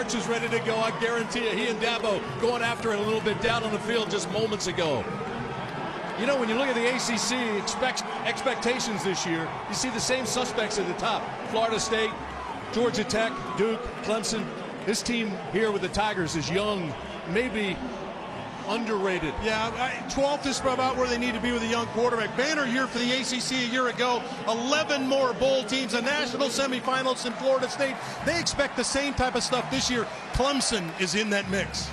March is ready to go. I guarantee you, he and Dabo going after it a little bit down on the field just moments ago. You know, when you look at the ACC expectations this year, you see the same suspects at the top. Florida State, Georgia Tech, Duke, Clemson. This team here with the Tigers is young, maybe underrated. Yeah, 12th is about where they need to be with a young quarterback. Banner year for the ACC a year ago. 11 more bowl teams, a national semifinals in Florida State. They expect the same type of stuff this year. Clemson is in that mix.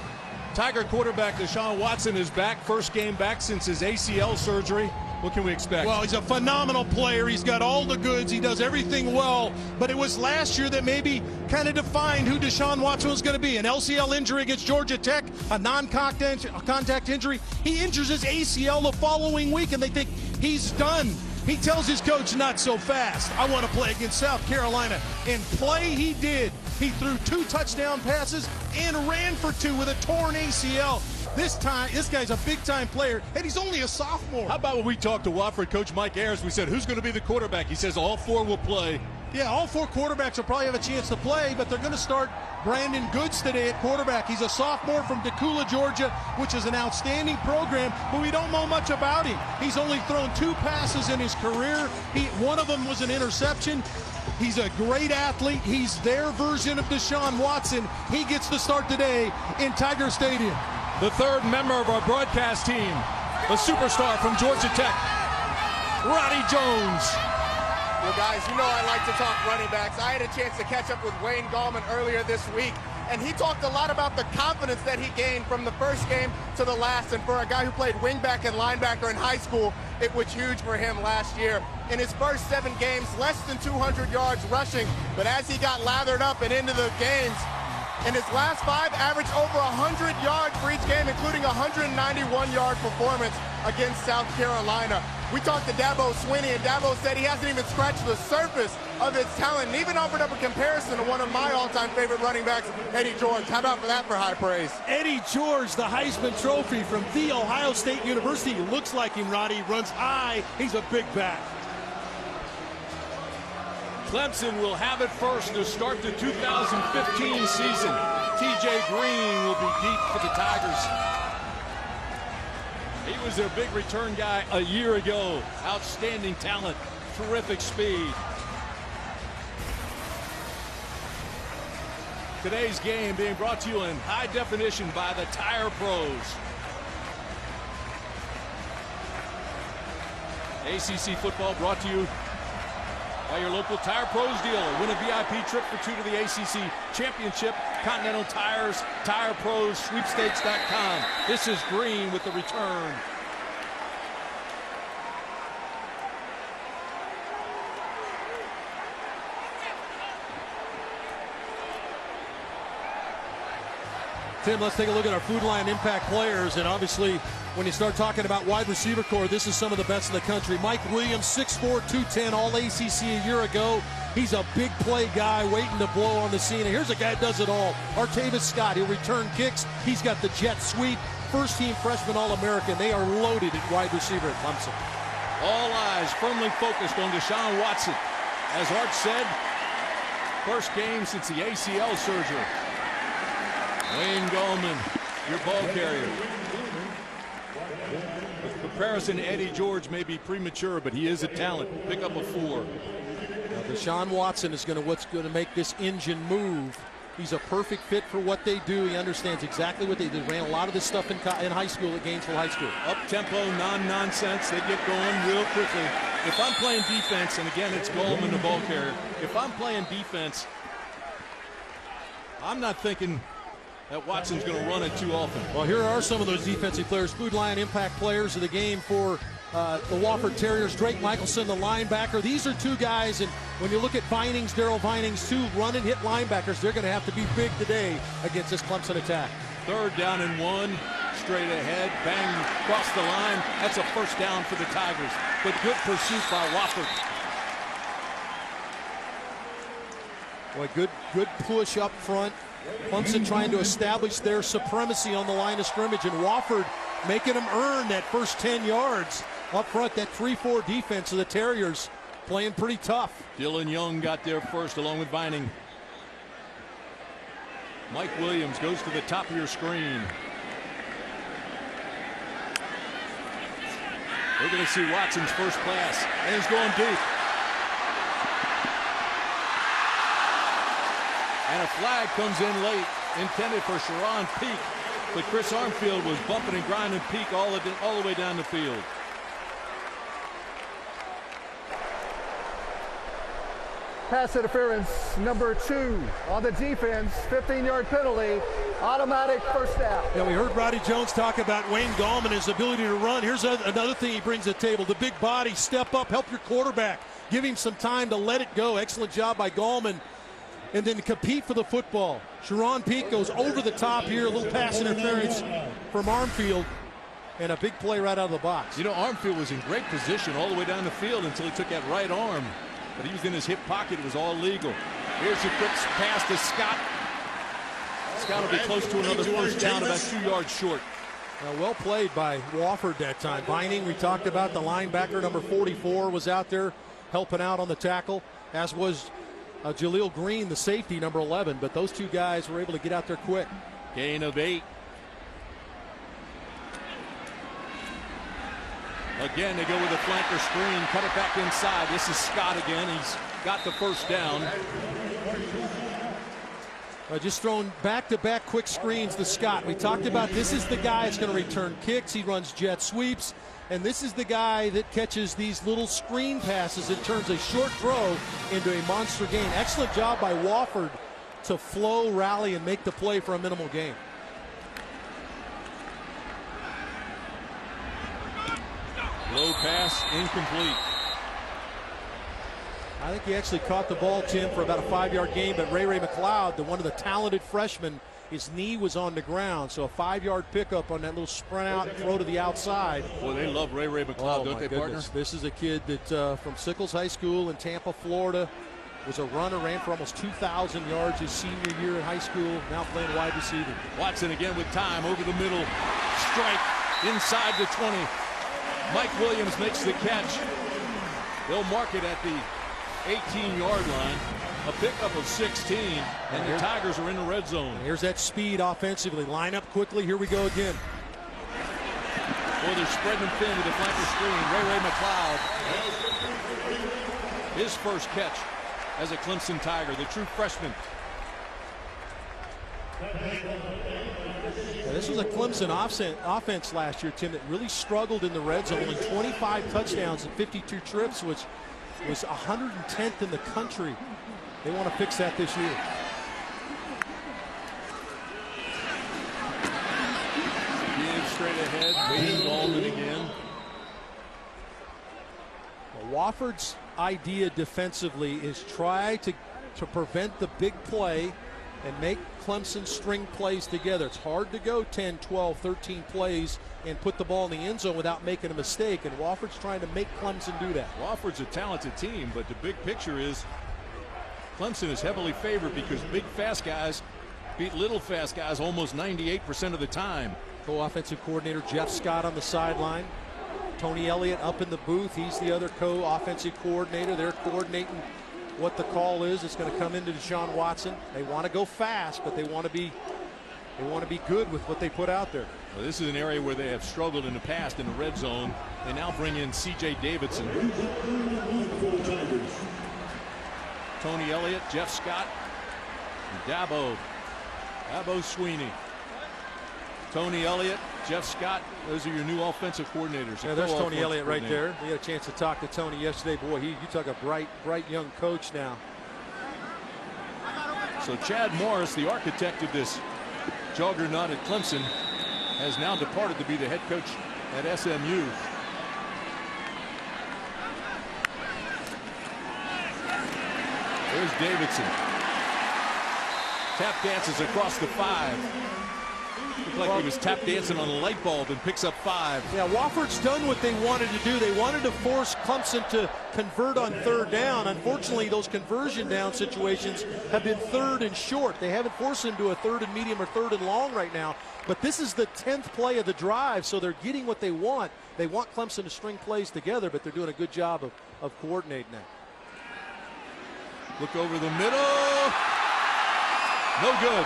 Tiger quarterback Deshaun Watson is back. First game back since his ACL surgery. What can we expect? Well, he's a phenomenal player. He's got all the goods. He does everything well. But it was last year that maybe kind of defined who Deshaun Watson was going to be. An LCL injury against Georgia Tech, a non-contact injury. He injures his ACL the following week, and they think he's done. He tells his coach, not so fast. I want to play against South Carolina. And play he did. He threw 2 touchdown passes and ran for 2 with a torn ACL. This guy's a big-time player, and he's only a sophomore. How about when we talked to Wofford coach Mike Ayers, we said, who's going to be the quarterback? He says all 4 will play. Yeah, all 4 quarterbacks will probably have a chance to play, but they're going to start Brandon Goods today at quarterback. He's a sophomore from Decula, Georgia, which is an outstanding program, but we don't know much about him. He's only thrown 2 passes in his career. One of them was an interception. He's a great athlete. He's their version of Deshaun Watson. He gets the start today in Tiger Stadium. The third member of our broadcast team, the superstar from Georgia Tech, Ronnie Jones. Well, guys, you know I like to talk running backs. I had a chance to catch up with Wayne Gallman earlier this week, and he talked a lot about the confidence that he gained from the first game to the last. And for a guy who played wingback and linebacker in high school, it was huge for him last year. In his first 7 games, less than 200 yards rushing, but as he got lathered up and into the games, in his last 5, averaged over 100 yards for each game, including a 191-yard performance against South Carolina. We talked to Dabo Swinney, and Dabo said he hasn't even scratched the surface of his talent, and even offered up a comparison to one of my all-time favorite running backs, Eddie George. How about for that for high praise? Eddie George, the Heisman Trophy from The Ohio State University. He looks like him, Roddy. Runs high. He's a big back. Clemson will have it first to start the 2015 season. TJ Green will be deep for the Tigers. He was their big return guy a year ago. Outstanding talent, terrific speed. Today's game being brought to you in high definition by the Tire Pros. ACC football brought to you by your local Tire Pros dealer. Win a VIP trip for 2 to the ACC Championship. Continental Tires, Tire Pros, sweepstakes.com. This is Green with the return. Tim, let's take a look at our Food Lion Impact players, and obviously when you start talking about wide receiver core, this is some of the best in the country. Mike Williams, 6'4", 210, all ACC a year ago. He's a big play guy waiting to blow on the scene. And here's a guy that does it all. Artavis Scott, he'll return kicks. He's got the jet sweep. First team freshman All-American. They are loaded at wide receiver at Clemson. All eyes firmly focused on Deshaun Watson. As Art said, first game since the ACL surgery. Wayne Gallman, your ball carrier. The comparison to Eddie George may be premature, but he is a talent. Pick up a 4. Now Deshaun Watson is what's going to make this engine move. He's a perfect fit for what they do. He understands exactly what they do. Ran a lot of this stuff in high school at Gainesville High School. Up-tempo, non-nonsense. They get going real quickly. If I'm playing defense, and again, it's Gallman, the ball carrier. If I'm playing defense, I'm not thinking that Watson's going to run it too often. Well, here are some of those defensive players. Food Lion Impact players of the game for the Wofford Terriers. Drake Michelson, the linebacker. These are 2 guys, and when you look at Vinings, Daryl Vinings, 2 run and hit linebackers, they're going to have to be big today against this Clemson attack. 3rd down and 1, straight ahead, bang, across the line. That's a first down for the Tigers, but good pursuit by Wofford. Boy, good push up front. Clemson trying to establish their supremacy on the line of scrimmage, and Wofford making them earn that first 10 yards up front. That 3-4 defense of the Terriers playing pretty tough. Dylan Young got there first along with Vining. Mike Williams goes to the top of your screen. We're going to see Watson's first pass, and he's going deep. And a flag comes in late, intended for Sharon Peak, but Chris Armfield was bumping and grinding Peak all the way down the field. Pass interference number 2 on the defense, 15-yard penalty, automatic first down. Yeah, we heard Roddy Jones talk about Wayne Gallman, his ability to run. Here's another thing he brings to the table, the big body, step up, help your quarterback, give him some time to let it go. Excellent job by Gallman. And then compete for the football. Sharon Peak goes over the top here, a little pass interference from Armfield, and a big play right out of the box. You know, Armfield was in great position all the way down the field until he took that right arm. But he was in his hip pocket. It was all legal. Here's a quick pass to Scott. Scott will be close to another first down, about 2 yards short. Well played by Wofford that time. Vining, we talked about, the linebacker, number 44, was out there helping out on the tackle, as was Jaleel Green, the safety, number 11. But those two guys were able to get out there quick. Gain of 8. Again, they go with a flanker screen, cut it back inside. This is Scott again. He's got the first down. Just throwing back-to-back quick screens to Scott. We talked about this is the guy that's going to return kicks. He runs jet sweeps. And this is the guy that catches these little screen passes and turns a short throw into a monster gain. Excellent job by Wofford to flow, rally, and make the play for a minimal gain. Low pass, incomplete. I think he actually caught the ball, Tim, for about a 5-yard gain, but Ray McLeod, one of the talented freshmen, his knee was on the ground, so a 5-yard pickup on that little sprint out throw to the outside. Boy, they love Ray McLeod, don't they, partner? This is a kid that from Sickles High School in Tampa, Florida, was a runner, ran for almost 2,000 yards his senior year in high school, now playing wide receiver. Watson again with time, over the middle, strike, inside the 20. Mike Williams makes the catch. They'll mark it at the 18-yard line. A pickup of 16, and the Tigers are in the red zone. Here's that speed offensively. Line up quickly. Here we go again. Boy, they're spreading thin with the flanker screen. Ray McLeod, his first catch as a Clemson Tiger, the true freshman. Yeah, this was a Clemson offense last year, Tim, that really struggled in the red zone. Only 25 touchdowns and 52 trips, which was 110th in the country. They want to fix that this year. Give straight ahead, Wayne Gallman again. Well, Wofford's idea defensively is try to prevent the big play and make Clemson string plays together. It's hard to go 10, 12, 13 plays and put the ball in the end zone without making a mistake, and Wofford's trying to make Clemson do that. Wofford's a talented team, but the big picture is Clemson is heavily favored because big fast guys beat little fast guys almost 98% of the time. Co-offensive coordinator Jeff Scott on the sideline. Tony Elliott up in the booth. He's the other co-offensive coordinator. They're coordinating what the call is. It's going to come into Deshaun Watson. They want to go fast, but they want to be good with what they put out there. Well, this is an area where they have struggled in the past in the red zone. They now bring in C.J. Davidson. Tony Elliott, Jeff Scott, and Dabo Sweeney. Tony Elliott, Jeff Scott, those are your new offensive coordinators. Yeah, there's Tony Elliott right there. We had a chance to talk to Tony yesterday. Boy, you talk a bright young coach now. So Chad Morris, the architect of this juggernaut at Clemson, has now departed to be the head coach at SMU. There's Davidson. Tap dances across the 5. Looked like he was tap dancing on a light bulb and picks up 5. Yeah, Wofford's done what they wanted to do. They wanted to force Clemson to convert on third down. Unfortunately, those conversion down situations have been third and short. They haven't forced them to a third and medium or third and long right now. But this is the 10th play of the drive, so they're getting what they want. They want Clemson to string plays together, but they're doing a good job of coordinating that. Look over the middle. No good.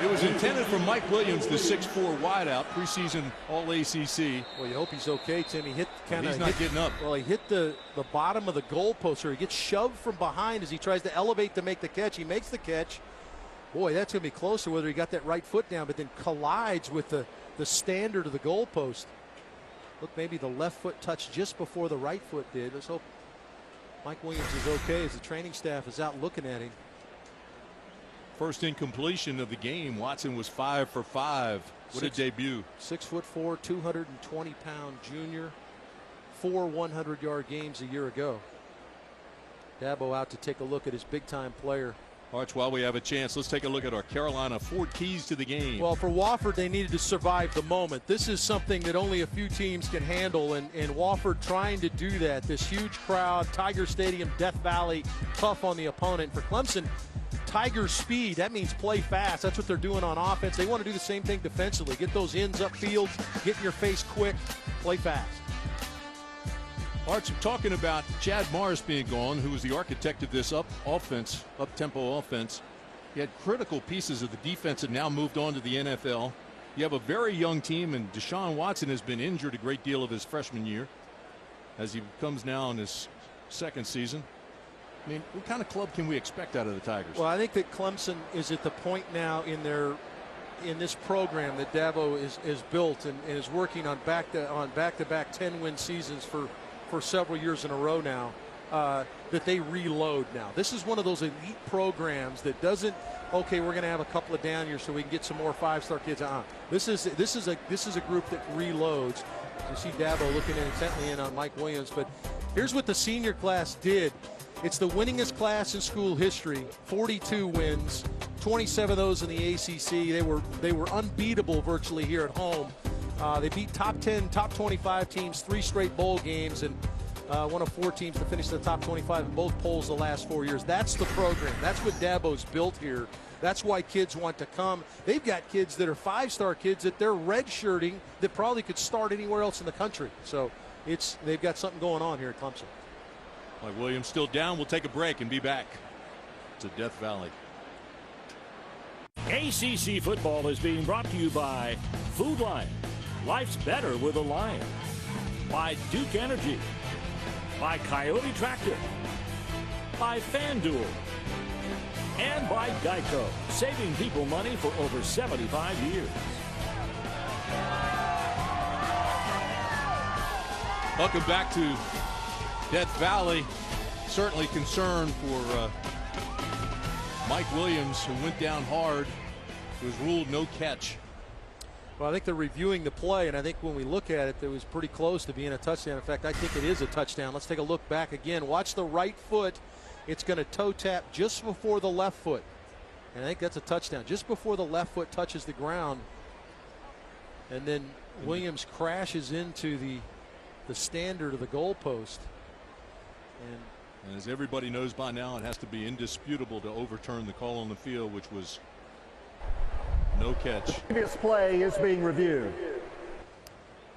It was intended for Mike Williams, the 6'4" wideout, preseason All-ACC. Well, you hope he's okay, Tim. He hit He's not getting up. Well, he hit the bottom of the goalpost, or he gets shoved from behind as he tries to elevate to make the catch. He makes the catch. Boy, that's going to be closer whether he got that right foot down, but then collides with the standard of the goalpost. Look, maybe the left foot touched just before the right foot did. Let's hope Mike Williams is okay as the training staff is out looking at him. First incompletion of the game. Watson was 5 for 5. What a debut. 6'4", 220-pound junior. 4 100-yard games a year ago. Dabo out to take a look at his big-time player. Arch, while we have a chance, let's take a look at our Carolina Ford keys to the game. Well, for Wofford, they needed to survive the moment. This is something that only a few teams can handle, and Wofford trying to do that. This huge crowd, Tiger Stadium, Death Valley, tough on the opponent. For Clemson, Tiger speed, that means play fast. That's what they're doing on offense. They want to do the same thing defensively. Get those ends upfield, get in your face quick, play fast. Arch, talking about Chad Morris being gone, who was the architect of this up-tempo offense. He had critical pieces of the defense that now moved on to the NFL. You have a very young team, and Deshaun Watson has been injured a great deal of his freshman year as he comes now in his second season. I mean, what kind of club can we expect out of the Tigers? Well, I think that Clemson is at the point now in this program that Dabo is built and is working on back-to-back 10-win seasons for several years in a row now, that they reload now. This is one of those elite programs that doesn't, okay, we're going to have a couple of down years so we can get some more 5-star kids. This is a group that reloads. You see Dabo looking intently in on Mike Williams, but here's what the senior class did. It's the winningest class in school history. 42 wins, 27 of those in the ACC. They were unbeatable virtually here at home. They beat top 10, top 25 teams 3 straight bowl games, and one of 4 teams to finish the top 25 in both polls the last 4 years. That's the program. That's what Dabo's built here. That's why kids want to come. They've got kids that are 5-star kids that they're redshirting that probably could start anywhere else in the country. So they've got something going on here at Clemson. Mike Williams still down. We'll take a break and be back to Death Valley. ACC football is being brought to you by Food Lion. Life's better with a Lion. By Duke Energy. By Coyote Tractor. By FanDuel. And by Geico, saving people money for over 75 years. Welcome back to Death Valley. Certainly concerned for Mike Williams, who went down hard. It was ruled no catch. Well, I think they're reviewing the play, and I think when we look at it, it was pretty close to being a touchdown. In fact, I think it is a touchdown. Let's take a look back again. Watch the right foot. It's going to toe tap just before the left foot. And I think that's a touchdown. Just before the left foot touches the ground. And then Williams crashes into the standard of the goalpost. And as everybody knows by now, it has to be indisputable to overturn the call on the field, which was no catch. The previous play is being reviewed.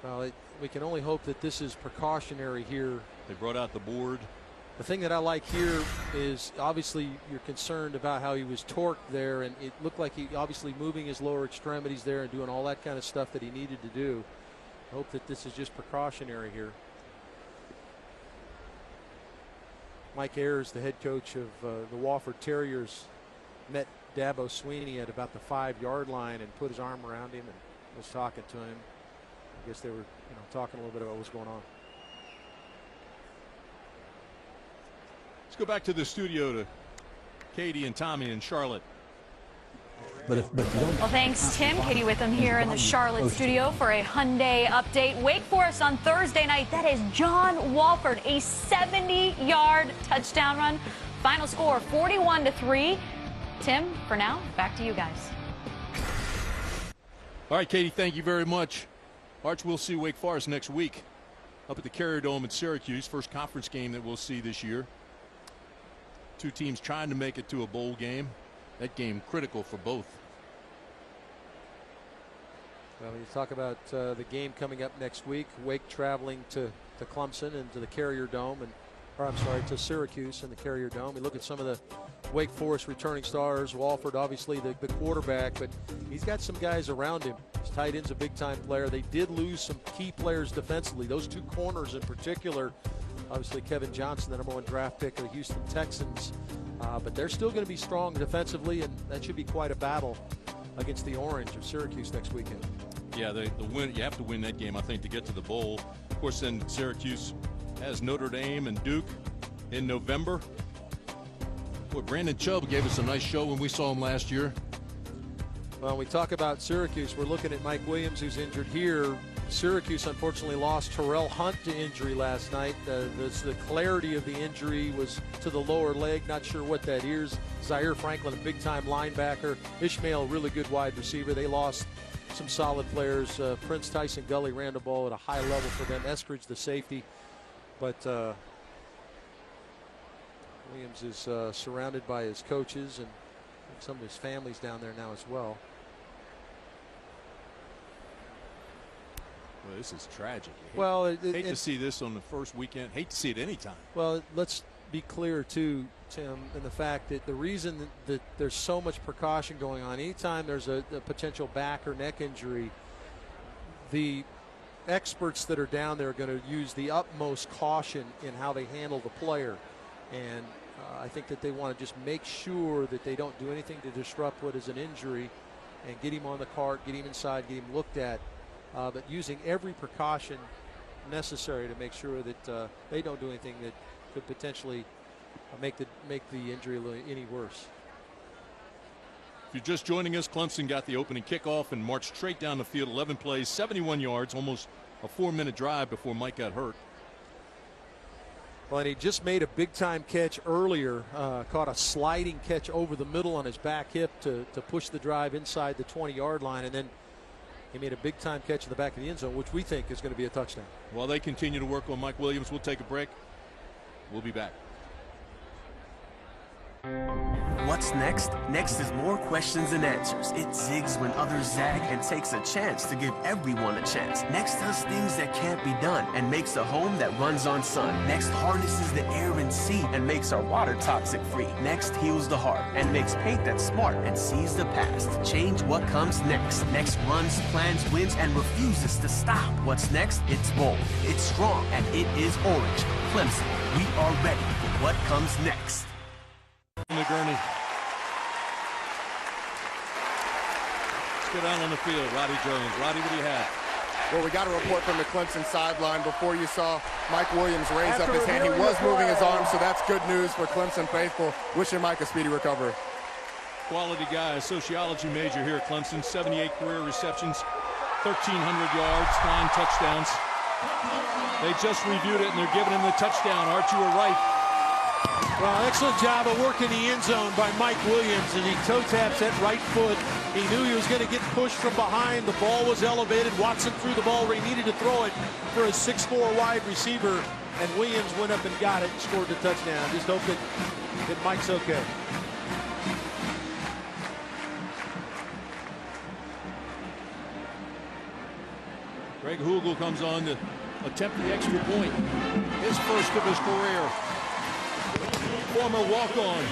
Well, we can only hope that this is precautionary here. They brought out the board. The thing that I like here is obviously you're concerned about how he was torqued there, and it looked like he obviously moving his lower extremities there and doing all that kind of stuff that he needed to do. I hope that this is just precautionary here. Mike Ayers, the head coach of the Wofford Terriers, met Dabo Sweeney at about the 5-yard line and put his arm around him and was talking to him. I guess they were, talking a little bit about what's going on. Let's go back to the studio to Katie and Tommy in Charlotte. Well, thanks, Tim. Katie with them here in the Charlotte studio for a Hyundai update. Wake Forest on Thursday night. That is John Wofford, a 70-yard touchdown run. Final score 41-3. Tim, for now, back to you guys. All right, Katie, thank you very much. Arch, we'll see Wake Forest next week up at the Carrier Dome in Syracuse. First conference game that we'll see this year. 2 teams trying to make it to a bowl game. That game critical for both. Well, you talk about the game coming up next week. Wake traveling to Clemson and to the Carrier Dome, and or I'm sorry, to Syracuse in the Carrier Dome. You look at some of the Wake Forest returning stars, Wofford, obviously the quarterback, but he's got some guys around him. His tight end's a big-time player. They did lose some key players defensively, those two corners in particular. Obviously, Kevin Johnson, the #1 draft pick of the Houston Texans. But they're still going to be strong defensively, and that should be quite a battle against the Orange of Syracuse next weekend. Yeah, the win. You have to win that game, I think, to get to the bowl. Of course, then Syracuse has Notre Dame and Duke in November. Boy, Brandon Chubb gave us a nice show when we saw him last year. Well, we talk about Syracuse. We're looking at Mike Williams, who's injured here. Syracuse unfortunately lost Terrell Hunt to injury last night. The clarity of the injury was to the lower leg. Not sure what that is. Zaire Franklin, a big-time linebacker. Ishmael, really good wide receiver. They lost some solid players. Prince Tyson Gully ran the ball at a high level for them. Eskridge, the safety. But Williams is surrounded by his coaches, and some of his family's down there now as well. Well, this is tragic. Hate to see this on the first weekend. Hate to see it anytime. Well, let's be clear too, Tim, in the fact that the reason that there's so much precaution going on, anytime there's a potential back or neck injury, the experts that are down there are going to use the utmost caution in how they handle the player. And I think that they want to just make sure that they don't do anything to disrupt what is an injury and get him on the cart, get him inside, get him looked at. But using every precaution necessary to make sure that they don't do anything that could potentially make the injury any worse. If you're just joining us, Clemson got the opening kickoff and marched straight down the field, 11 plays, 71 yards, almost a 4-minute drive before Mike got hurt. Well, and he just made a big-time catch earlier, caught a sliding catch over the middle on his back hip to push the drive inside the 20-yard line, and then he made a big-time catch in the back of the end zone, which we think is going to be a touchdown. While they continue to work on Mike Williams, we'll take a break. We'll be back. What's next? Next is more questions and answers. It zigs when others zag and takes a chance to give everyone a chance. Next does things that can't be done and makes a home that runs on sun. Next harnesses the air and sea and makes our water toxic free. Next heals the heart and makes paint that's smart and sees the past. Change what comes next. Next runs, plans, wins, and refuses to stop. What's next? It's bold, it's strong, and it is orange. Clemson, we are ready for what comes next. McGurney. Let's go down on the field. Roddy Jones. Roddy, what do you have? Well, we got a report from the Clemson sideline before you saw Mike Williams raise up his hand. He was moving his arm, so that's good news for Clemson faithful. Wishing Mike a speedy recovery. Quality guy, sociology major here at Clemson. 78 career receptions, 1,300 yards, 9 touchdowns. They just reviewed it, and they're giving him the touchdown. Art, you were right. Well, excellent job of working the end zone by Mike Williams, and he toe taps that right foot. He knew he was going to get pushed from behind. The ball was elevated. Watson threw the ball where he needed to throw it for a 6'4" wide receiver, and Williams went up and got it and scored the touchdown. Just hope that Mike's okay. Greg Hugel comes on to attempt the extra point. His first of his career. Former walk-on.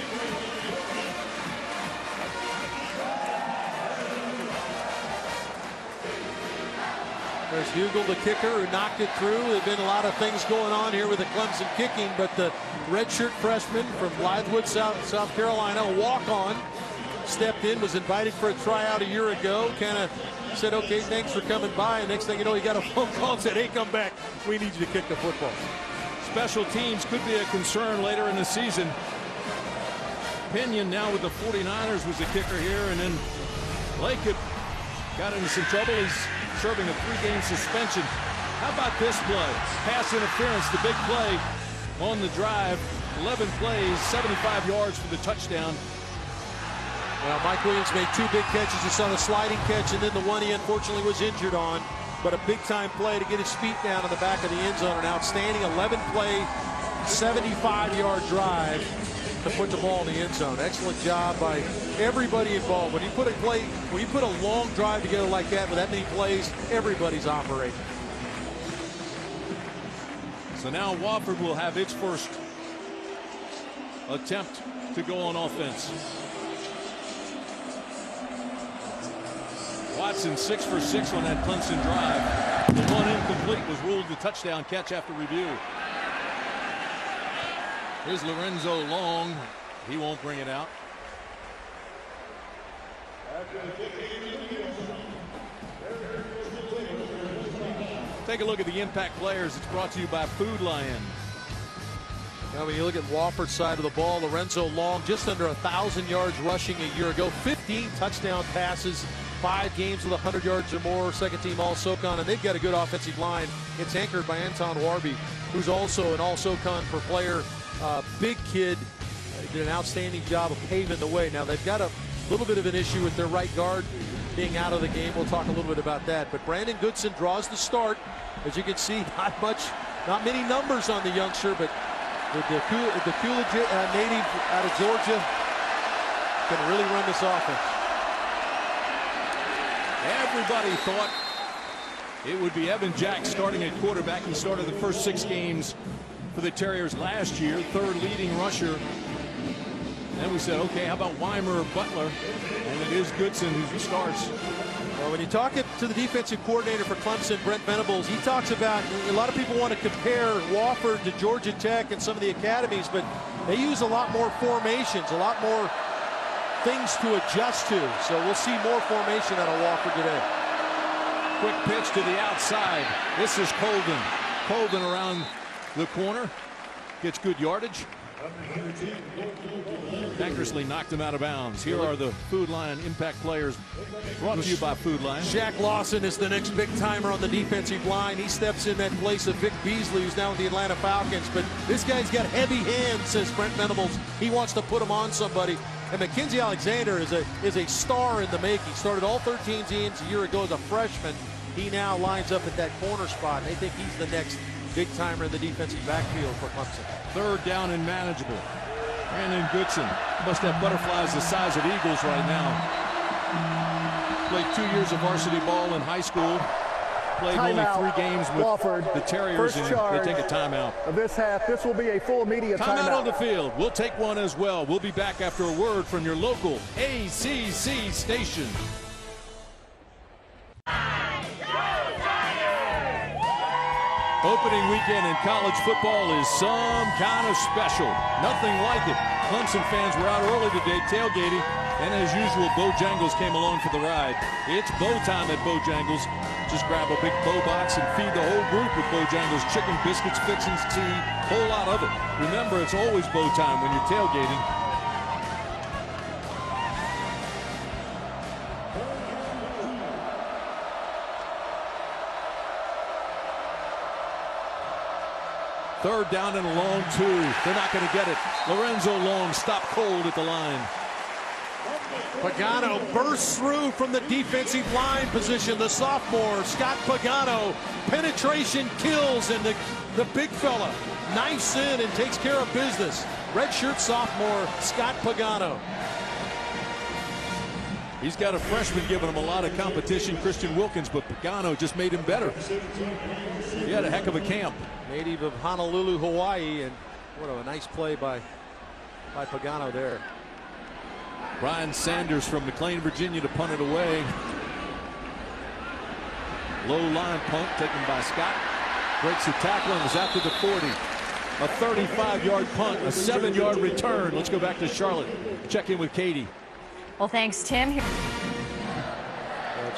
There's Hugel, the kicker, who knocked it through. There have been a lot of things going on here with the Clemson kicking, but the redshirt freshman from Blythewood, South Carolina, a walk-on, stepped in, was invited for a tryout a year ago, kind of said, okay, thanks for coming by, and next thing you know, he got a phone call and said, hey, come back. We need you to kick the football. Special teams could be a concern later in the season. Pinion now with the 49ers was the kicker here, and then Blake got into some trouble. He's serving a 3-game suspension. How about this play? Pass interference, the big play on the drive. 11 plays, 75 yards for the touchdown. Well, Mike Williams made 2 big catches. He saw the sliding catch, and then the one he unfortunately was injured on. But a big-time play to get his feet down in the back of the end zone. An outstanding 11-play, 75-yard drive to put the ball in the end zone. Excellent job by everybody involved. When you put a long drive together like that with that many plays, everybody's operating. So now Wofford will have its first attempt to go on offense. Watson 6 for 6 on that Clemson drive. The one incomplete was ruled a touchdown catch after review. Here's Lorenzo Long. He won't bring it out. Take a look at the impact players. It's brought to you by Food Lion. Now, when you look at Wofford's side of the ball, Lorenzo Long just under 1,000 yards rushing a year ago, 15 touchdown passes, 5 games with 100 yards or more, second team All-SoCon, and they've got a good offensive line. It's anchored by Anton Warby, who's also an All-SoCon per player. Big kid, did an outstanding job of paving the way. Now, they've got a little bit of an issue with their right guard being out of the game. We'll talk a little bit about that. But Brandon Goodson draws the start. As you can see, not many numbers on the youngster, but the Coolidge native out of Georgia can really run this offense. Everybody thought it would be Evan Jack starting at quarterback. He started the first 6 games for the Terriers last year, 3rd leading rusher. Then we said, okay, how about Weimer or Butler? And it is Goodson who starts. Well, when you talk to the defensive coordinator for Clemson, Brent Venables, he talks about a lot of people want to compare Wofford to Georgia Tech and some of the academies, but they use a lot more formations, a lot more things to adjust to. So we'll see more formation out of Wofford today. Quick pitch to the outside. This is Colden. Colden around the corner. Gets good yardage. Dangerously knocked him out of bounds. Here are the Food Lion impact players brought to you by Food Lion. Shaq Lawson is the next big timer on the defensive line. He steps in that place of Vic Beasley, who's now with the Atlanta Falcons. But this guy's got heavy hands, says Brent Venables. He wants to put him on somebody. And Mackenzie Alexander is a star in the making. Started all 13 games a year ago as a freshman. He now lines up at that corner spot. They think he's the next big timer in the defensive backfield for Clemson. 3rd down and manageable. Brandon Goodson must have butterflies the size of eagles right now. Played 2 years of varsity ball in high school. Played Timeout. only 3 games with Wofford. the Terriers, and they take a timeout. Of this half, this will be a full media Timeout on the field. We'll take one as well. We'll be back after a word from your local ACC station. Opening weekend in college football is some kind of special. Nothing like it. Clemson fans were out early today tailgating, and as usual, Bojangles came along for the ride. It's bow time at Bojangles. Just grab a big bow box and feed the whole group with Bojangles chicken, biscuits, fixins, tea, whole lot of it. Remember, it's always bow time when you're tailgating. Third down and a long 2. They're not going to get it. Lorenzo Long stopped cold at the line. Pagano bursts through from the defensive line position. The sophomore, Scott Pagano. Penetration kills, and the big fella knifes in and takes care of business. Redshirt sophomore, Scott Pagano. He's got a freshman giving him a lot of competition, Christian Wilkins, but Pagano just made him better. He had a heck of a camp. Native of Honolulu, Hawaii, and what a nice play by Pagano there. Brian Sanders from McLean, Virginia to punt it away. Low line punt taken by Scott. Breaks the tackle and is out to the 40. A 35-yard punt, a 7-yard return. Let's go back to Charlotte. Check in with Katie. Well, thanks, Tim.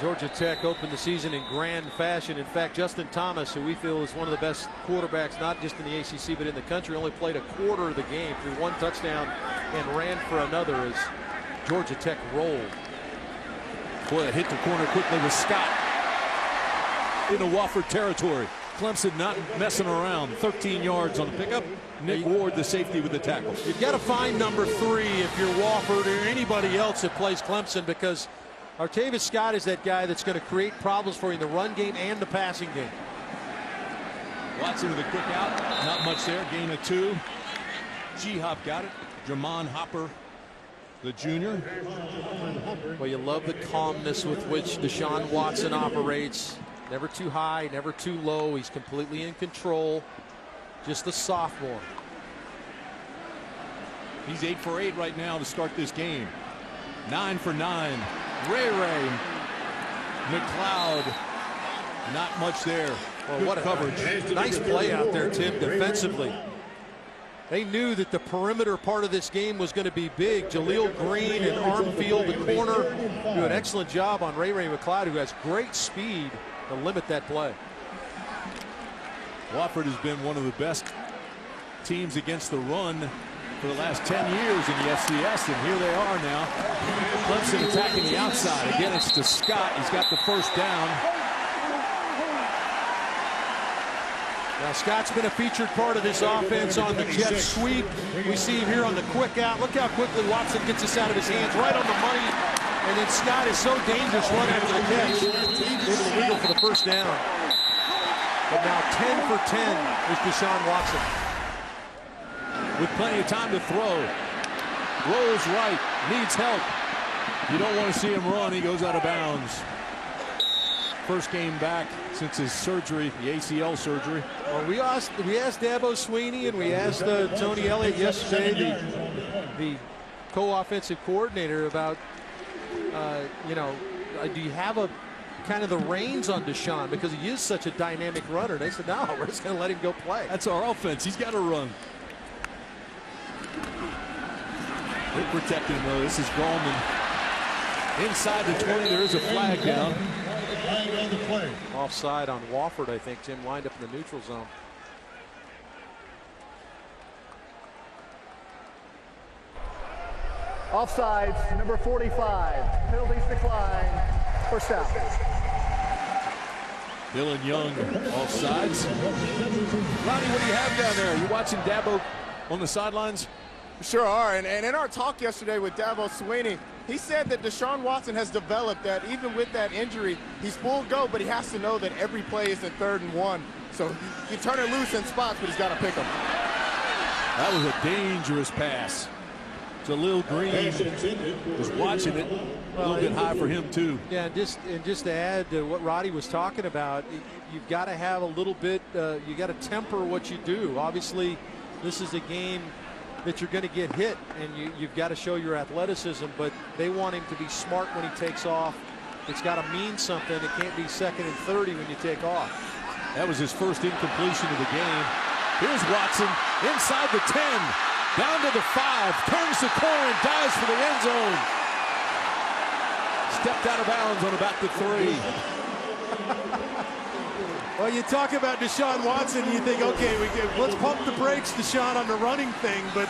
Georgia Tech opened the season in grand fashion. In fact, Justin Thomas, who we feel is one of the best quarterbacks, not just in the ACC, but in the country, only played a quarter of the game, threw 1 touchdown and ran for another as Georgia Tech rolled. Boy, it hit the corner quickly with Scott. Into Wofford territory. Clemson not messing around. 13 yards on the pickup. Nick Ward, the safety, with the tackle. You've got to find number 3 if you're Wofford or anybody else that plays Clemson, because Artavis Scott is that guy that's going to create problems for you in the run game and the passing game. Watson with a quick out. Not much there. Gain of 2. G-Hop got it. Jermon Hopper, the junior. Well, you love the calmness with which Deshaun Watson operates. Never too high, never too low. He's completely in control. Just a sophomore. He's 8 for 8 right now to start this game. 9 for 9. Ray McLeod, not much there. Well, what a coverage. Nice play out there, Tim, defensively. They knew that the perimeter part of this game was going to be big. Jaleel Green and Armfield, the corner, do an excellent job on Ray McLeod, who has great speed to limit that play. Wofford has been one of the best teams against the run for the last 10 years in the FCS, and here they are now. Clemson attacking the outside. Again, it's to Scott. He's got the first down. Now, Scott's been a featured part of this offense on the jet sweep. We see him here on the quick out. Look how quickly Watson gets this out of his hands, right on the money. And then Scott is so dangerous running after the catch. Able to wiggle for the first down. But now 10 for 10 is Deshaun Watson. With plenty of time to throw. Rolls right, needs help. You don't want to see him run. He goes out of bounds. First game back since his surgery, the ACL surgery. Well, we asked Dabo Sweeney and we asked Tony Elliott yesterday, the co-offensive coordinator, about, do you have a kind of the reins on Deshaun because he is such a dynamic runner? They said, no, we're just going to let him go play. That's our offense. He's got to run. They're protecting him, though. This is Gallman. Inside the 20, there is a flag down. Offside on Wofford, I think. Tim lined up in the neutral zone. Offsides, number 45. Penalties decline. First down. Dylan Young offsides. Ronnie, what do you have down there? Are you watching Dabo on the sidelines? Sure are, and in our talk yesterday with Dabo Sweeney, he said that Deshaun Watson has developed that even with that injury, he's full go, but he has to know that every play is in 3rd and 1. So he can turn it loose in spots, but he's got to pick them. That was a dangerous pass. Jaleel Green was watching it. A little bit high for him, too. Yeah, and just to add to what Roddy was talking about, you've got to have a little bit, you got to temper what you do. Obviously, this is a game that you're going to get hit, and you've got to show your athleticism, but they want him to be smart when he takes off. It's got to mean something. It can't be 2nd and 30 when you take off. That was his first incompletion of the game. Here's Watson inside the 10, down to the 5, turns the corner and dives for the end zone. Stepped out of bounds on about the 3. Well, you talk about Deshaun Watson, you think, okay, let's pump the brakes, Deshaun, on the running thing. But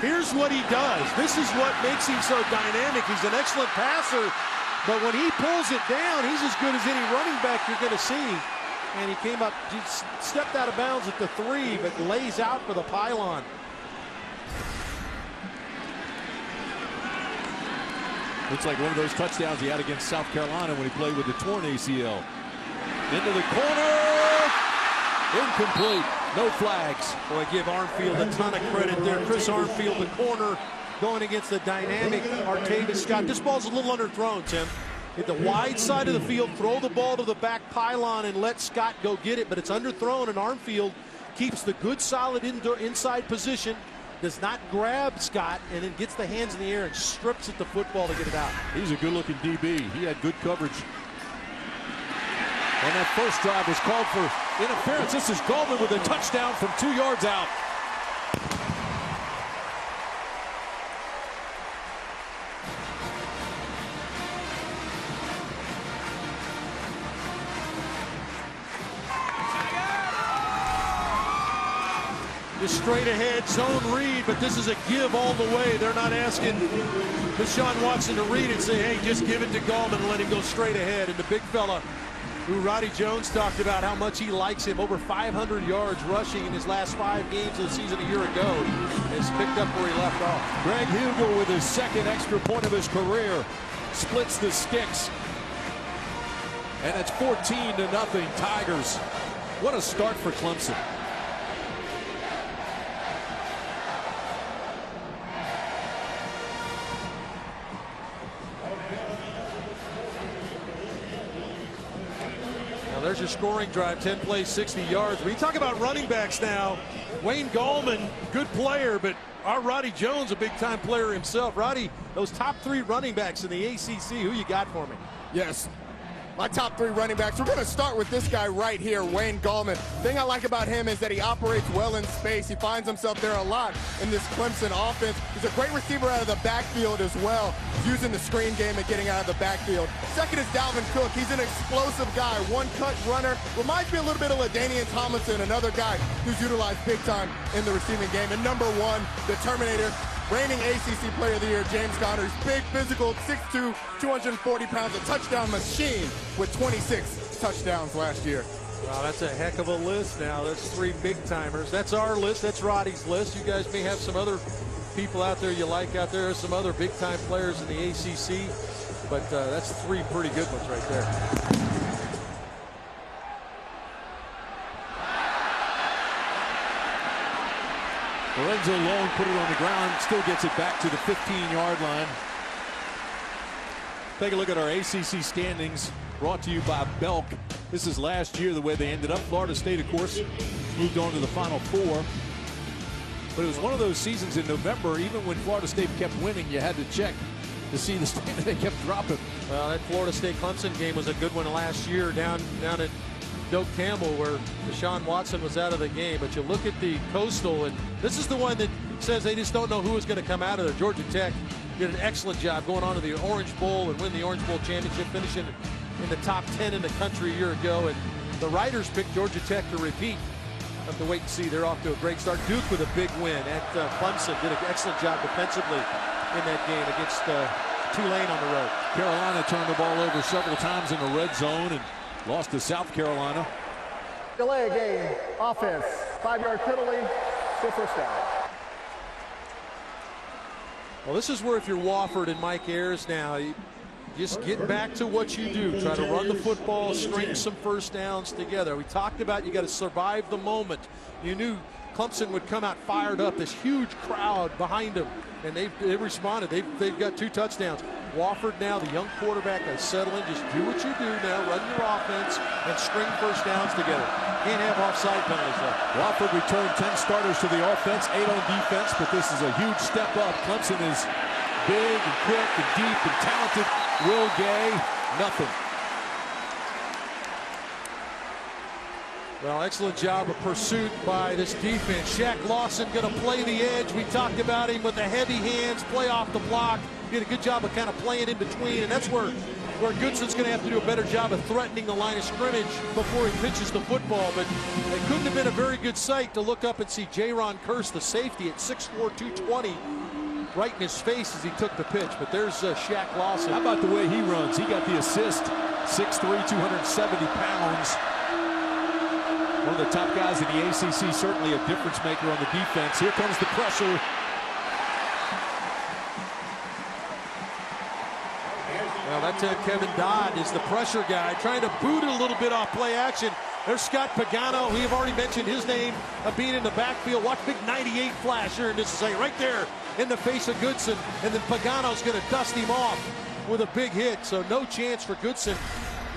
here's what he does. This is what makes him so dynamic. He's an excellent passer, but when he pulls it down, he's as good as any running back you're going to see. And he came up, stepped out of bounds at the 3, but lays out for the pylon. Looks like one of those touchdowns he had against South Carolina when he played with the torn ACL. Into the corner. Incomplete. No flags. Boy, give Armfield a ton of credit there. Chris Armfield, the corner, going against the dynamic Artavis Scott. This ball's a little underthrown, Tim. Hit the wide side of the field, throw the ball to the back pylon and let Scott go get it, but it's underthrown, and Armfield keeps the good, solid inside position, does not grab Scott, and then gets the hands in the air and strips at the football to get it out. He's a good-looking DB. He had good coverage. And that first drive was called for interference. This is Gallman with a touchdown from 2 yards out. Just straight ahead, zone read, but this is a give all the way. They're not asking Deshaun Watson to read and say, hey, just give it to Gallman and let him go straight ahead. And the big fella who Roddy Jones talked about how much he likes him, over 500 yards rushing in his last 5 games of the season a year ago, has picked up where he left off. Greg Hugel with his 2nd extra point of his career. Splits the sticks. And it's 14-0 Tigers. What a start for Clemson. There's your scoring drive, 10 plays, 60 yards. When you talk about running backs now, Wayne Gallman, good player, but our Roddy Jones, a big-time player himself. Roddy, those top 3 running backs in the ACC, who you got for me? Yes. My top 3 running backs. We're going to start with this guy right here, Wayne Gallman. The thing I like about him is that he operates well in space. He finds himself there a lot in this Clemson offense. He's a great receiver out of the backfield as well, using the screen game and getting out of the backfield. Second is Dalvin Cook. He's an explosive guy, one-cut runner. Reminds me a little bit of LaDainian Tomlinson, another guy who's utilized big time in the receiving game. And number 1, the Terminator, reigning ACC Player of the Year, James Conner. Big, physical, 6'2", 240 pounds, a touchdown machine with 26 touchdowns last year. Wow, that's a heck of a list now. That's 3 big-timers. That's our list. That's Roddy's list. You guys may have some other people out there you like out there. Some other big-time players in the ACC. But that's 3 pretty good ones right there. Lorenzo Long put it on the ground, still gets it back to the 15-yard line. Take a look at our ACC standings, brought to you by Belk. This is last year, the way they ended up. Florida State, of course, moved on to the Final Four. But it was one of those seasons in November, even when Florida State kept winning, you had to check to see the standing. They kept dropping. Well, that Florida State-Clemson game was a good one last year down at Doak Campbell, where Deshaun Watson was out of the game. But you look at the Coastal, and this is the one that says they just don't know who is going to come out of there. Georgia Tech did an excellent job going on to the Orange Bowl and win the Orange Bowl championship, finishing in the top 10 in the country a year ago. And the writers picked Georgia Tech to repeat. Have to wait and see. They're off to a great start. Duke with a big win at Clemson. Did an excellent job defensively in that game against Tulane on the road. Carolina turned the ball over several times in the red zone and lost to South Carolina. Delay a game, offense, 5-yard penalty, 2 first down. Well, this is where if you're Wofford and Mike Ayers now, you just get back to what you do. Try to run the football, string some first downs together. We talked about you got to survive the moment. You knew Clemson would come out fired up, this huge crowd behind them, and they responded. They've got 2 touchdowns. Wofford now, the young quarterback, has settled in. Just do what you do now. Run your offense and string first downs together. Can't have offside penalties though. Wofford returned 10 starters to the offense, 8 on defense, but this is a huge step up. Clemson is big and quick and deep and talented. Will Gay, nothing. Well, excellent job of pursuit by this defense. Shaq Lawson going to play the edge. We talked about him with the heavy hands, play off the block. Did a good job of kind of playing in between, and that's where Goodson's going to have to do a better job of threatening the line of scrimmage before he pitches the football. But it couldn't have been a very good sight to look up and see Jaron Curse, the safety, at 6'4", 220, right in his face as he took the pitch. But there's Shaq Lawson. How about the way he runs? He got the assist, 6'3", 270 pounds. One of the top guys in the ACC, certainly a difference maker on the defense. Here comes the pressure. Well, that's Kevin Dodd is the pressure guy, trying to boot it a little bit off play action. There's Scott Pagano. We have already mentioned his name of being in the backfield. Watch big 98 flash here in just a second, right there in the face of Goodson. And then Pagano's going to dust him off with a big hit. So no chance for Goodson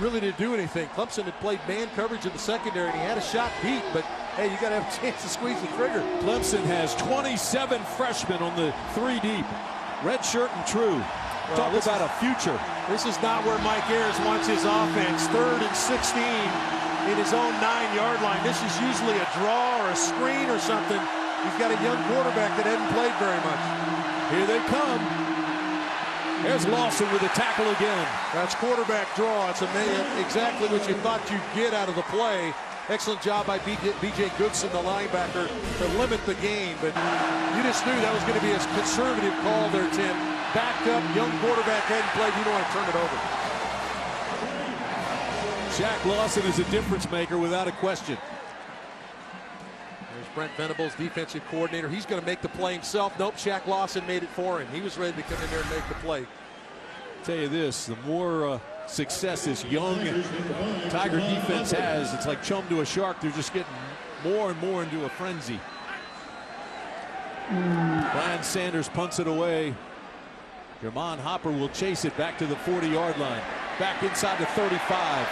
really to do anything. Clemson had played man coverage in the secondary, and he had a shot beat, but hey, you got to have a chance to squeeze the trigger. Clemson has 27 freshmen on the 3 deep. Red shirt and true. Talk about a future. This is not where Mike Ayers wants his offense. 3rd and 16 in his own 9-yard line. This is usually a draw or a screen or something. He's got a young quarterback that hasn't played very much. Here they come. There's Lawson with a tackle again. That's quarterback draw. It's exactly what you thought you'd get out of the play. Excellent job by B.J. Goodson, the linebacker, to limit the game. But you just knew that was going to be a conservative call there, Tim. Backed up, young quarterback hadn't played. You don't want to turn it over. Shaq Lawson is a difference maker without a question. There's Brent Venables, defensive coordinator. He's going to make the play himself. Nope, Shaq Lawson made it for him. He was ready to come in there and make the play. Tell you this, the more success this young Tiger defense has, it's like chum to a shark. They're just getting more and more into a frenzy. Brian Sanders punts it away. Jermon Hopper will chase it back to the 40-yard line. Back inside the 35.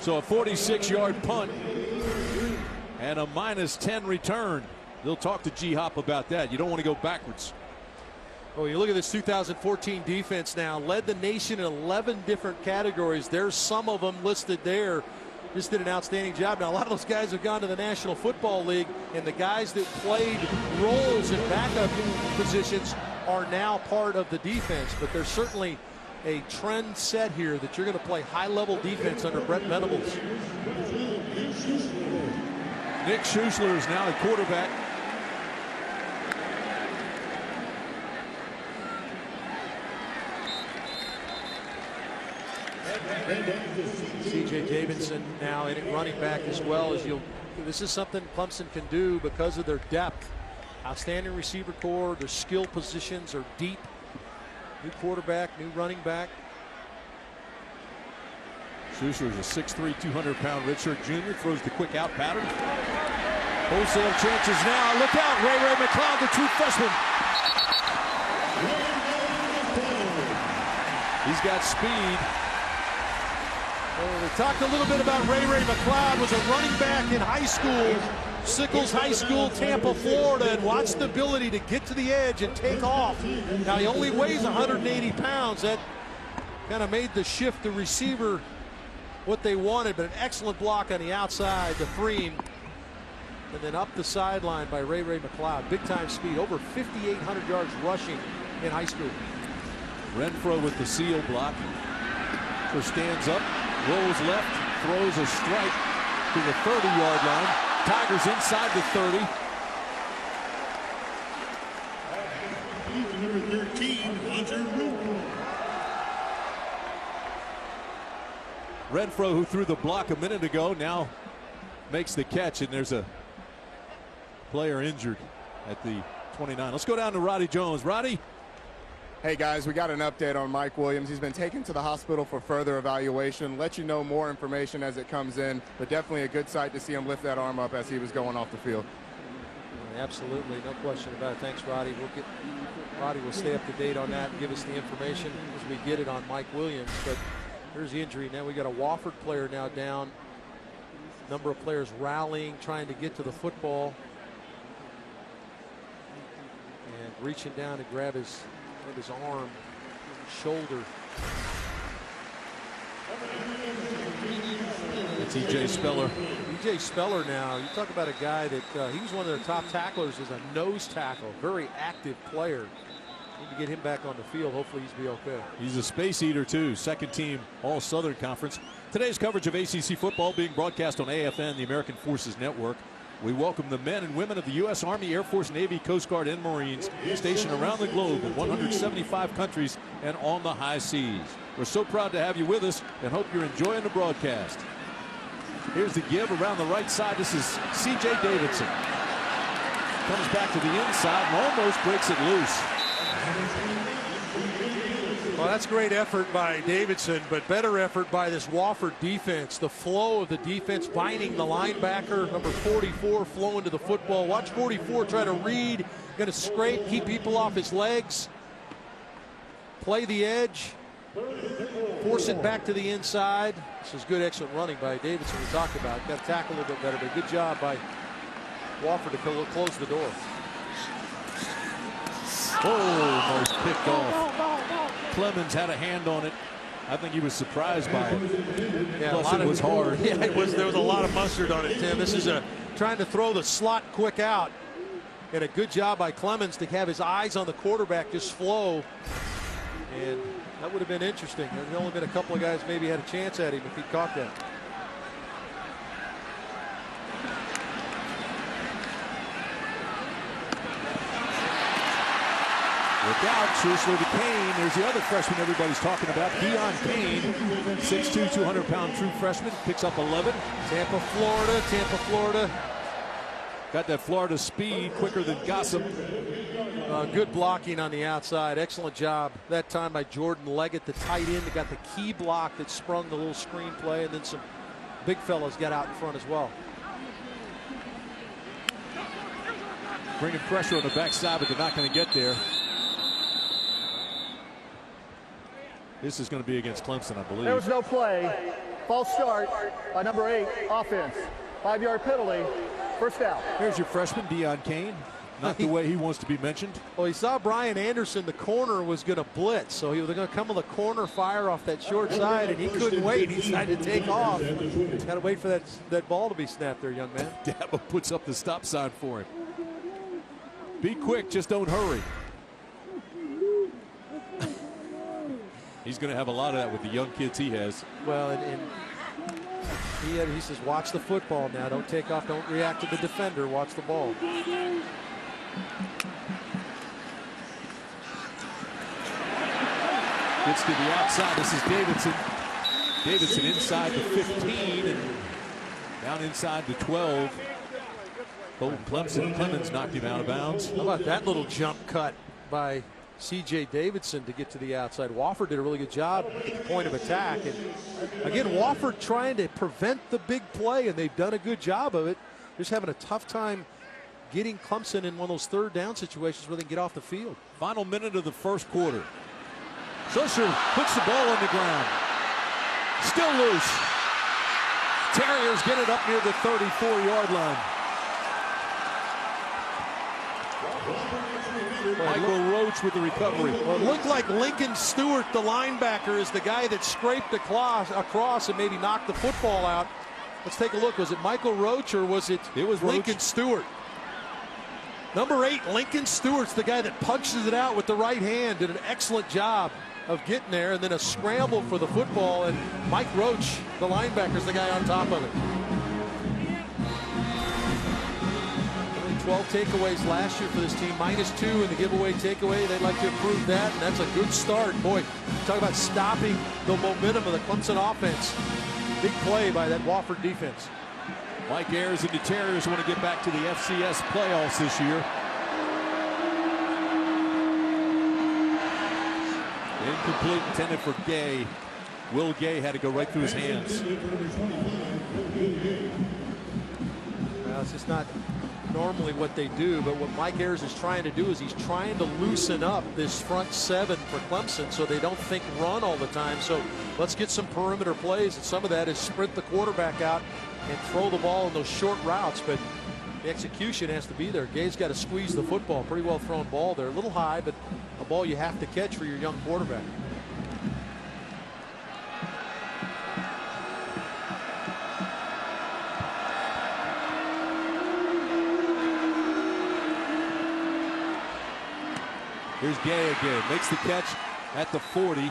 So a 46-yard punt and a -10 return. They'll talk to G-Hop about that. You don't want to go backwards. Oh, you look at this 2014 defense now. Led the nation in 11 different categories. There's some of them listed there. Just did an outstanding job. Now, a lot of those guys have gone to the National Football League, and the guys that played roles in backup positions are now part of the defense. But there's certainly a trend set here that you're going to play high-level defense under Brett Venables. Nick Schuessler is now the quarterback. C.J. Davidson now in at running back as well. This is something Clemson can do because of their depth. Outstanding receiver core. Their skill positions are deep. New quarterback, new running back. Schuessler is a 6'3", 200-pound redshirt junior. Throws the quick out pattern. Wholesale chances now. Look out. Ray McLeod, the true freshman. He's got speed. Well, we talked a little bit about Ray McLeod. Was a running back in high school, Sickles High School, Tampa, Florida, and watched the ability to get to the edge and take off. Now he only weighs 180 pounds. That kind of made the shift to receiver what they wanted, but an excellent block on the outside to free him. And then up the sideline by Ray McLeod. Big time speed, over 5,800 yards rushing in high school. Renfro with the seal block. So stands up, rolls left, throws a strike to the 30-yard line. Tigers inside the 30. Number 13, Renfro, who threw the block a minute ago, now makes the catch, and there's a player injured at the 29. Let's go down to Roddy Jones. Roddy? Hey guys, we got an update on Mike Williams. He's been taken to the hospital for further evaluation. Let you know more information as it comes in, but definitely a good sight to see him lift that arm up as he was going off the field. Absolutely, no question about it. Thanks, Roddy. Roddy will stay up to date on that and give us the information as we get it on Mike Williams. But here's the injury. Now we got a Wofford player now down. Number of players rallying, trying to get to the football. And reaching down to grab his arm, shoulder. It's E.J. Speller. E.J. Speller now, you talk about a guy that he was one of their top tacklers as a nose tackle. Very active player. Need to get him back on the field. Hopefully he's be okay. He's a space eater too. Second team All-Southern Conference. Today's coverage of ACC football being broadcast on AFN, the American Forces Network. We welcome the men and women of the U.S. Army, Air Force, Navy, Coast Guard, and Marines stationed around the globe in 175 countries and on the high seas. We're so proud to have you with us and hope you're enjoying the broadcast. Here's the give around the right side. This is C.J. Davidson. Comes back to the inside and almost breaks it loose. Well, that's great effort by Davidson, but better effort by this Wofford defense. The flow of the defense binding the linebacker, number 44, flowing to the football. Watch 44 try to read, going to scrape, keep people off his legs, play the edge, force it back to the inside. This is good, excellent running by Davidson we talked about. Got to tackle a little bit better, but good job by Wofford to close the door. Oh, almost picked off. Clemens had a hand on it. I think he was surprised by it. Yeah, plus it was hard. Yeah, there was a lot of mustard on it, Tim. This is trying to throw the slot quick out. And a good job by Clemens to have his eyes on the quarterback just flow. And that would have been interesting. There's only been a couple of guys maybe had a chance at him if he caught that. Look out, Schuessler to Kane. There's the other freshman everybody's talking about, Deion Kane. 6'2", 200-pound true freshman. Picks up 11. Tampa, Florida. Got that Florida speed, quicker than Gossip. Good blocking on the outside. Excellent job that time by Jordan Leggett, the tight end. They got the key block that sprung the little screen play, and then some big fellas got out in front as well. Bringing pressure on the backside, but they're not going to get there. This is going to be against Clemson, I believe. There was no play. False start by number 8, offense. 5-yard penalty, first down. Here's your freshman, Deion Kane. Not the way he wants to be mentioned. Well, he saw Brian Anderson, the corner, was going to blitz, so he was going to come with a corner fire off that short side, and he couldn't wait. He decided to take off. He's got to wait for that ball to be snapped there, young man. Dabo puts up the stop sign for him. Be quick, just don't hurry. He's going to have a lot of that with the young kids he has. Well, and he says, watch the football now. Don't take off. Don't react to the defender. Watch the ball. Gets to the outside. This is Davidson. Davidson inside the 15 and down inside the 12. Oh, Clemens knocked him out of bounds. How about that little jump cut by C.J. Davidson to get to the outside? Wofford did a really good job at the point of attack. And again, Wofford trying to prevent the big play, and they've done a good job of it. Just having a tough time getting Clemson in one of those third down situations where they can get off the field. Final minute of the first quarter. Susher puts the ball on the ground. Still loose. Terriers get it up near the 34-yard line. Michael Roach with the recovery. Well, it looked like Lincoln Stewart, the linebacker, is the guy that scraped across and maybe knocked the football out. Let's take a look. Was it Michael Roach or was it Lincoln Stewart? Number 8, Lincoln Stewart's the guy that punches it out with the right hand. Did an excellent job of getting there, and then a scramble for the football, and Mike Roach, the linebacker, is the guy on top of it. 12 takeaways last year for this team, -2 in the giveaway takeaway. They'd like to improve that, and that's a good start. Boy, talk about stopping the momentum of the Clemson offense. Big play by that Wofford defense. Mike Ayers and the Terriers want to get back to the FCS playoffs this year. Incomplete, intended for Gay. Will Gay had to go right through his hands. Well, it's just not normally what they do, but what Mike Ayers is trying to do is he's trying to loosen up this front 7 for Clemson so they don't think run all the time. So let's get some perimeter plays, and some of that is sprint the quarterback out and throw the ball in those short routes, but the execution has to be there. Gay's got to squeeze the football. Pretty well thrown ball there. A little high, but a ball you have to catch for your young quarterback. Here's Gay again. Makes the catch at the 40.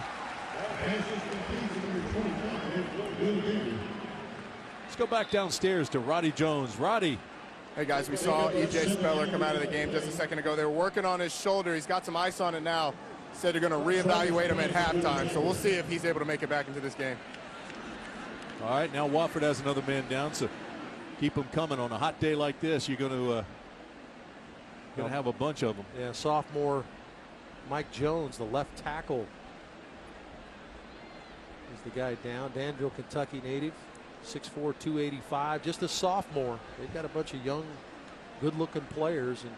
Let's go back downstairs to Roddy Jones. Roddy. Hey, guys, we saw E.J. Speller come out of the game just a second ago. They were working on his shoulder. He's got some ice on it now. Said they're going to reevaluate him at halftime. So we'll see if he's able to make it back into this game. All right, now Wofford has another man down, so keep them coming. On a hot day like this, you're going to have a bunch of them. Yeah, sophomore Mike Jones, the left tackle, is the guy down. Danville, Kentucky native, 6'4", 285, just a sophomore. They've got a bunch of young, good-looking players, and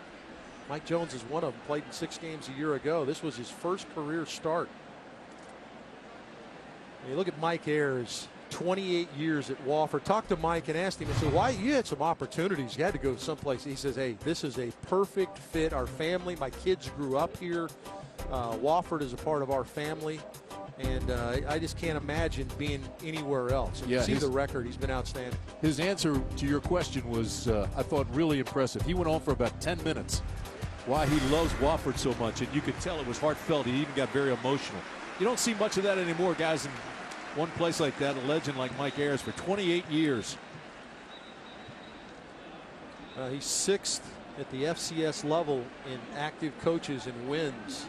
Mike Jones is one of them. Played in 6 games a year ago. This was his first career start. And you look at Mike Ayers, 28 years at Wofford. Talked to Mike and asked him, and said, why? You had some opportunities. You had to go someplace. He says, hey, this is a perfect fit. Our family, my kids grew up here. Wofford is a part of our family. And I just can't imagine being anywhere else. And you see the record. He's been outstanding. His answer to your question was, I thought, really impressive. He went on for about 10 minutes why he loves Wofford so much. And you could tell it was heartfelt. He even got very emotional. You don't see much of that anymore, guys, in one place like that. A legend like Mike Ayers for 28 years. He's 6th at the FCS level in active coaches and wins.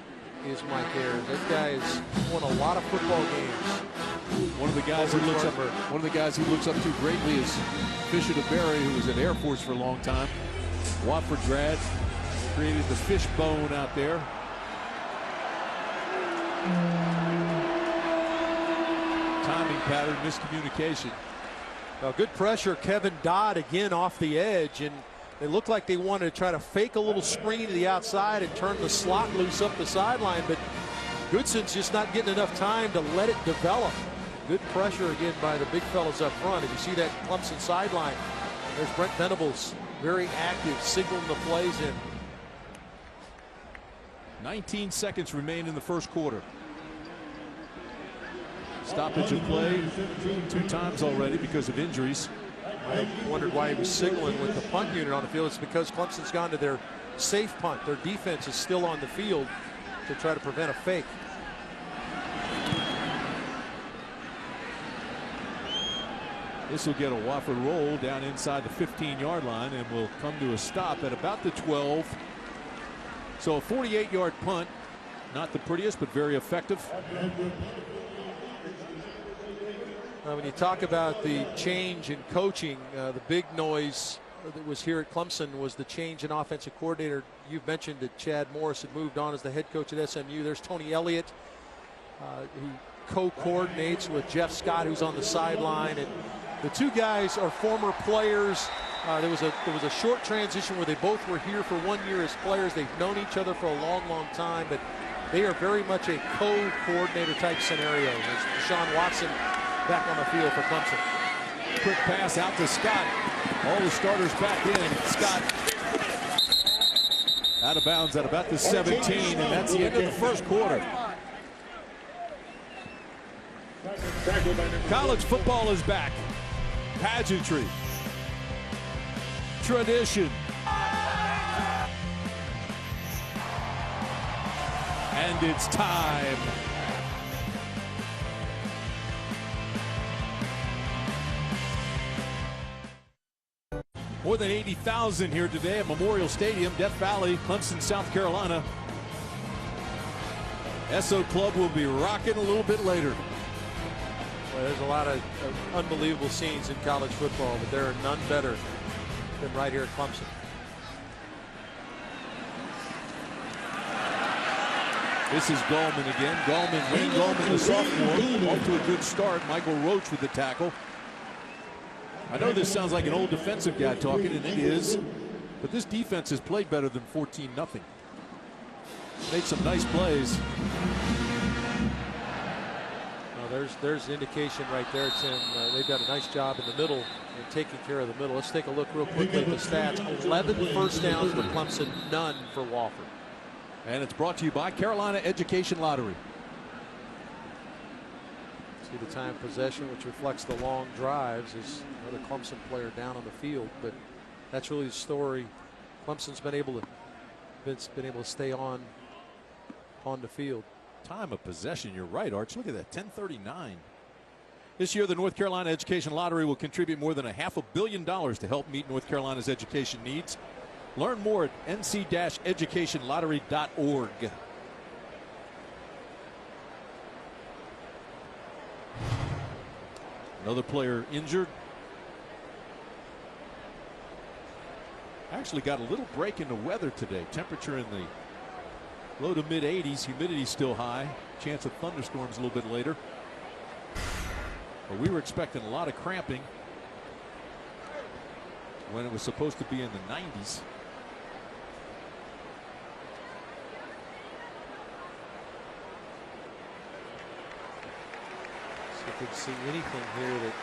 Is Mike Ayers. That guy has won a lot of football games. One of the guys he looks up to greatly is Fisher DeBerry, who was at Air Force for a long time. Wofford grad, created the fishbone out there. Timing pattern, miscommunication. Good pressure. Kevin Dodd again off the edge, and they looked like they wanted to try to fake a little screen to the outside and turn the slot loose up the sideline, but Goodson's just not getting enough time to let it develop. Good pressure again by the big fellas up front. If you see that Clemson sideline, there's Brent Venables, very active, signaling the plays in. 19 seconds remain in the first quarter. Stoppage of play 2 times already because of injuries. I wondered why he was signaling with the punt unit on the field. It's because Clemson's gone to their safe punt. Their defense is still on the field to try to prevent a fake. This will get a Wofford roll down inside the 15-yard line and will come to a stop at about the 12. So a 48-yard punt, not the prettiest, but very effective. When you talk about the change in coaching, the big noise that was here at Clemson was the change in offensive coordinator. You've mentioned that Chad Morris had moved on as the head coach at SMU. There's Tony Elliott, who co-coordinates with Jeff Scott, who's on the sideline. And the two guys are former players. There was a short transition where they both were here for 1 year as players. They've known each other for a long, long time, but they are very much a co-coordinator type scenario. There's Deshaun Watson back on the field for Clemson. Quick pass out to Scott. All the starters back in. Scott out of bounds at about the 17, and that's the end of the first quarter. College football is back. Pageantry. Tradition. And it's time. More than 80,000 here today at Memorial Stadium, Death Valley, Clemson, South Carolina. SO Club will be rocking a little bit later. Well, there's a lot of unbelievable scenes in college football, but there are none better than right here at Clemson. This is Gallman again. Wayne Gallman, the sophomore, off to a good start. Michael Roach with the tackle. I know this sounds like an old defensive guy talking, and it is, but this defense has played better than 14-0. Made some nice plays. Well, there's the indication right there, Tim. They've got a nice job in the middle and taking care of the middle. Let's take a look real quickly at the stats. 11 first downs for Clemson, none for Wofford. And it's brought to you by Carolina Education Lottery. See the time of possession, which reflects the long drives, is another Clemson player down on the field. But that's really the story. Clemson's been able to stay on the field. Time of possession, you're right, Arch. Look at that, 10:39. This year, the North Carolina Education Lottery will contribute more than $500 million to help meet North Carolina's education needs. Learn more at nc-educationlottery.org. Another player injured. Actually got a little break in the weather today. Temperature in the low to mid 80s. Humidity still high. Chance of thunderstorms a little bit later. But we were expecting a lot of cramping when it was supposed to be in the 90s. See if we can see anything here that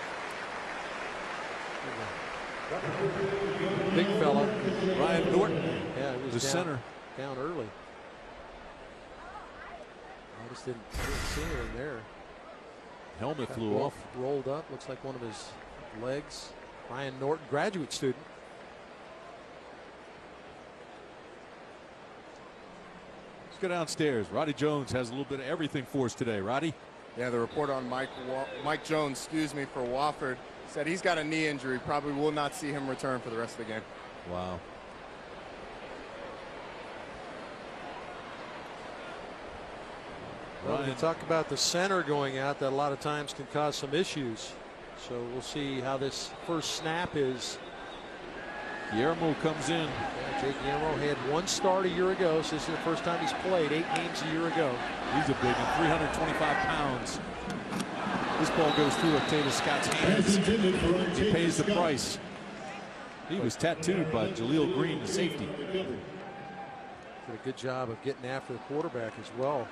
big fella, Ryan Norton, yeah, he was the center, down early. I just didn't see anything there. Helmet flew off. Rolled up. Looks like one of his legs. Ryan Norton, graduate student. Let's go downstairs. Roddy Jones has a little bit of everything for us today. Roddy? Yeah, the report on Mike Jones, for Wofford, said he's got a knee injury. Probably will not see him return for the rest of the game. Wow. Well, when you talk about the center going out, that a lot of times can cause some issues. So we'll see how this first snap is. Guillermo comes in. Yeah, Jake Guillermo had one start a year ago, so this is the first time he's played 8 games a year ago. He's a big one, 325 pounds. This ball goes through Octavia Scott's hands. He pays the price. He was tattooed by Jaleel Green, the safety. Did a good job of getting after the quarterback as well.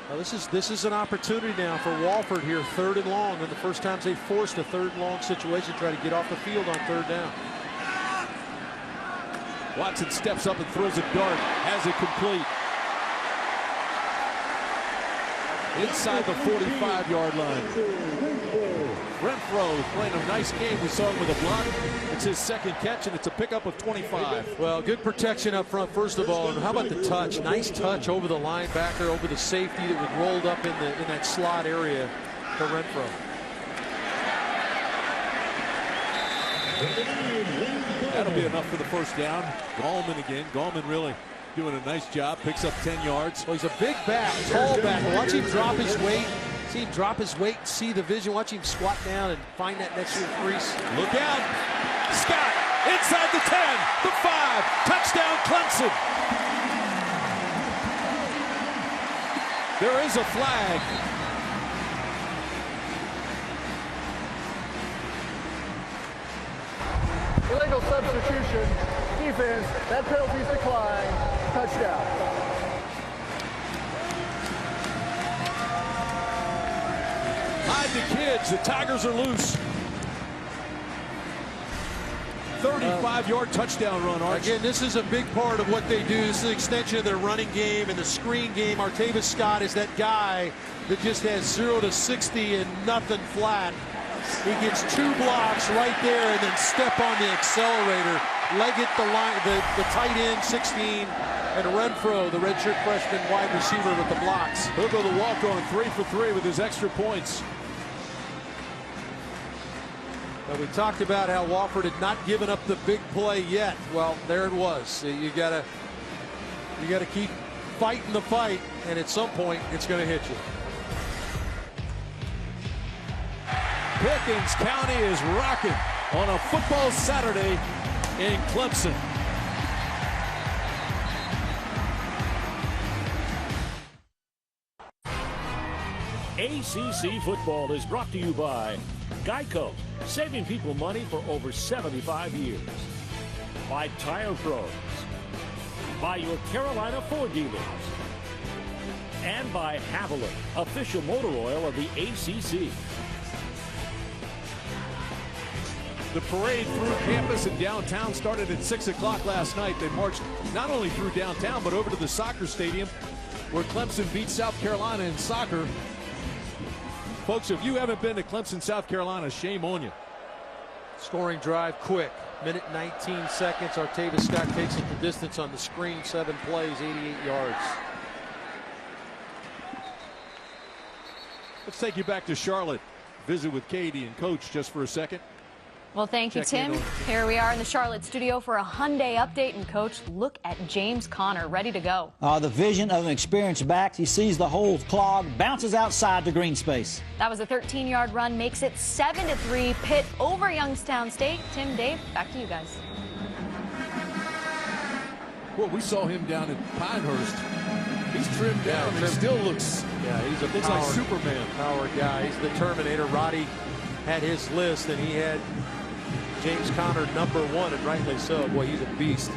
Well, this is an opportunity now for Wofford here, 3rd and long, and the first time they forced a 3rd and long situation, try to get off the field on 3rd down. Watson steps up and throws a dart, has it complete. Inside the 45-yard line. Renfro playing a nice game. We saw him with a block. It's his 2nd catch, and it's a pickup of 25. Well, good protection up front, first of all. And how about the touch? Nice touch over the linebacker, over the safety that was rolled up in that slot area for Renfro. That'll be enough for the first down. Gallman again. Gallman really doing a nice job. Picks up 10 yards. Well, he's a big back, tall back. Watch him drop his weight. See him drop his weight, see the vision. Watch him squat down and find that next little crease. Look out. Scott inside the 10, the 5. Touchdown, Clemson. There is a flag. Illegal substitution. Defense. That penalty's declined. Touchdown. Hide the kids. The Tigers are loose. 35-yard touchdown run, Arch. Again, this is a big part of what they do. This is an extension of their running game and the screen game. Artavis Scott is that guy that just has 0 to 60 and nothing flat. He gets 2 blocks right there and then step on the accelerator. Leggett, the tight end, 16, and Renfro, the redshirt freshman wide receiver with the blocks. He'll go the walk-on 3 for 3 with his extra points. Well, we talked about how Wofford had not given up the big play yet. Well, there it was. You gotta keep fighting the fight, and at some point, it's going to hit you. Pickens County is rocking on a football Saturday in Clemson. ACC football is brought to you by Geico, saving people money for over 75 years. By Tire Pros. By your Carolina Ford dealers. And by Haviland, official motor oil of the ACC. The parade through campus and downtown started at 6 o'clock last night. They marched not only through downtown, but over to the soccer stadium where Clemson beat South Carolina in soccer. Folks, if you haven't been to Clemson, South Carolina, shame on you. Scoring drive quick. Minute 19 seconds. Artavis Scott takes it the distance on the screen. 7 plays, 88 yards. Let's take you back to Charlotte. Visit with Katie and Coach just for a second. Well, thank you, Tim. Here we are in the Charlotte studio for a Hyundai update. And, Coach, look at James Conner, ready to go. The vision of an experienced back. He sees the hole clogged, bounces outside the green space. That was a 13-yard run, makes it 7-3. Pitt over Youngstown State. Tim, Dave, back to you guys. Well, we saw him down at Pinehurst. He's trimmed down. He still looks, he's like Superman. Power guy. He's the Terminator. Roddy had his list, and he had James Conner #1, and rightly so. Boy, he's a beast.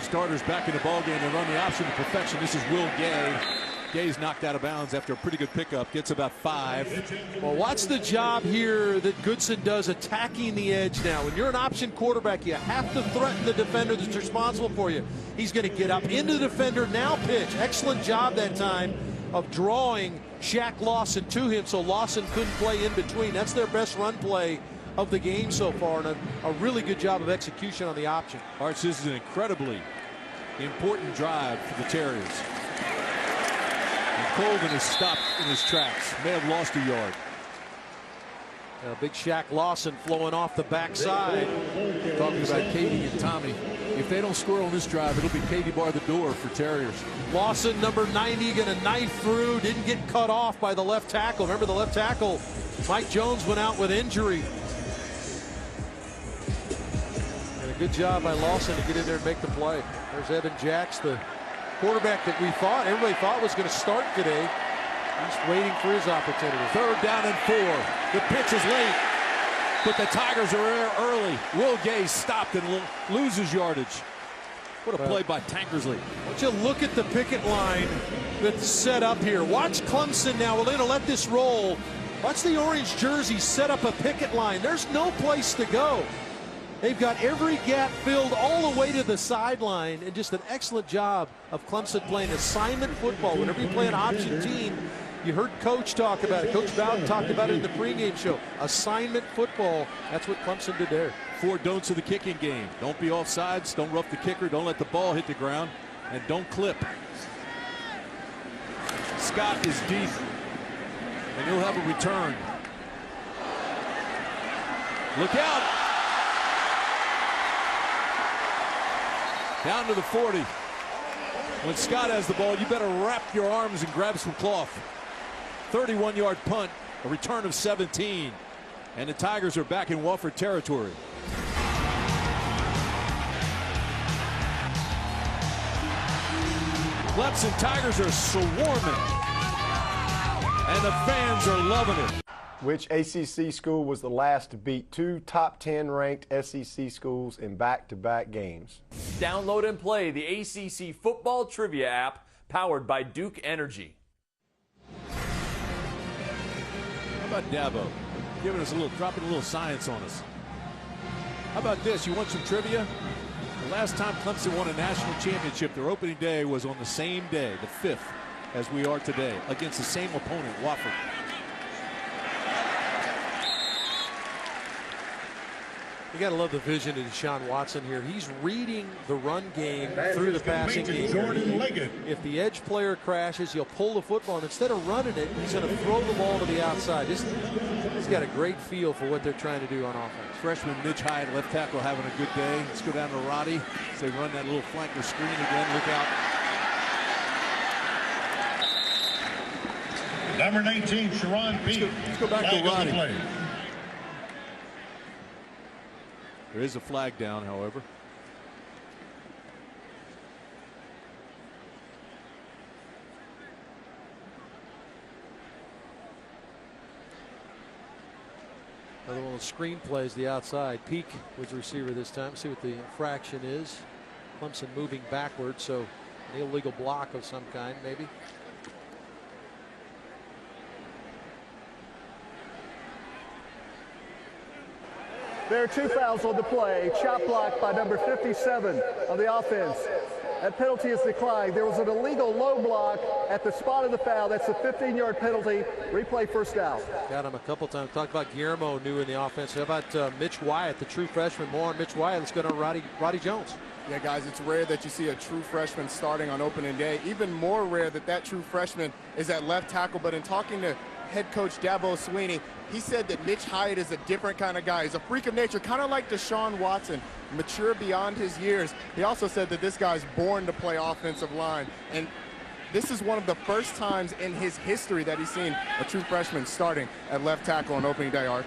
Starters back in the ballgame and run the option to perfection. This is Will Gay. Gay's knocked out of bounds after a pretty good pickup. Gets about 5. Well, watch the job here that Goodson does attacking the edge now. When you're an option quarterback, you have to threaten the defender that's responsible for you. He's going to get up into the defender, now pitch. Excellent job that time of drawing Shaq Lawson to him so Lawson couldn't play in between. That's their best run play of the game so far, and a really good job of execution on the option. Arch, this is an incredibly important drive for the Terriers. And Colvin is stopped in his tracks. May have lost a yard. Big Shaq Lawson flowing off the backside. Talking about Katie and Tommy. If they don't score on this drive, it'll be Katie bar the door for Terriers. Lawson, number 90, going to knife through. Didn't get cut off by the left tackle. Remember, the left tackle, Mike Jones, went out with injury. And a good job by Lawson to get in there and make the play. There's Evan Jacks, the quarterback that everybody thought was going to start today. He's waiting for his opportunity. 3rd down and 4. The pitch is late. but the Tigers are there early. Will Gay stopped and loses yardage. What a play by Tankersley. Don't you look at the picket line that's set up here. Watch Clemson now. We're going to let this roll. Watch the orange jersey set up a picket line. There's no place to go. They've got every gap filled all the way to the sideline, and just an excellent job of Clemson playing assignment football. Whenever you play an option team, you heard Coach talk about it. Coach Bowden talked about it in the pregame show. Assignment football, that's what Clemson did there. 4 don'ts of the kicking game. Don't be offsides, don't rough the kicker, don't let the ball hit the ground, and don't clip. Scott is deep, and he'll have a return. Look out. Down to the 40. When Scott has the ball, you better wrap your arms and grab some cloth. 31-yard punt, a return of 17. And the Tigers are back in Wofford territory. Clemson Tigers are swarming, and the fans are loving it. Which ACC school was the last to beat 2 top 10 ranked SEC schools in back-to-back games? Download and play the ACC Football Trivia app powered by Duke Energy. How about Dabo giving us dropping a little science on us? How about this? You want some trivia? The last time Clemson won a national championship, their opening day was on the same day, the 5th, as we are today, against the same opponent, Wofford. You got to love the vision of Deshaun Watson here. He's reading the run game through the passing game. If the edge player crashes, he'll pull the football, and instead of running it, he's going to throw the ball to the outside. He's got a great feel for what they're trying to do on offense. Freshman Mitch Hyatt, left tackle, having a good day. Let's go down to Roddy. So they run that little flanker screen again. Look out. Number 19, Sharon Peete. Let's go back to Roddy. There is a flag down, however. Another one of the screen plays the outside. Peak was the receiver this time. See what the infraction is. Clemson moving backwards, so an illegal block of some kind, maybe. There are 2 fouls on the play. Chop block by number 57 on the offense. That penalty is declined. There was an illegal low block at the spot of the foul. That's a 15-yard penalty. Replay first down. Got him a couple times. Talked about Guillermo new in the offense. How about Mitch Wyatt, the true freshman? More on Mitch Wyatt. Let's go to Roddy Jones. Yeah, guys, it's rare that you see a true freshman starting on opening day. Even more rare that true freshman is at left tackle. But in talking to head coach Dabo Swinney, he said that Mitch Hyatt is a different kind of guy. He's a freak of nature, kind of like Deshaun Watson, mature beyond his years. He also said that this guy's born to play offensive line. And this is one of the first times in his history that he's seen a true freshman starting at left tackle on opening day, Arch.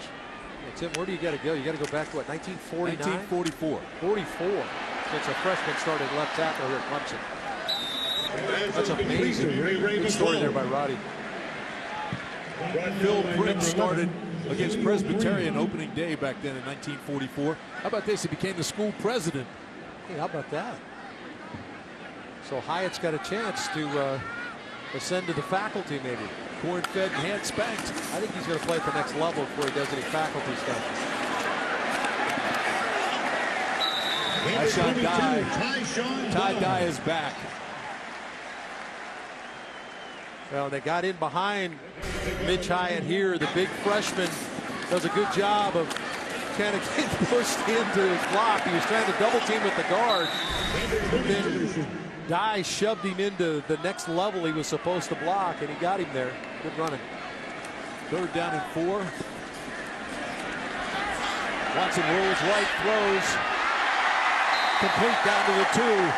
Yeah, Tim, where do you got to go? You got to go back to what, 1949? 1944. 44. Since a freshman started left tackle here at Clemson. That's amazing. Good story there by Roddy. Phil Prince started against Presbyterian opening day back then in 1944. How about this? He became the school president. Hey, how about that? So Hyatt's got a chance to ascend to the faculty, maybe. Corn-fed and hand-spanked. I think he's going to play at the next level before he does any faculty stuff. Ty Dye is back. Well, they got in behind Mitch Hyatt here. The big freshman does a good job of kind of getting pushed into his block. He was trying to double team with the guard. But then Dye shoved him into the next level he was supposed to block, and he got him there. Good running. 3rd down and 4. Watson rolls right, throws. Complete down to the 2.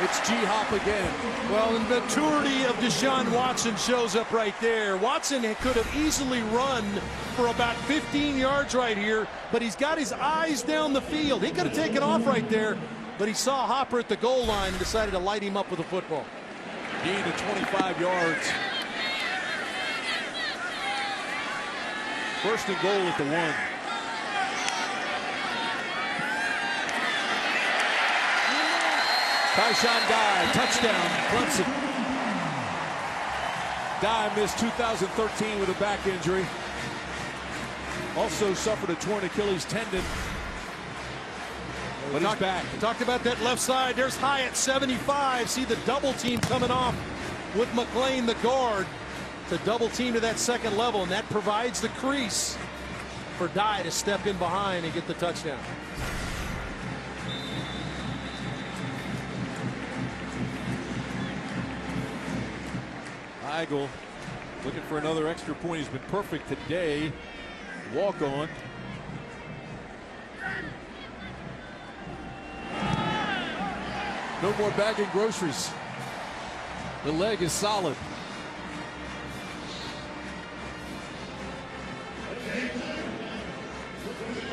It's G-Hop again. Well, the maturity of Deshaun Watson shows up right there. Watson could have easily run for about 15 yards right here, but he's got his eyes down the field. He could have taken off right there, but he saw Hopper at the goal line and decided to light him up with a football. Gain of 25 yards. 1st and goal at the 1. Tyshawn Dye, touchdown, Clemson. Dye missed 2013 with a back injury. Also suffered a torn Achilles tendon. But he's back. Talked about that left side. There's Hyatt, 75. See the double team coming off with McClain, the guard, to double team to that second level, and that provides the crease for Dye to step in behind and get the touchdown. Heigl looking for another extra point. He's been perfect today. Walk on. No more bagging groceries. The leg is solid.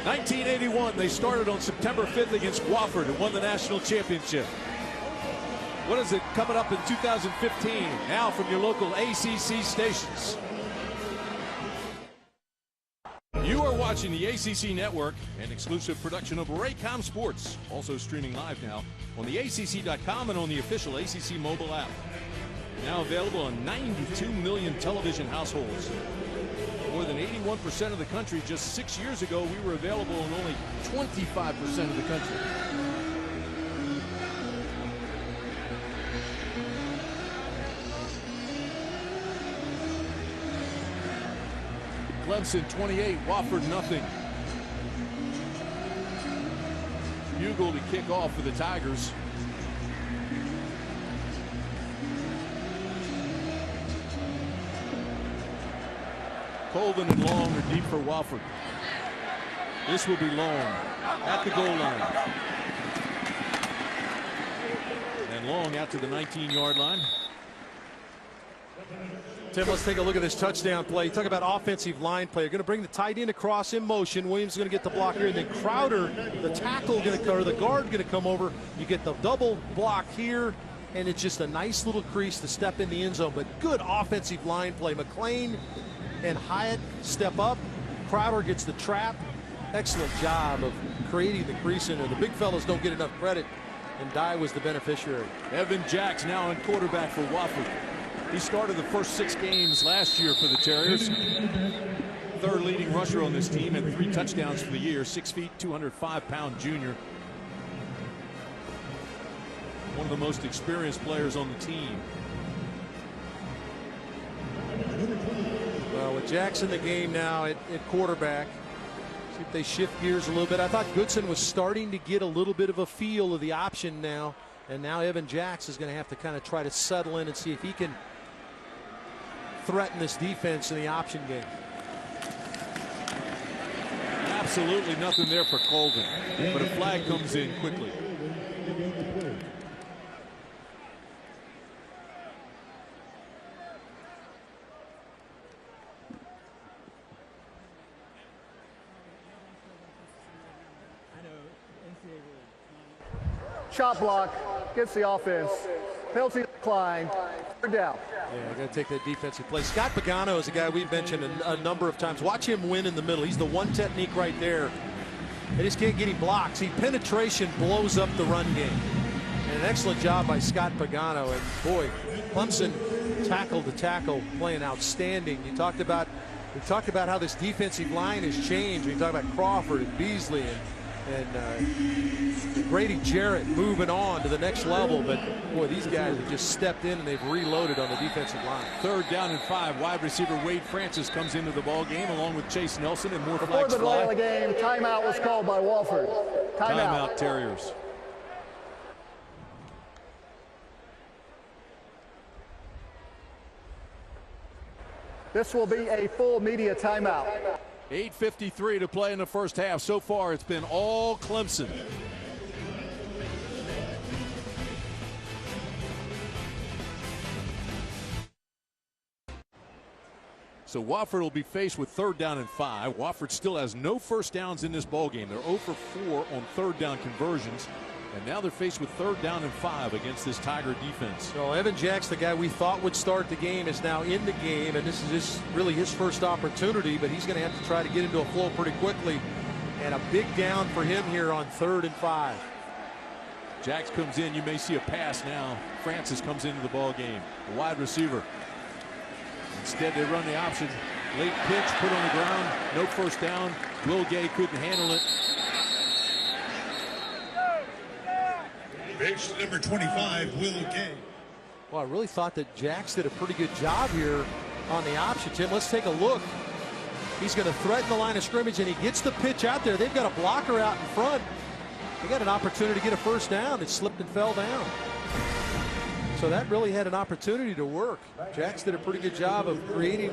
'81, they started on September 5th against Wofford and won the national championship. What is it coming up in 2015? Now from your local ACC stations. You are watching the ACC Network, an exclusive production of Raycom Sports, also streaming live now on the ACC.com and on the official ACC mobile app. Now available on 92 million television households. More than 81% of the country. Just 6 years ago, we were available in only 25% of the country. Clemson 28, Wofford nothing. Bugle to kick off for the Tigers. Colvin and Long are deep for Wofford. This will be Long at the goal line. And Long out to the 19-yard line. Tim, let's take a look at this touchdown play. You talk about offensive line play. You're going to bring the tight end across in motion. Williams is going to get the block here, and then Crowder, the tackle, going to cover. The guard going to come over. You get the double block here, and it's just a nice little crease to step in the end zone. But good offensive line play. McClain and Hyatt step up. Crowder gets the trap. Excellent job of creating the crease in there. The big fellas don't get enough credit, and Dye was the beneficiary. Evan Jacks now in quarterback for Wofford. He started the first 6 games last year for the Terriers. Third leading rusher on this team and 3 touchdowns for the year. 6 feet, 205-pound junior. One of the most experienced players on the team. Well, with Jackson the game now at quarterback, see if they shift gears a little bit. I thought Goodson was starting to get a little bit of a feel of the option now, and now Evan Jacks is going to have to kind of try to settle in and see if he can threaten this defense in the option game. Absolutely nothing there for Colvin, but a flag comes in quickly. Chop block gets the offense. Penalty decline. Third down. Yeah, got to take that defensive play. Scott Pagano is a guy we've mentioned a number of times. Watch him win in the middle. He's the one technique right there. They just can't get him blocked. See, penetration blows up the run game. And an excellent job by Scott Pagano. And boy, Clemson tackle to tackle, playing outstanding. We talked about how this defensive line has changed. We talked about Crawford and Beasley and Grady Jarrett moving on to the next level, but boy, these guys have just stepped in and they've reloaded on the defensive line. 3rd down and 5. Wide receiver Wade Francis comes into the ball game along with Chase Nelson, and more before flags the delay fly. of the game, timeout was called by Wofford. Timeout Terriers. This will be a full media timeout. 8:53 to play in the first half. So far, it's been all Clemson. So Wofford will be faced with 3rd down and 5. Wofford still has no first downs in this ballgame. They're 0 for 4 on 3rd down conversions. And now they're faced with 3rd down and 5 against this Tiger defense. So Evan Jacks, the guy we thought would start the game, is now in the game, and this is really his first opportunity, but he's going to have to try to get into a flow pretty quickly. And a big down for him here on 3rd and 5. Jax comes in. You may see a pass now. Francis comes into the ball game. A wide receiver. Instead, they run the option. Late pitch, put on the ground. No first down. Will Gay couldn't handle it. Base number 25, Will Gay. Well, I really thought that Jax did a pretty good job here on the option, Tim. Let's take a look. He's going to threaten the line of scrimmage, and he gets the pitch out there. They've got a blocker out in front. They got an opportunity to get a first down. It slipped and fell down. So that really had an opportunity to work. Jax did a pretty good job of creating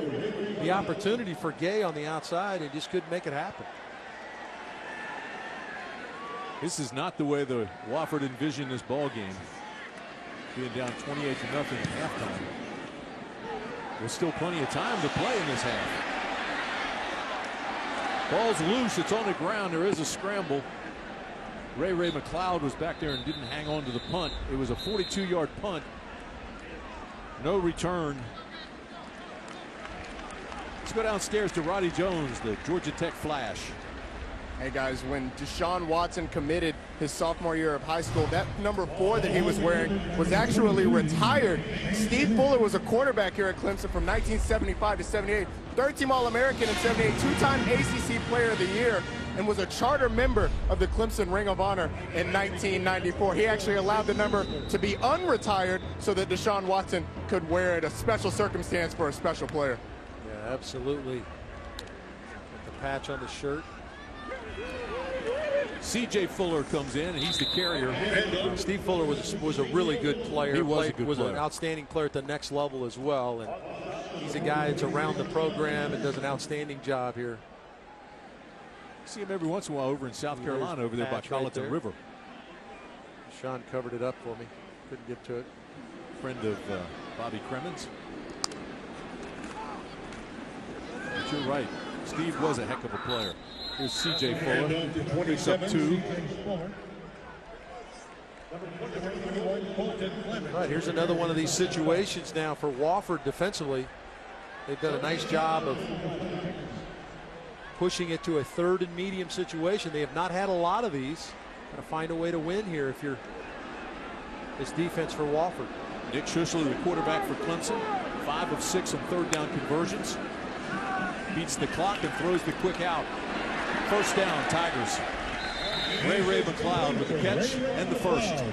the opportunity for Gay on the outside and just couldn't make it happen. This is not the way the Wofford envisioned this ball game. Being down 28-0 at halftime. There's still plenty of time to play in this half. Ball's loose. It's on the ground. There is a scramble. Ray McLeod was back there and didn't hang on to the punt. It was a 42-yard punt. No return. Let's go downstairs to Roddy Jones, the Georgia Tech Flash. Hey guys, when Deshaun Watson committed his sophomore year of high school, that number 4 that he was wearing was actually retired. Steve Fuller was a quarterback here at Clemson from 1975 to 78, third-team All-American in 78, 2-time ACC Player of the Year, and was a charter member of the Clemson Ring of Honor in 1994. He actually allowed the number to be unretired so that Deshaun Watson could wear it, a special circumstance for a special player. Yeah, absolutely. Got the patch on the shirt. C.J. Fuller comes in, and he's the carrier. Steve Fuller was a really good player. He was a good player. An outstanding player at the next level as well. And he's a guy that's around the program and does an outstanding job here. See him every once in a while over in South Carolina, over there by Colleton River. Sean covered it up for me. Couldn't get to it. Friend of Bobby Cremens. But you're right. Steve was a heck of a player. Here's C.J. Fuller. Picks up 2. All right, here's another one of these situations now for Wofford defensively. They've done a nice job of pushing it to a 3rd and medium situation. They have not had a lot of these. Got to find a way to win here if you're this defense for Wofford. Nick Schussler, the quarterback for Clemson, 5 of 6 on 3rd down conversions. Beats the clock and throws the quick out. First down, Tigers. Ray McLeod with the catch and the first.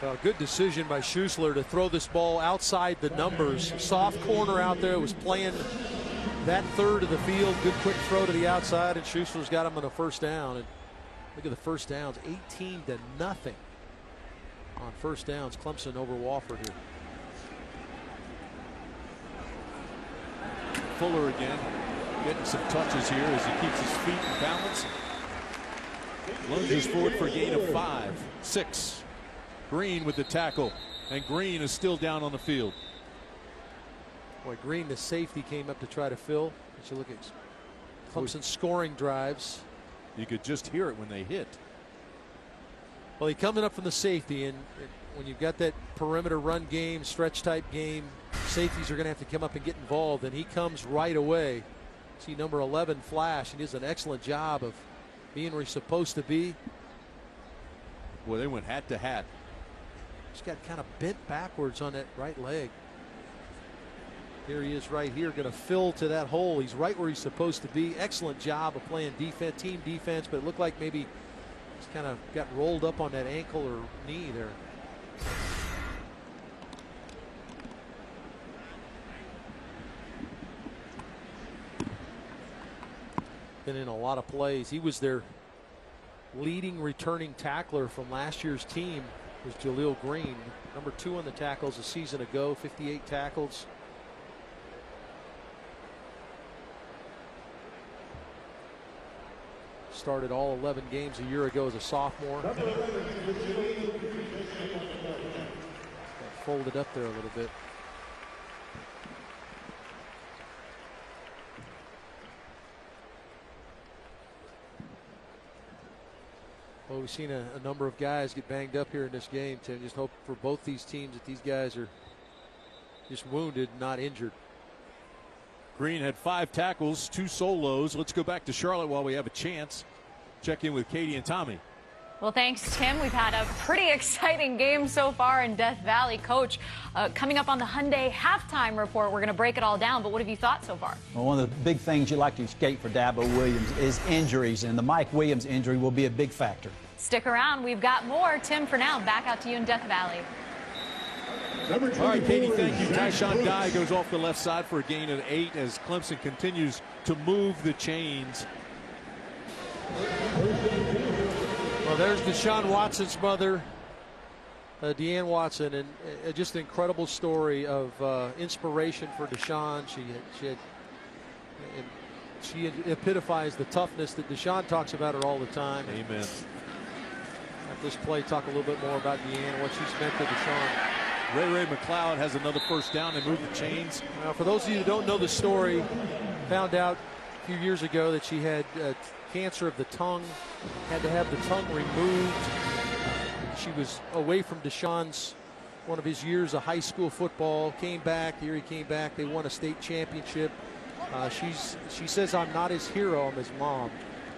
Well, good decision by Schussler to throw this ball outside the numbers. Soft corner out there, was playing that 3rd of the field. Good quick throw to the outside, and Schussler's got him on a first down. And look at the first downs, 18-0 on first downs. Clemson over Wofford here. Fuller again, getting some touches here as he keeps his feet in balance. Lunges forward for a gain of 5, 6. Green with the tackle, and Green is still down on the field. Boy, Green, the safety, came up to try to fill. As you look at Clemson scoring drives. You could just hear it when they hit. Well, he coming up from the safety, and when you've got that perimeter run game, stretch type game, safeties are going to have to come up and get involved, and he comes right away. See number 11 Flash, and he does an excellent job of being where he's supposed to be. Well, they went hat to hat. He's got kind of bent backwards on that right leg. Here he is right here, going to fill to that hole. He's right where he's supposed to be. Excellent job of playing defense, team defense, but it looked like maybe he's kind of got rolled up on that ankle or knee there. Been in a lot of plays. He was their leading returning tackler from last year's team, was Jaleel Green. Number 2 on the tackles a season ago, 58 tackles. Started all 11 games a year ago as a sophomore. Got folded up there a little bit. Well, we've seen a number of guys get banged up here in this game, Tim. Just hope for both these teams that these guys are just wounded, not injured. Green had 5 tackles, 2 solos. Let's go back to Charlotte while we have a chance. Check in with Katie and Tommy. Well, thanks, Tim. We've had a pretty exciting game so far in Death Valley. Coach, coming up on the Hyundai halftime report, we're going to break it all down, but what have you thought so far? Well, one of the big things you like to escape for Dabo Williams is injuries, and the Mike Williams injury will be a big factor. Stick around. We've got more. Tim, for now, back out to you in Death Valley. All right, Katie, thank you. Tyshawn Dye goes off the left side for a gain of 8 as Clemson continues to move the chains. Well, there's Deshaun Watson's mother, Deanne Watson, and just an incredible story of inspiration for Deshaun. She epitomized the toughness that Deshaun talks about her all the time. Amen. At this play, talk a little bit more about Deanne and what she's meant to Deshaun. Ray McLeod has another first down and moved the chains. Now, for those of you who don't know the story, found out a few years ago that she had cancer of the tongue, had to have the tongue removed. She was away from Deshaun's one of his years of high school football, came back, here he came back, they won a state championship. She says, I'm not his hero, I'm his mom.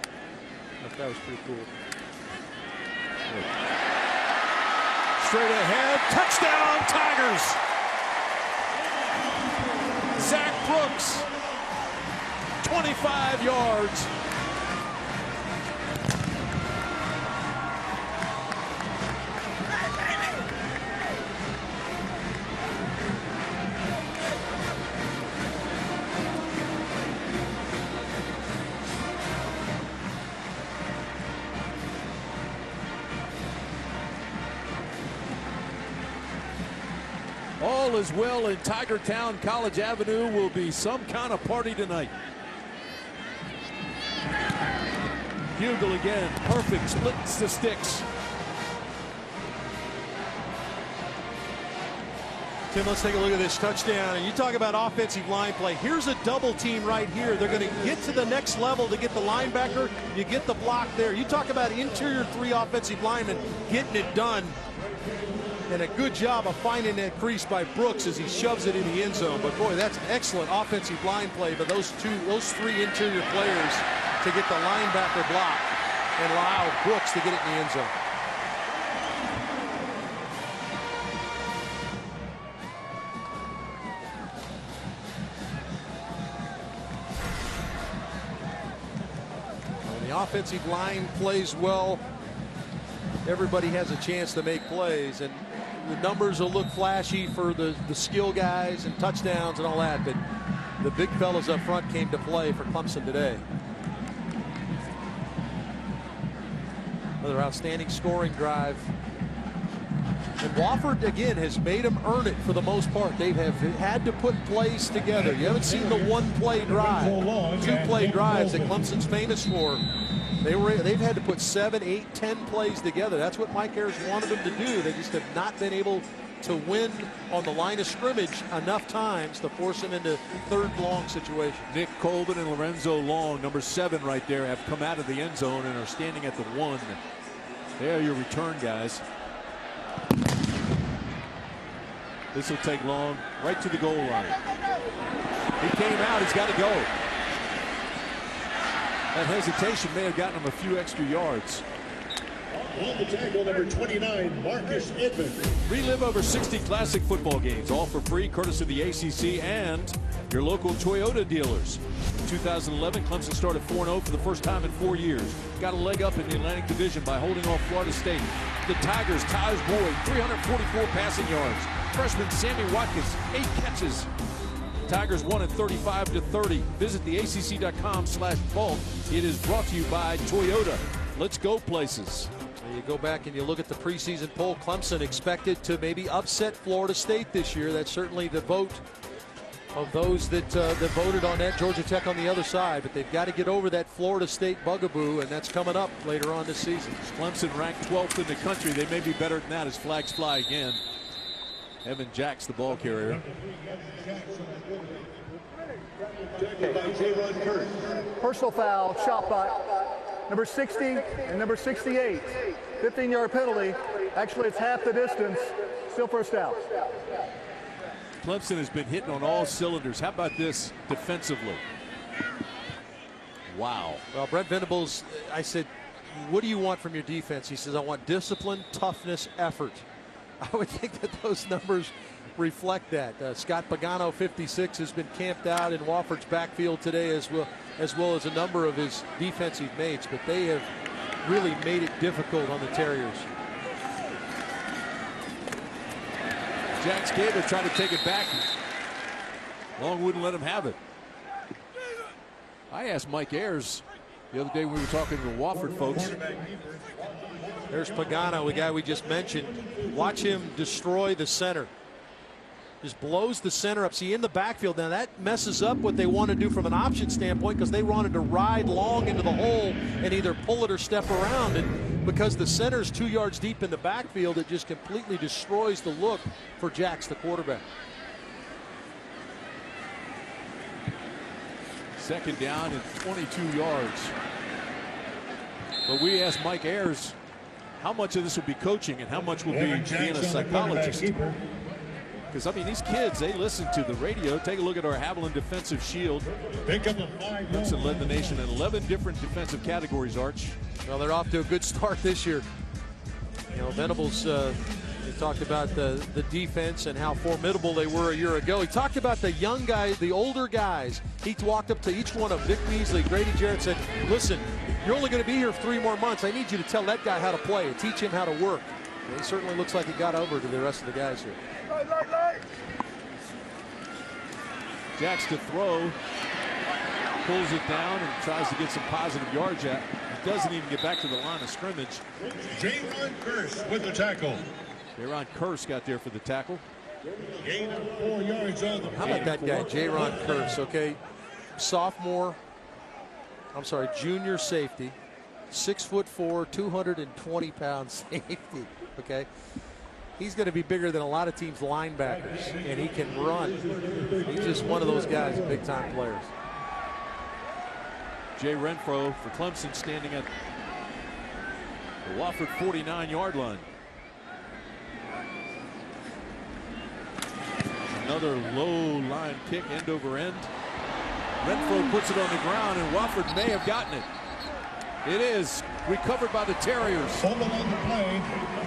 I thought that was pretty cool. Straight ahead, touchdown Tigers. Zach Brooks, 25 yards. All is well in Tiger Town. College Avenue will be some kind of party tonight. Bugle again, perfect, splits the sticks. Tim, let's take a look at this touchdown. And you talk about offensive line play. Here's a double team right here. They're going to get to the next level to get the linebacker. You get the block there. You talk about interior 3 offensive linemen getting it done. And a good job of finding that crease by Brooks as he shoves it in the end zone. But boy, that's excellent offensive line play by those 3 interior players to get the linebacker block and allow Brooks to get it in the end zone. When the offensive line plays well, everybody has a chance to make plays, and the numbers will look flashy for the skill guys and touchdowns and all that, but the big fellas up front came to play for Clemson today. Another outstanding scoring drive. And Wofford, again, has made them earn it for the most part. They have had to put plays together. You haven't seen the one-play drive, 2-play drives that Clemson's famous for. They've had to put 7, 8, 10 plays together. That's what Mike Ayers wanted them to do. They just have not been able to win on the line of scrimmage enough times to force them into third long situations. Nick Colvin and Lorenzo Long, number 7 right there, have come out of the end zone and are standing at the 1. There, your return guys. This will take Long right to the goal line. He came out, he's got to go. That hesitation may have gotten him a few extra yards. On the tackle, number 29, Marcus Edmond. Relive over 60 classic football games, all for free, courtesy of the ACC and your local Toyota dealers. In 2011, Clemson started 4-0 for the first time in 4 years. Got a leg up in the Atlantic Division by holding off Florida State. The Tigers, Taj Boyd, 344 passing yards. Freshman Sammy Watkins, 8 catches. Tigers won at 35-30. Visit theacc.com/vault. It is brought to you by Toyota. Let's go places. You go back and you look at the preseason poll. Clemson expected to maybe upset Florida State this year. That's certainly the vote of those that voted on that. Georgia Tech on the other side, but they've got to get over that Florida State bugaboo, and that's coming up later on this season. Clemson ranked 12th in the country. They may be better than that as flags fly again. Evan Jack's the ball carrier. Personal foul, shot by number 60 and number 68. 15-yard penalty. Actually, it's half the distance. Still first out. Clemson has been hitting on all cylinders. How about this defensively? Wow. Well, Brent Venables, I said, what do you want from your defense? He says, I want discipline, toughness, effort. I would think that those numbers reflect that. Scott Pagano, 56, has been camped out in Wofford's backfield today, as well as a number of his defensive mates, but they have really made it difficult on the Terriers. Jax Gaber tried to take it back. Long wouldn't let him have it. I asked Mike Ayers the other day when we were talking to the Wofford folks. There's Pagano, the guy we just mentioned. Watch him destroy the center. Just blows the center up. See, in the backfield now, that messes up what they want to do from an option standpoint, because they wanted to ride long into the hole and either pull it or step around. And because the center's 2 yards deep in the backfield, it just completely destroys the look for Jax, the quarterback. Second down and 22 yards. But we asked Mike Ayers how much of this will be coaching and how much will be being a psychologist. Because, I mean, these kids, they listen to the radio. Take a look at our Haviland defensive shield. Clemson led the nation in 11 different defensive categories, Arch. Well, they're off to a good start this year. You know, Venables, he talked about the defense and how formidable they were a year ago. He talked about the young guys, the older guys. He walked up to each one of Vic Beasley, Grady Jarrett, said, listen, you're only going to be here for 3 more months. I need you to tell that guy how to play and teach him how to work. And he certainly looks like he got over to the rest of the guys here. Jax to throw, pulls it down and tries to get some positive yards at. He doesn't even get back to the line of scrimmage. Jaron Curse with the tackle. Jaron Curse got there for the tackle. Gain of 4 yards on the How about that guy, Jaron Curse, okay? Junior safety, 6'4", 220-pound safety, okay? He's going to be bigger than a lot of teams' linebackers, and he can run. He's just one of those guys, big-time players. Jay Renfro for Clemson standing at the Wofford 49-yard line. Another low line kick, end over end. Renfro puts it on the ground, and Wofford may have gotten it. It is recovered by the Terriers. Fumble on the play,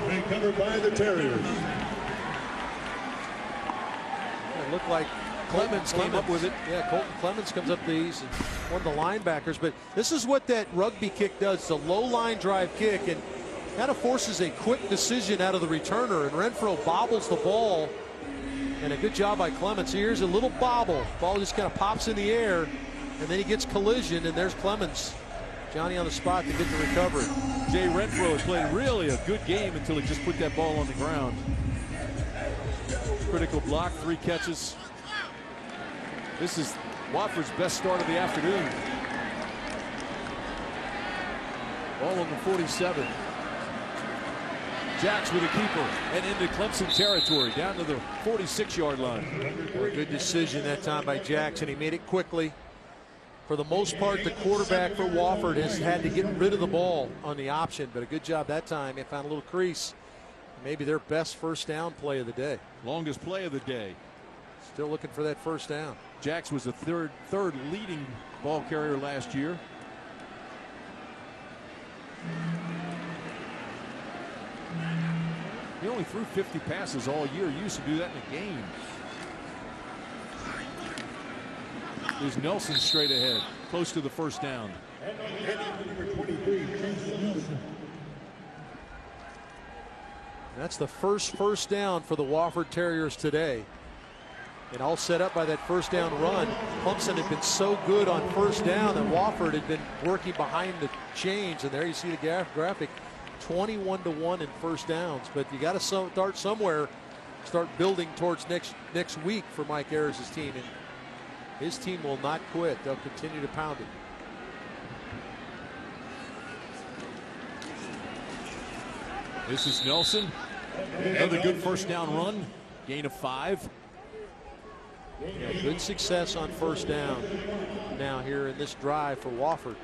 recovered by the Terriers. It looked like Clemens came up with it. Yeah, Colton Clemens comes up these and one of the linebackers. But this is what that rugby kick does. It's a low line drive kick and kind of forces a quick decision out of the returner. And Renfro bobbles the ball. And a good job by Clemens. Here's a little bobble. Ball just kind of pops in the air. And then he gets collision. And there's Clemens. Johnny on the spot to get the recovery. Jay Renfro has played really a good game until he just put that ball on the ground. Critical block, 3 catches. This is Wofford's best start of the afternoon. Ball on the 47. Jax with a keeper and into Clemson territory down to the 46-yard line. A good decision that time by Jax, and he made it quickly. For the most part, the quarterback for Wofford has had to get rid of the ball on the option, but a good job that time. He found a little crease. Maybe their best first down play of the day. Longest play of the day. Still looking for that first down. Jax was the third leading ball carrier last year. He only threw 50 passes all year. He used to do that in a game. There's Nelson straight ahead, close to the first down. That's the first down for the Wofford Terriers today. And all set up by that first down run. Clemson had been so good on first down that Wofford had been working behind the chains. And there you see the graphic, 21-1 in first downs. But you got to start somewhere, start building towards next week for Mike Ayers' team. And his team will not quit. They'll continue to pound it. This is Nelson. Another good first down run. Gain of 5. Yeah, good success on first down now here in this drive for Wofford.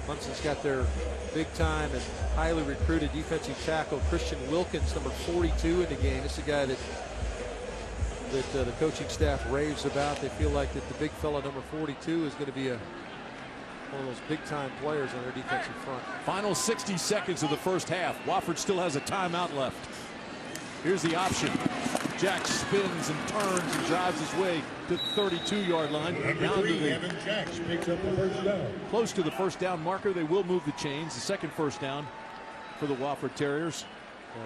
Clemson's got their big time and highly recruited defensive tackle Christian Wilkins, number 42 in the game. This is a guy that that the coaching staff raves about. They feel like that the big fella, number 42, is going to be one of those big-time players on their defensive front. Final 60 seconds of the first half. Wofford still has a timeout left. Here's the option. Jack spins and turns and drives his way to the 32-yard line. Down to the, Evan Jacks picks up the first down. Close to the first down marker. They will move the chains. The second first down for the Wofford Terriers.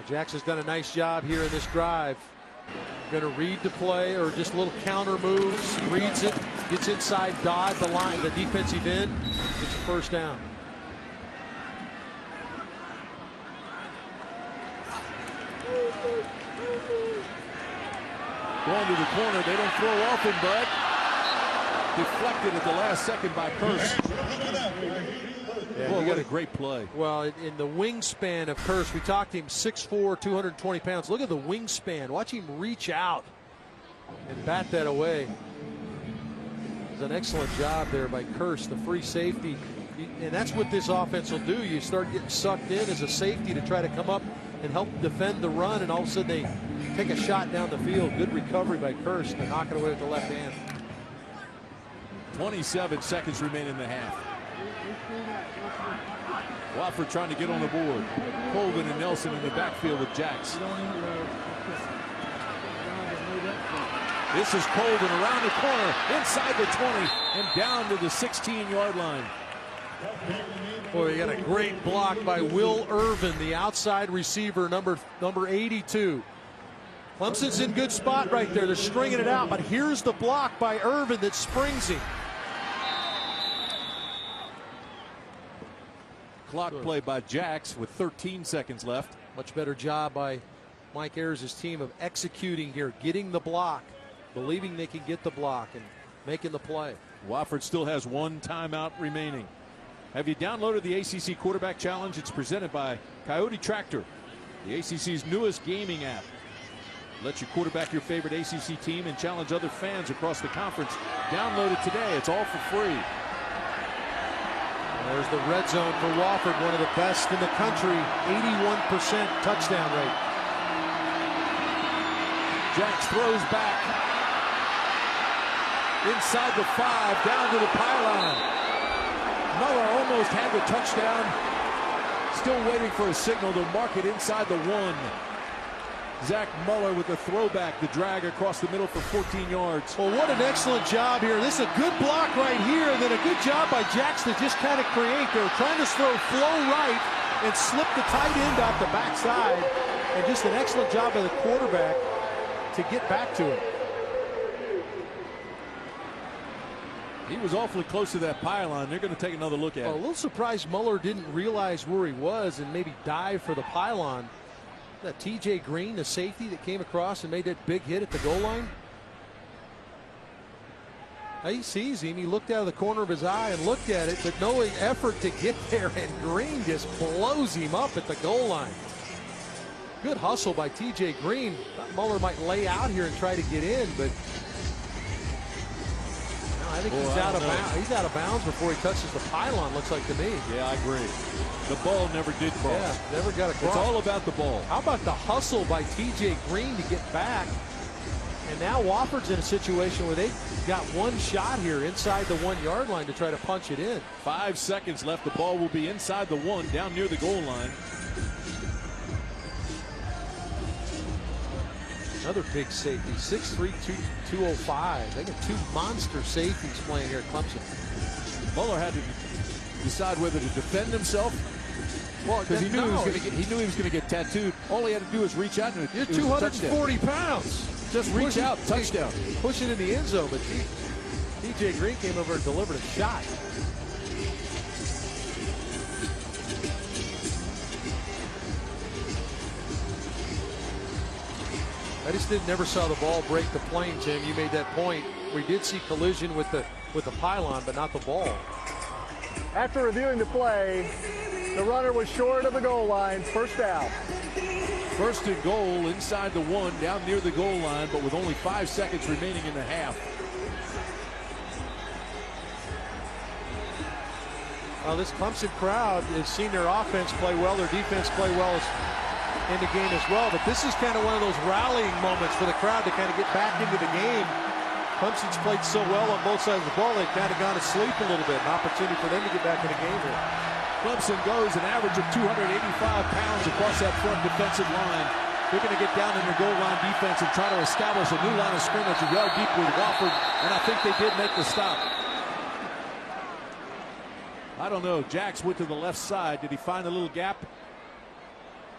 Jacks has done a nice job here in this drive. Going to read the play or just little counter moves. Reads it, gets inside Dodd, the line, the defensive end. It's a first down. Going to the corner. They don't throw often, but deflected at the last second by Curse. Yeah, Boy, what a great play. Well, in the wingspan of Curse, we talked to him 6'4", 220 pounds. Look at the wingspan. Watch him reach out and bat that away. It's an excellent job there by Curse, the free safety. And that's what this offense will do. You start getting sucked in as a safety to try to come up and help defend the run, and all of a sudden they take a shot down the field. Good recovery by Curse to knock it away with the left hand. 27 seconds remain in the half. Wofford trying to get on the board. Colvin and Nelson in the backfield with Jacks. This is Colvin around the corner, inside the 20, and down to the 16-yard line. Boy, you got a great block by Will Irvin, the outside receiver, number 82. Clemson's in good spot right there. They're stringing it out, but here's the block by Irvin that springs him. Clock play by Jacks with 13 seconds left. Much better job by Mike Ayers' team of executing here, getting the block, believing they can get the block, and making the play. Wofford still has one timeout remaining. Have you downloaded the ACC Quarterback Challenge? It's presented by Coyote Tractor, the ACC's newest gaming app. Let you quarterback your favorite ACC team and challenge other fans across the conference. Download it today. It's all for free. There's the red zone for Wofford, one of the best in the country, 81% touchdown rate. Jacks throws back. Inside the 5, down to the pylon. Muller almost had the touchdown. Still waiting for a signal to mark it inside the 1. Zach Muller with the throwback, the drag across the middle for 14 yards. Well, what an excellent job here. This is a good block right here, and then a good job by Jacks to just kind of create. They were trying to throw flow right and slip the tight end out the backside, and just an excellent job by the quarterback to get back to it. He was awfully close to that pylon. They're going to take another look at it. A little surprised Muller didn't realize where he was and maybe dive for the pylon. That TJ Green, the safety that came across and made that big hit at the goal line. He sees him. He looked out of the corner of his eye and looked at it, but no effort to get there, and Green just blows him up at the goal line. Good hustle by TJ Green. Thought Muller might lay out here and try to get in, but no, I think he's out of bounds. He's out of bounds before he touches the pylon, looks like to me. Yeah, I agree. The ball never did cross. Yeah, never got across. It's all about the ball. How about the hustle by TJ Green to get back? And now Wofford's in a situation where they got one shot here inside the 1 yard line to try to punch it in. 5 seconds left. The ball will be inside the 1, down near the goal line. Another big safety, 6'3", 205. They got two monster safeties playing here at Clemson. Muller had to decide whether to defend himself. Well, because he knew he was going to get tattooed. All he had to do was reach out and you're 240 pounds. Just reach out, touchdown. Push it in the end zone, but TJ Green came over and delivered a shot. I just never saw the ball break the plane, Tim. You made that point. We did see collision with the pylon, but not the ball. After reviewing the play, the runner was short of the goal line. First down. First and goal inside the 1, down near the goal line, but with only 5 seconds remaining in the half. Well, this Clemson crowd has seen their offense play well, their defense play well in the game as well. But this is kind of one of those rallying moments for the crowd to kind of get back into the game. Clemson's played so well on both sides of the ball, they've kind of gone to sleep a little bit. An opportunity for them to get back in the game here. Clemson goes an average of 285 pounds across that front defensive line. They're going to get down in their goal line defense and try to establish a new line of scrimmage a yard deep with Wofford, and I think they did make the stop. I don't know. Jax went to the left side. Did he find a little gap?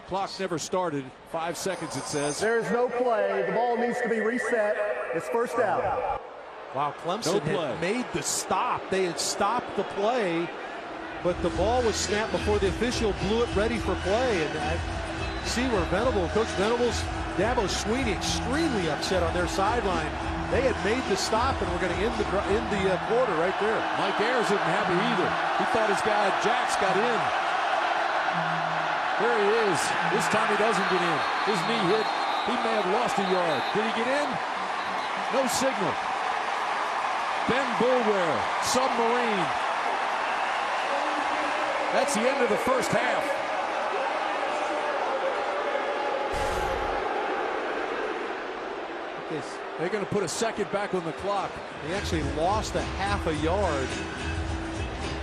Clock never started. 5 seconds, it says. There is no play. The ball needs to be reset. It's first down. Wow, Clemson had made the stop. They had stopped the play, but the ball was snapped before the official blew it ready for play. And I see where Coach Venables, Dabo Swinney extremely upset on their sideline. They had made the stop and were going to end the quarter right there. Mike Ayers isn't happy either. He thought his guy Jax got in. There he is. This time he doesn't get in. His knee hit. He may have lost a yard. Did he get in? No signal. Ben Bulware, submarine. That's the end of the first half. They're going to put a second back on the clock. He actually lost a half a yard.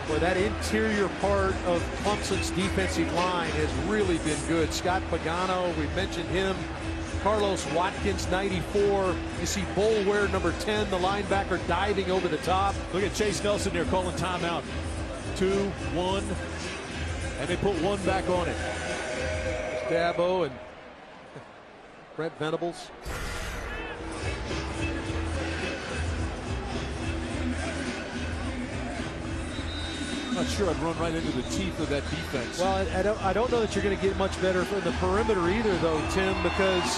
Boy, that interior part of Clemson's defensive line has really been good. Scott Pagano, we mentioned him. Carlos Watkins, 94. You see Bulware, number 10, the linebacker, diving over the top. Look at Chase Nelson there calling timeout. 2, 1, and they put one back on it. There's Dabo and Brent Venables. I'm not sure I'd run right into the teeth of that defense. Well, I don't know that you're going to get much better from the perimeter either, though, Tim, because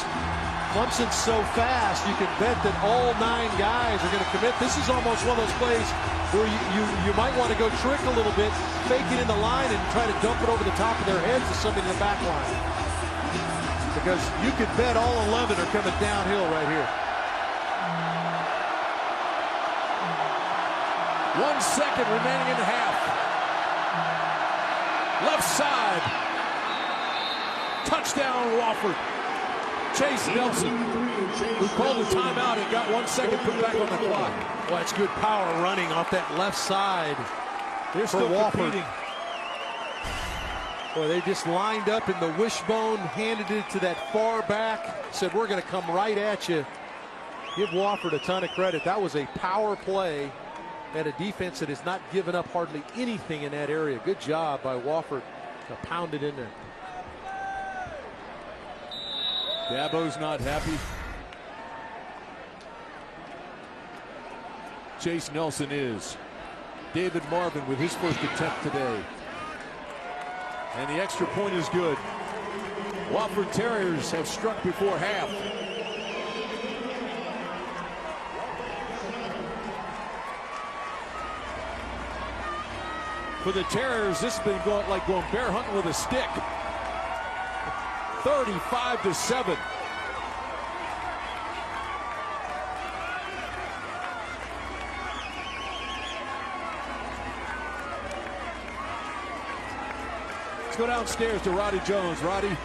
Clemson's so fast, you can bet that all 9 guys are going to commit. This is almost one of those plays where you might want to go trick a little bit, fake it in the line, and try to dump it over the top of their heads to somebody in the back line. Because you could bet all 11 are coming downhill right here. 1 second remaining in the half. Left side. Touchdown, Wofford. Chase Nelson, who called a timeout and got 1 second put back on the clock. Well, it's good power running off that left side. They're still competing. Boy, they just lined up in the wishbone, handed it to that far back, said, we're going to come right at you. Give Wofford a ton of credit. That was a power play. And a defense that has not given up hardly anything in that area. Good job by Wofford to pound it in there. Dabo's not happy. Chase Nelson is. David Marvin with his first attempt today. And the extra point is good. Wofford Terriers have struck before half. For the Terriers, this has been like going bear hunting with a stick. 35-7. Let's go downstairs to Roddy Jones. Roddy.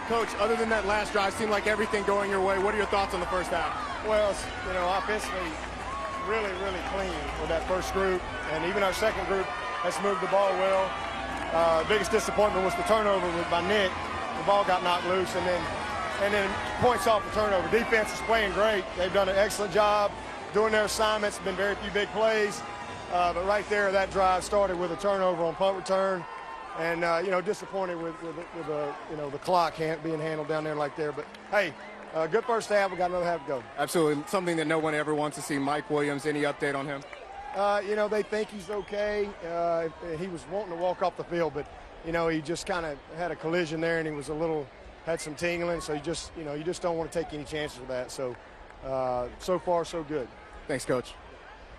Coach, other than that last drive, seemed like everything going your way. What are your thoughts on the first half? Well, you know, offensively, really clean with that first group, and even our second group has moved the ball well. Biggest disappointment was the turnover by Nick. The ball got knocked loose, and then points off the turnover. Defense is playing great. They've done an excellent job doing their assignments. Been very few big plays, but right there, that drive started with a turnover on punt return, and you know, disappointed with the clock being handled down there like there. But hey, good first half. We got another half to go. Absolutely, something that no one ever wants to see. Mike Williams. Any update on him? You know, they think he's okay. He was wanting to walk off the field, but, you know, he just kind of had a collision there, and he was had some tingling. So you just don't want to take any chances with that. So, so far, so good. Thanks, Coach.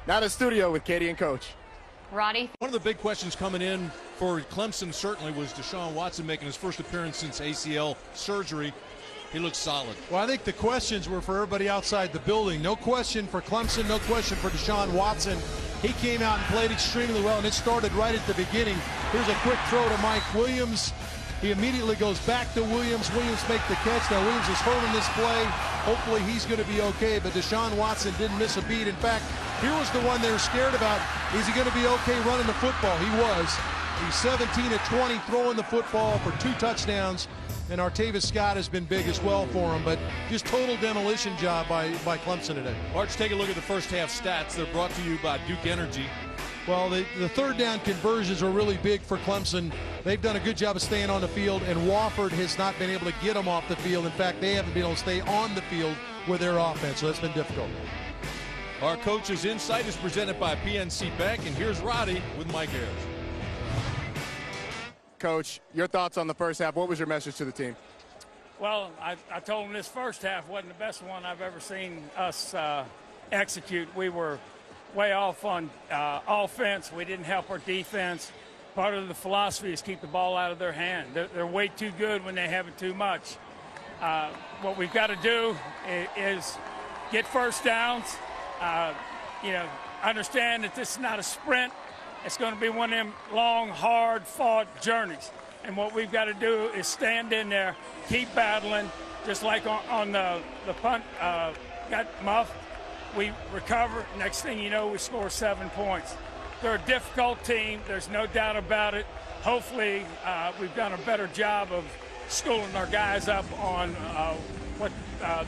Now to the studio with Katie and Coach. Roddy. One of the big questions coming in for Clemson certainly was Deshaun Watson making his first appearance since ACL surgery. He looks solid. Well, I think the questions were for everybody outside the building. No question for Clemson, no question for Deshaun Watson. He came out and played extremely well, and it started right at the beginning. Here's a quick throw to Mike Williams. He immediately goes back to Williams. Williams make the catch. Now Williams is hurt in this play. Hopefully he's going to be okay, but Deshaun Watson didn't miss a beat. In fact, here was the one they were scared about. Is he going to be okay running the football? He was. He's 17 of 20 throwing the football for 2 touchdowns. And Artavis Scott has been big as well for him, but just total demolition job by Clemson today. Arch, take a look at the first half stats. They're brought to you by Duke Energy. Well, the third down conversions are really big for Clemson. They've done a good job of staying on the field, and Wofford has not been able to get them off the field. In fact, they haven't been able to stay on the field with their offense, so that's been difficult. Our coach's insight is presented by PNC Bank, and here's Roddy with Mike Ayers. Coach, your thoughts on the first half. What was your message to the team? Well, I told them this first half wasn't the best one I've ever seen us execute. We were way off on offense. We didn't help our defense. Part of the philosophy is keep the ball out of their hand. They're way too good when they have it too much. What we've got to do is get first downs. Understand that this is not a sprint. It's going to be one of them long, hard-fought journeys. And what we've got to do is stand in there, keep battling, just like on the punt got muffed. We recover. Next thing you know, we score 7 points. They're a difficult team. There's no doubt about it. Hopefully, we've done a better job of schooling our guys up on what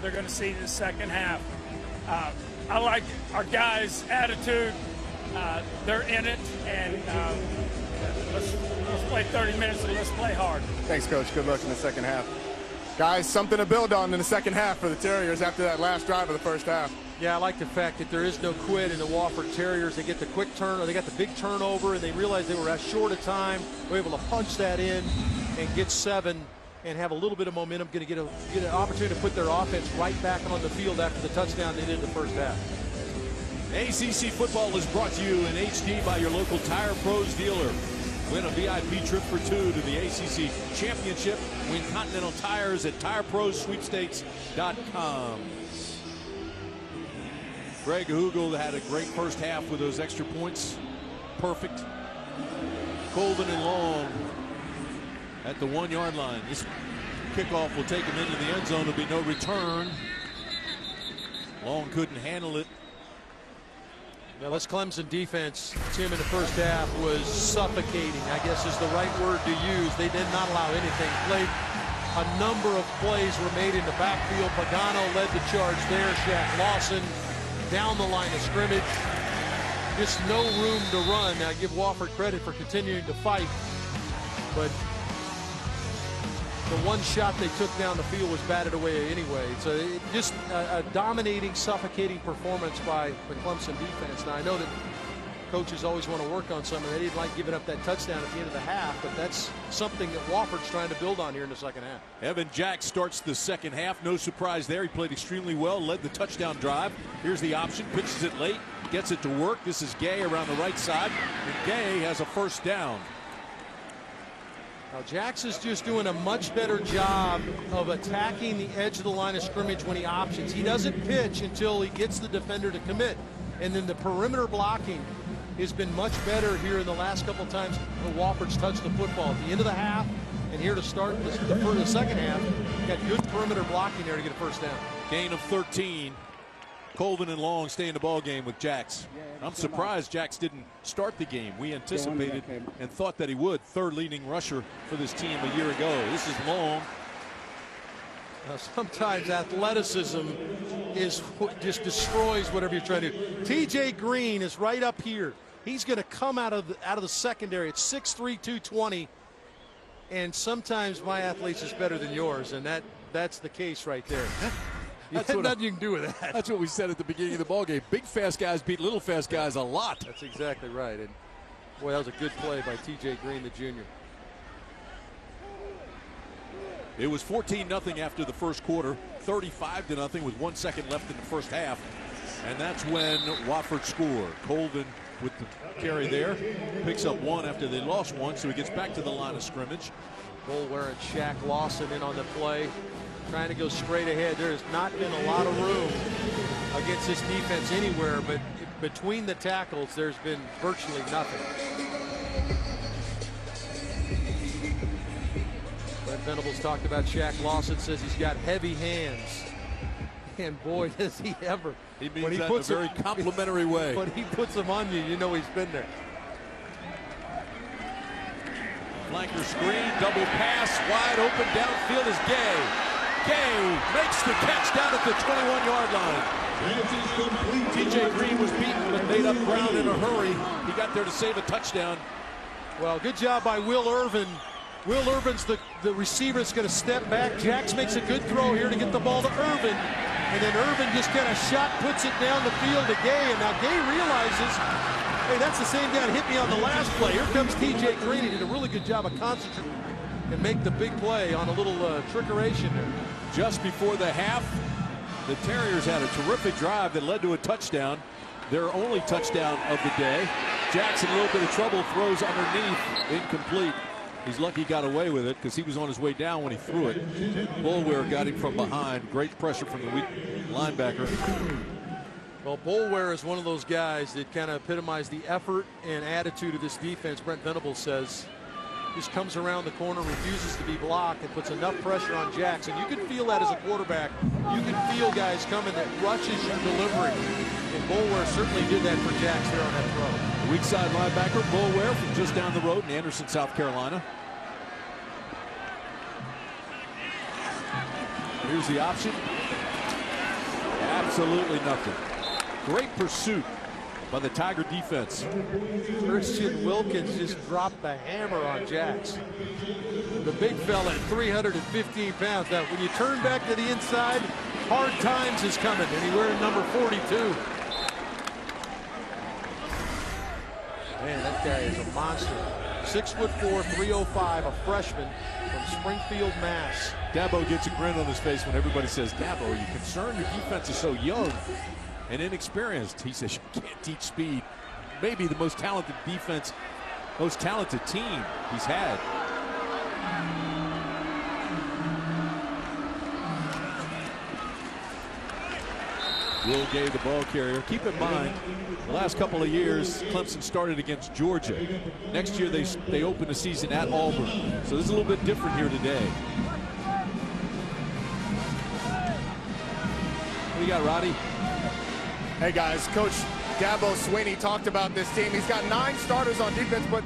they're going to see in the second half. I like our guys' attitude. They're in it, and let's play 30 minutes and let's play hard. Thanks, Coach. Good luck in the second half. Guys, something to build on in the second half for the Terriers after that last drive of the first half. Yeah, I like the fact that there is no quit in the Wofford Terriers. They get the quick turn, or they got the big turnover, and they realized they were as short a time. They were able to punch that in and get 7 and have a little bit of momentum. Going to get an opportunity to put their offense right back on the field after the touchdown they did in the first half. ACC football is brought to you in HD by your local Tire Pros dealer. Win a VIP trip for 2 to the ACC Championship. Win Continental Tires at TireProsSweepstakes.com. Greg Hugel had a great first half with those extra points. Perfect. Colvin and Long at the 1-yard line. This kickoff will take him into the end zone. There'll be no return. Long couldn't handle it. Now, this Clemson defense, Tim, in the first half was suffocating, I guess is the right word to use. They did not allow anything. A number of plays were made in the backfield. Pagano led the charge there. Shaq Lawson down the line of scrimmage. Just no room to run. Now, I give Wofford credit for continuing to fight, but the one shot they took down the field was batted away anyway. So just a dominating, suffocating performance by the Clemson defense. Now, I know that coaches always want to work on something. They didn't like giving up that touchdown at the end of the half, but that's something that Wofford's trying to build on here in the second half. Evan Jack starts the second half. No surprise there. He played extremely well, led the touchdown drive. Here's the option, pitches it late, gets it to work. This is Gay around the right side, and Gay has a first down. Now, Jax is just doing a much better job of attacking the edge of the line of scrimmage when he options. He doesn't pitch until he gets the defender to commit. And then the perimeter blocking has been much better here in the last couple of times Wofford's touched the football. At the end of the half and here to start the second half, got good perimeter blocking there to get a first down. Gain of 13. Colvin and Long stay in the ball game with Jax. I'm surprised Jax didn't start the game. We anticipated and thought that he would. Third leading rusher for this team a year ago. This is Long. Now, sometimes athleticism is what just destroys whatever you're trying to do. TJ Green is right up here. He's going to come out of the secondary. It's 6'3", 220. And sometimes my athletes is better than yours, and that's the case right there. That's nothing you can do with that. That's what we said at the beginning of the ball game. Big fast guys beat little fast guys a lot. That's exactly right. And boy, that was a good play by TJ Green, the junior. It was 14-0 after the first quarter, 35-0 with 1 second left in the first half. And that's when Wofford scored. Colvin with the carry there, picks up 1 after they lost 1, so he gets back to the line of scrimmage. Bull-wearing Shaq Lawson in on the play, trying to go straight ahead. There has not been a lot of room against this defense anywhere, but between the tackles, there's been virtually nothing. Brent Venables talked about Shaq Lawson, says he's got heavy hands. And boy, does he ever. He means that in a very complimentary way. When he puts them on you, you know he's been there. Flanker screen, double pass, wide open downfield is Gay. Gay makes the catch down at the 21-yard line. TJ Green was beaten but made up ground in a hurry. He got there to save a touchdown. Well, good job by Will Irvin. Will Irvin's the receiver that's going to step back. Jax makes a good throw here to get the ball to Irvin. And then Irvin just kind of puts it down the field to Gay. And now Gay realizes, hey, that's the same guy that hit me on the last play. Here comes TJ Green. He did a really good job of concentrating and make the big play on a little trickeration there. Just before the half, the Terriers had a terrific drive that led to a touchdown. Their only touchdown of the day. Jackson, a little bit of trouble, throws underneath, incomplete. He's lucky he got away with it because he was on his way down when he threw it. Boulware got him from behind. Great pressure from the weak linebacker. Well, Boulware is one of those guys that kind of epitomized the effort and attitude of this defense. Brent Venables says just comes around the corner, refuses to be blocked, and puts enough pressure on Jackson. You can feel that as a quarterback. You can feel guys coming that rushes your delivery. And Boulware certainly did that for Jax there on that throw. Weak side linebacker, Boulware, from just down the road in Anderson, South Carolina. Here's the option. Absolutely nothing. Great pursuit by the Tiger defense. Christian Wilkins just dropped the hammer on Jax. The big fella at 315 pounds. Now, when you turn back to the inside, hard times is coming, and he's wearing number 42. Man, that guy is a monster. 6'4", 305, a freshman from Springfield, Mass. Dabo gets a grin on his face when everybody says, Dabo, are you concerned your defense is so young and inexperienced? He says, you can't teach speed. Maybe the most talented defense, most talented team he's had. Will Gay, the ball carrier. Keep in mind, the last couple of years, Clemson started against Georgia. Next year, they open the season at Auburn. So this is a little bit different here today. What do you got, Roddy? Hey, guys, Coach Dabo Swinney talked about this team. He's got 9 starters on defense, but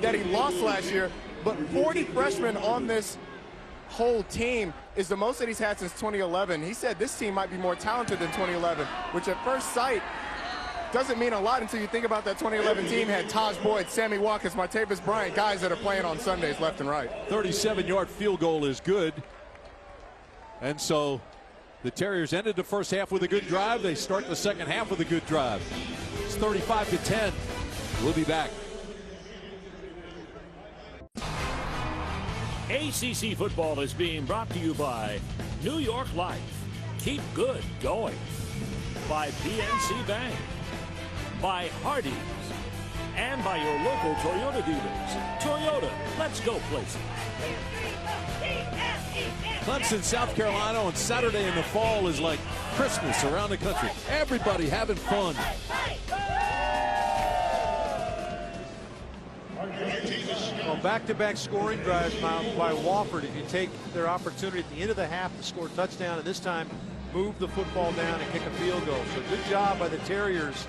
that he lost last year. But 40 freshmen on this whole team is the most that he's had since 2011. He said this team might be more talented than 2011, which at first sight doesn't mean a lot until you think about that 2011 team had Taj Boyd, Sammy Watkins, Martavis Bryant, guys that are playing on Sundays left and right. 37-yard field goal is good. And so the Terriers ended the first half with a good drive. They start the second half with a good drive. It's 35-10. We'll be back. ACC football is being brought to you by New York Life. Keep good going. By PNC Bank. By Hardee's. And by your local Toyota dealers. Toyota, let's go places. Clemson, South Carolina on Saturday in the fall is like Christmas around the country. Everybody having fun. Well, back-to-back scoring drives by Wofford. If you take their opportunity at the end of the half to score a touchdown, and this time move the football down and kick a field goal. So good job by the Terriers.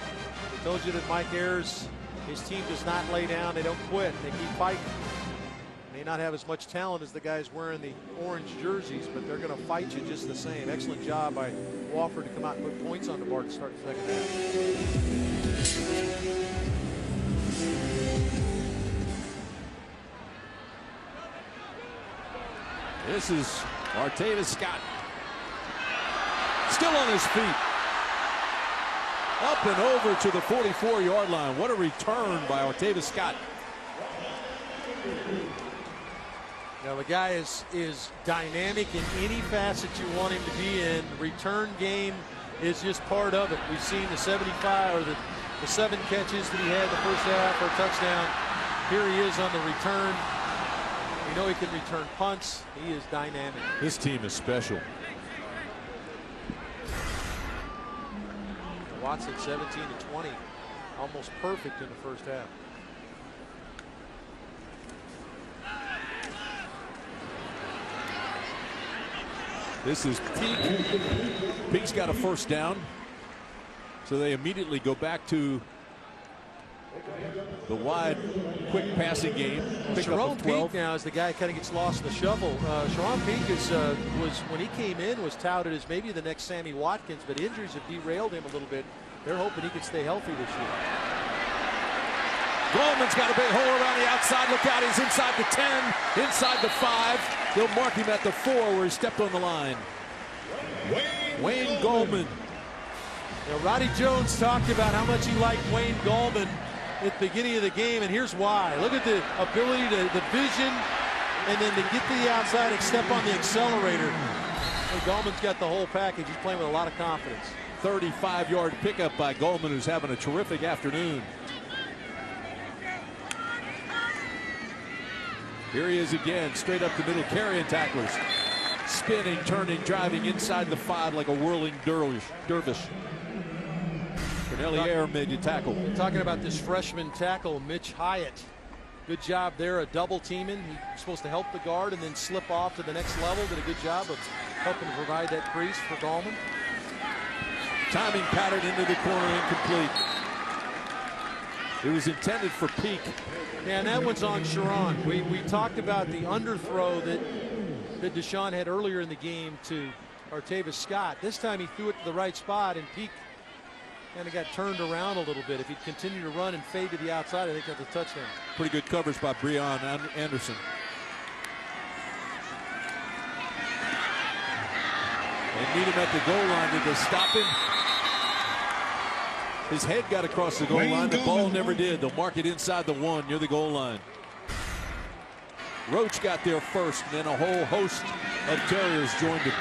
I told you that Mike Ayers, his team does not lay down. They don't quit. They keep fighting. May not have as much talent as the guys wearing the orange jerseys, but they're going to fight you just the same. Excellent job by Wofford to come out and put points on the board to start the second half. This is Martavis Scott. Still on his feet. Up and over to the 44-yard line. What a return by Martavis Scott. Now the guy is dynamic in any facet you want him to be in. Return game is just part of it. We've seen the 75 or the 7 catches that he had the first half for a touchdown. Here he is on the return. We know he can return punts. He is dynamic. This team is special. Watson 17-20, almost perfect in the first half. This is Peak. Peak's got a first down. So they immediately go back to the wide, quick passing game. Sharon Peak now is the guy kind of gets lost in the shuffle. Sharon Peak was when he came in was touted as maybe the next Sammy Watkins, but injuries have derailed him a little bit. They're hoping he can stay healthy this year. Goldman's got a big hole around the outside. Look out, he's inside the 10, inside the 5. They'll mark him at the 4 where he stepped on the line. Wayne Goldman. Now, Roddy Jones talked about how much he liked Wayne Goldman at the beginning of the game, and here's why. Look at the ability, the vision, and then to get to the outside and step on the accelerator. And Goldman's got the whole package. He's playing with a lot of confidence. 35-yard pickup by Goldman, who's having a terrific afternoon. Here he is again, straight up the middle, carrying tacklers. Spinning, turning, driving inside the 5 like a whirling dervish. Cornelier made the tackle. Talking about this freshman tackle, Mitch Hyatt. Good job there, a double teaming. He's supposed to help the guard and then slip off to the next level. Did a good job of helping to provide that crease for Goldman. Timing pattern into the corner, incomplete. It was intended for Peak. Yeah, and that one's on Sharon. We talked about the underthrow that Deshaun had earlier in the game to Artavis Scott. This time he threw it to the right spot, and Peak kind of got turned around a little bit. If he'd continued to run and fade to the outside, I think that's a touchdown. Pretty good coverage by Breon Anderson. They meet him at the goal line. Did they stop him? His head got across the goal line. The ball never did. They'll mark it inside the 1 near the goal line. Roach got there first, and then a whole host of Terriers joined him.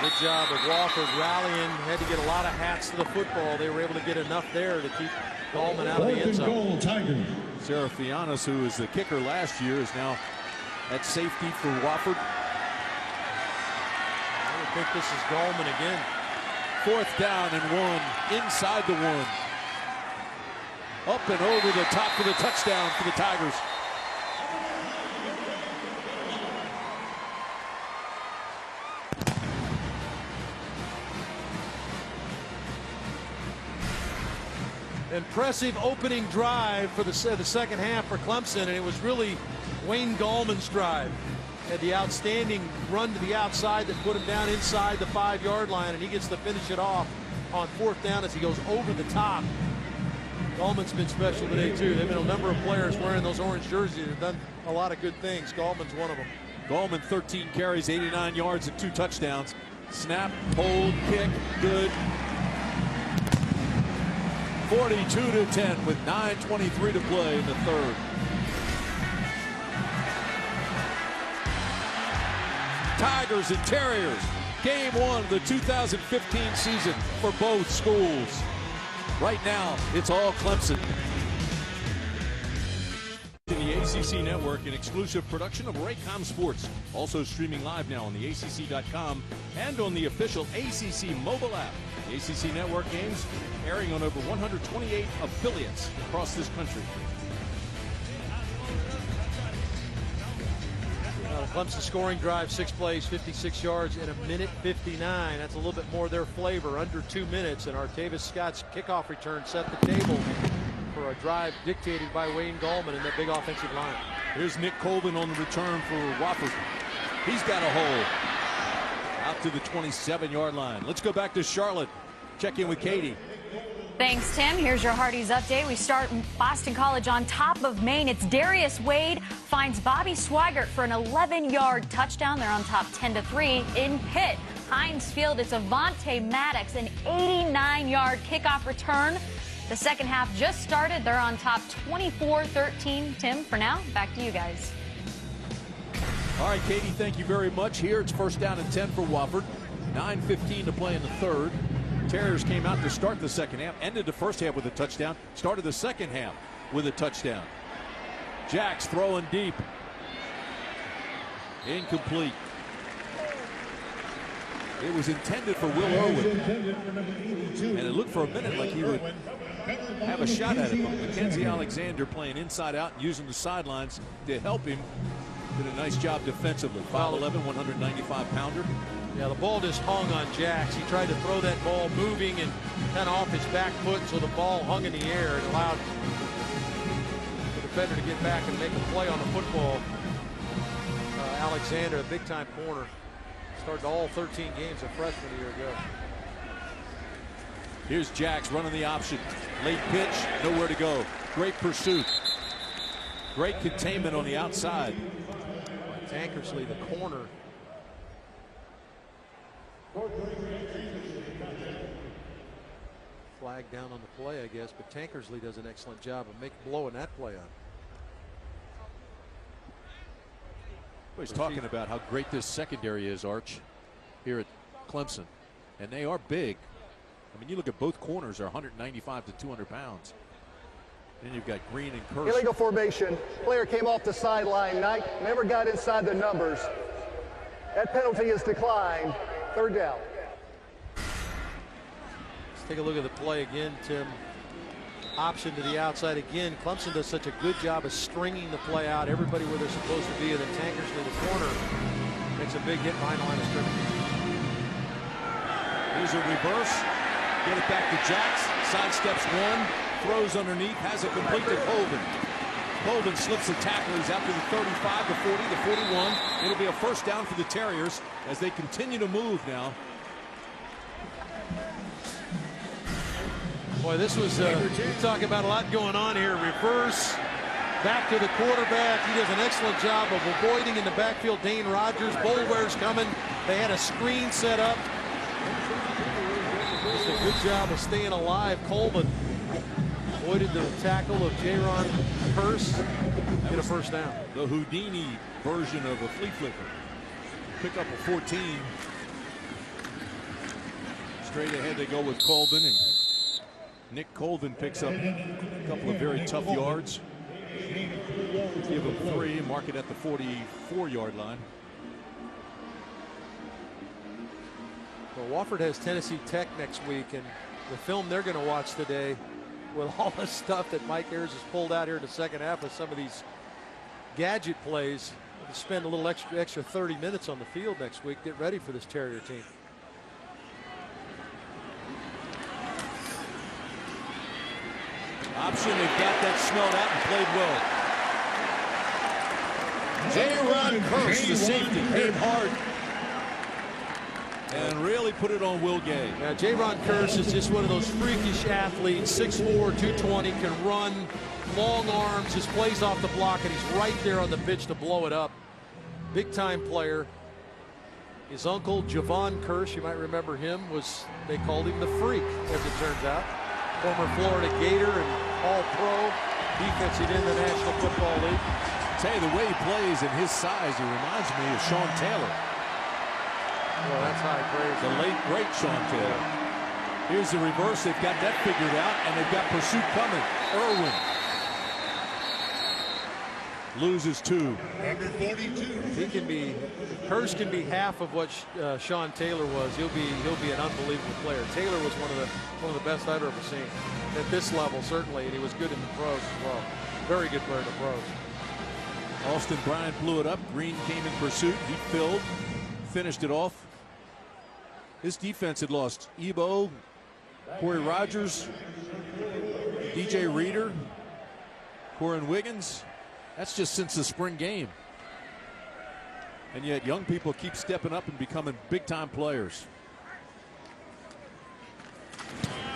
Good job of Wofford rallying. Had to get a lot of hats to the football. They were able to get enough there to keep Goldman out of the end zone. Serafianos, who was the kicker last year, is now at safety for Wofford. I would think this is Goldman again. 4th down and 1 inside the 1. Up and over the top for the touchdown for the Tigers. Impressive opening drive for the second half for Clemson, and it was really Wayne Goldman's drive. Had the outstanding run to the outside that put him down inside the 5-yard line, and he gets to finish it off on 4th down as he goes over the top. Goldman's been special today too. There have been a number of players wearing those orange jerseys that have done a lot of good things. Goldman's one of them. Goldman 13 carries, 89 yards and 2 touchdowns. Snap, hold, kick, good. 42-10 with 9:23 to play in the 3rd. Tigers and Terriers, game 1 of the 2015 season for both schools. Right now, it's all Clemson. The ACC Network, an exclusive production of Raycom Sports. Also streaming live now on the ACC.com and on the official ACC mobile app. The ACC Network games airing on over 128 affiliates across this country. Clemson scoring drive, 6 plays, 56 yards in 1:59. That's a little bit more their flavor, under 2 minutes. And Artavis Scott's kickoff return set the table for a drive dictated by Wayne Goldman in that big offensive line. Here's Nick Colvin on the return for Wofford. He's got a hole out to the 27-yard line. Let's go back to Charlotte. Check in with Katie. Thanks, Tim. Here's your Hardee's update. We start in Boston College on top of Maine. It's Darius Wade finds Bobby Swigert for an 11-yard touchdown. They're on top 10-3 in Pitt. Heinz Field, it's Avante Maddox, an 89-yard kickoff return. The second half just started. They're on top 24-13. Tim, for now, back to you guys. All right, Katie, thank you very much. Here it's 1st down and 10 for Wofford. 9:15 to play in the 3rd. Terriers came out to start the second half, ended the first half with a touchdown, started the second half with a touchdown. Jacks throwing deep. Incomplete. It was intended for Will Irwin. And it looked for a minute like he would have a shot at it. But Mackenzie Alexander playing inside out and using the sidelines to help him Did a nice job defensively. 5'11", 195-pounder. Yeah, the ball just hung on Jax. He tried to throw that ball moving and kind of off his back foot, so the ball hung in the air and allowed the defender to get back and make a play on the football. Alexander, a big-time corner, started all 13 games a freshman a year ago. Here's Jax running the option. Late pitch, nowhere to go. Great pursuit. Great containment on the outside. Tankersley, the corner. Flag down on the play, I guess, but Tankersley does an excellent job of blowing that play up. Well, he's talking about how great this secondary is, Arch, here at Clemson. And they are big. I mean, you look at both corners are 195 to 200 pounds. Then you've got Green and Kirsch. Illegal formation. Player came off the sideline. Knight never got inside the numbers. That penalty is declined. Third down. Let's take a look at the play again, Tim. Option to the outside again. Clemson does such a good job of stringing the play out. Everybody where they're supposed to be, and then Tankersley, the corner, makes a big hit behind the line of scrimmage. Here's a reverse. Get it back to Jax. Sidesteps one. Throws underneath. Has it complete to Colvin. Colvin slips the tackle. He's after the 35, the 40, the 41. It'll be a first down for the Terriers as they continue to move now. Boy, this was, we talk about a lot going on here. Reverse, back to the quarterback. He does an excellent job of avoiding in the backfield Dane Rogers. Boulware's coming. They had a screen set up. Just a good job of staying alive. Coleman avoided the tackle of Jaron Curse. Get a first down. The Houdini version of a flea flicker. Pick up a 14. Straight ahead they go with Colvin, and Nick Colvin picks up a couple of very tough yards. Give him 3 and mark it at the 44-yard line. Well, Wofford has Tennessee Tech next week, and the film they're going to watch today, with all the stuff that Mike Ayers has pulled out here in the second half with some of these gadget plays, to spend a little extra 30 minutes on the field next week. Get ready for this Terrier team. Option, they've got that smelled out and played well. J-Ron Curse, the safety, came hard and really put it on Will Gay. Yeah, J-Ron Curse is just one of those freakish athletes, 6'4", 220, can run, long arms, just plays off the block, and he's right there on the pitch to blow it up. Big time player. His uncle, Javon Curse, you might remember him, they called him the Freak, as it turns out. Former Florida Gator and All-Pro, defensive in the National Football League. I'll tell you, the way he plays and his size, he reminds me of Sean Taylor. Well, that's high praise. The late, great Sean Taylor. Here's the reverse. They've got that figured out, and they've got pursuit coming. Irwin loses 2. Number 42. He can be, Curse can be half of what Sean Taylor was. He'll be an unbelievable player. Taylor was one of the best I've ever seen at this level, certainly, and he was good in the pros as well. Very good player in the pros. Austin Bryant blew it up. Green came in pursuit. He filled, finished it off. This defense had lost Ebo, Corey Rogers, DJ Reader, Corin Wiggins. That's just since the spring game. And yet young people keep stepping up and becoming big-time players.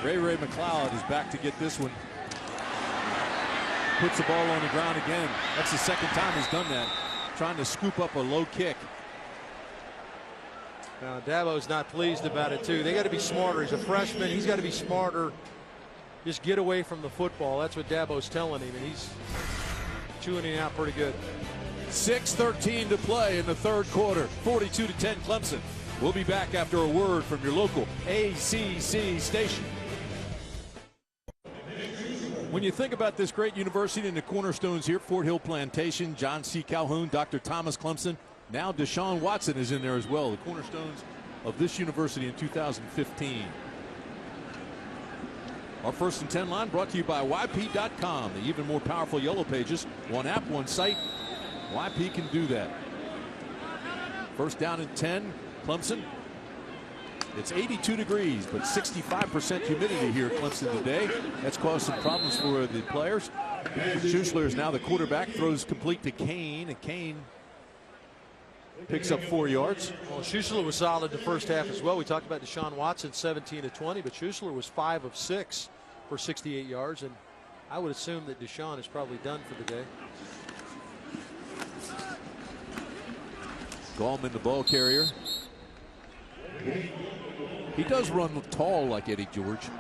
Ray McLeod is back to get this one. Puts the ball on the ground again. That's the second time he's done that. Trying to scoop up a low kick. Now, Dabo's not pleased about it, too. They got to be smarter. He's a freshman. He's got to be smarter. Just get away from the football. That's what Dabo's telling him, and he's chewing it out pretty good. 6:13 to play in the third quarter. 42-10 Clemson. We'll be back after a word from your local ACC station. When you think about this great university and the cornerstones here, Fort Hill Plantation, John C. Calhoun, Dr. Thomas Clemson, now Deshaun Watson is in there as well, the cornerstones of this university in 2015. Our first and 10 line brought to you by YP.com, the even more powerful Yellow Pages. One app, one site, YP can do that. First down and 10, Clemson. It's 82 degrees, but 65% humidity here at Clemson today. That's caused some problems for the players. Schuessler is now the quarterback, throws complete to Kane, and Kane picks up 4 yards. Well, Schuessler was solid the first half as well. We talked about Deshaun Watson, 17 of 20, but Schuessler was 5 of 6 for 68 yards, and I would assume that Deshaun is probably done for the day. Gallman, the ball carrier. He does run tall like Eddie George.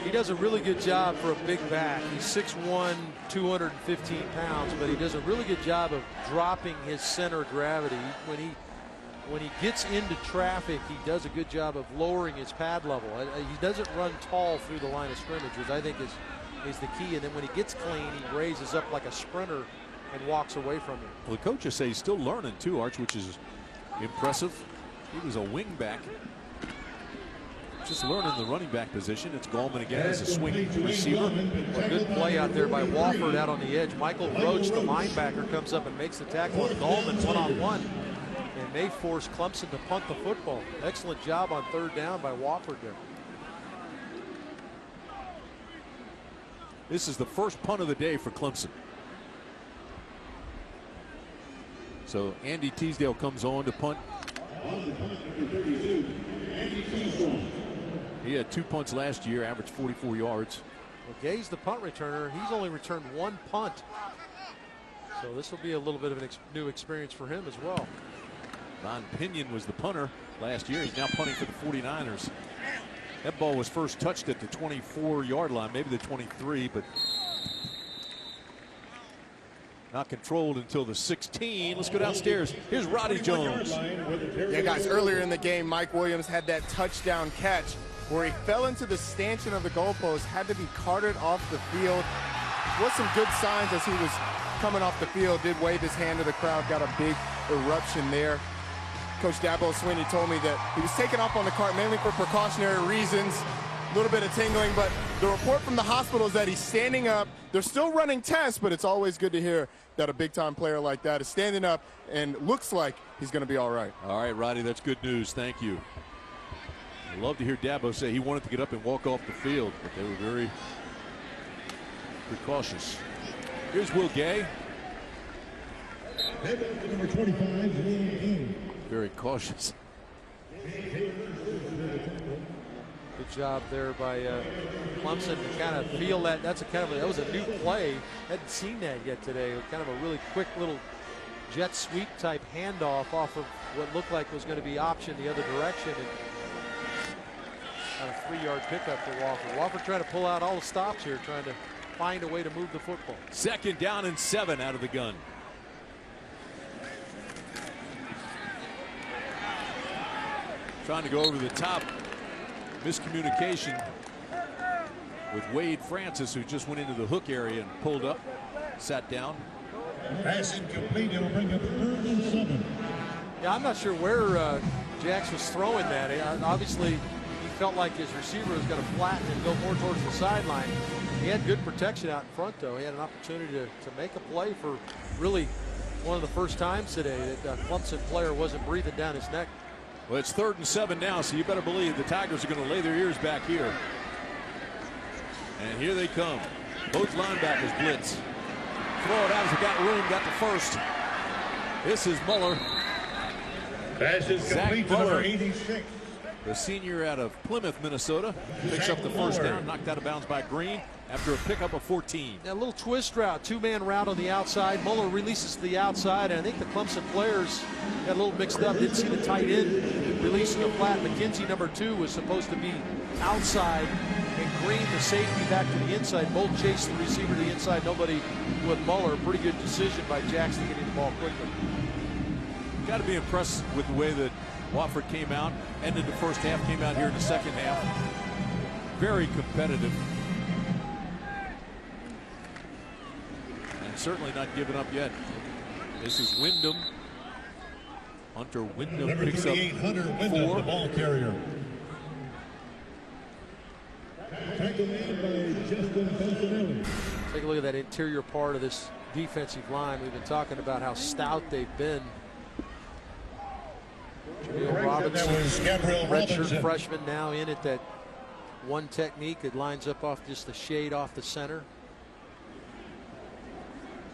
He does a really good job for a big back. He's 6'1", 215 pounds, but he does a really good job of dropping his center of gravity. When he gets into traffic, he does a good job of lowering his pad level. He doesn't run tall through the line of scrimmage, which I think is the key. And then when he gets clean, he raises up like a sprinter and walks away from him. Well, the coaches say he's still learning too, Arch, which is impressive. He was a wing back. Just learning the running back position. It's Gallman again as a swing receiver. A good play out there by Wofford out on the edge. Michael Roach, the linebacker, comes up and makes the tackle on Gallman one-on-one. And they force Clemson to punt the football. Excellent job on third down by Wofford there. This is the first punt of the day for Clemson. So Andy Teasdale comes on to punt. He had 2 punts last year, averaged 44 yards. Well, Gay's the punt returner. He's only returned 1 punt. So this will be a little bit of a new experience for him as well. Von Pinion was the punter last year. He's now punting for the 49ers. That ball was first touched at the 24-yard line, maybe the 23, but not controlled until the 16. Let's go downstairs. Here's Roddy Jones. Yeah, guys, earlier in the game, Mike Williams had that touchdown catch where he fell into the stanchion of the goalpost, had to be carted off the field. Was some good signs as he was coming off the field, did wave his hand to the crowd, got a big eruption there. Coach Dabo Swinney told me that he was taken off on the cart mainly for precautionary reasons. A little bit of tingling, but the report from the hospital is that he's standing up. They're still running tests, but it's always good to hear that a big-time player like that is standing up and looks like he's going to be all right. All right, Roddy, that's good news. Thank you. I love to hear Dabo say he wanted to get up and walk off the field, but they were very precautious. Here's Will Gay. Number 25, very cautious. Good job there by Clemson to kind of feel that. That was a new play. Hadn't seen that yet today. Kind of a really quick little jet sweep type handoff off of what looked like was going to be option the other direction. And got a 3-yard pickup for Wofford. Wofford trying to pull out all the stops here, trying to find a way to move the football. 2nd down and 7 out of the gun. Trying to go over the top. Miscommunication with Wade Francis, who just went into the hook area and pulled up, sat down. Pass incomplete. It'll bring up 3rd and 7. Yeah, I'm not sure where Jax was throwing that. Obviously, he felt like his receiver was going to flatten and go more towards the sideline. He had good protection out in front, though. He had an opportunity to make a play for really one of the first times today that a Clemson player wasn't breathing down his neck. Well, it's 3rd and 7 now, so you better believe the Tigers are going to lay their ears back here. And here they come. Both linebackers blitz. Throw it out as they got room, got the first. This is Muller. Pass is complete to number 86. The senior out of Plymouth, Minnesota, picks up the first down, knocked out of bounds by Green after a pickup of 14. A little twist route, 2-man route on the outside. Muller releases to the outside, and I think the Clemson players got a little mixed up. Didn't see the tight end releasing the flat. McKenzie, number 2, was supposed to be outside, and Green, the safety, back to the inside. Both chased the receiver to the inside. Nobody with Muller. Pretty good decision by Jackson getting the ball quickly. Got to be impressed with the way that Wofford came out, ended the first half, came out here in the second half. Very competitive. And certainly not giving up yet. This is Wyndham. Hunter Wyndham Number picks up Hunter Wyndham, 4. the ball carrier. Tackle made by Justin Fontanelli. Take a look at that interior part of this defensive line. We've been talking about how stout they've been. Jabril Robinson, redshirt freshman, now in at that one technique. It lines up off just the shade off the center.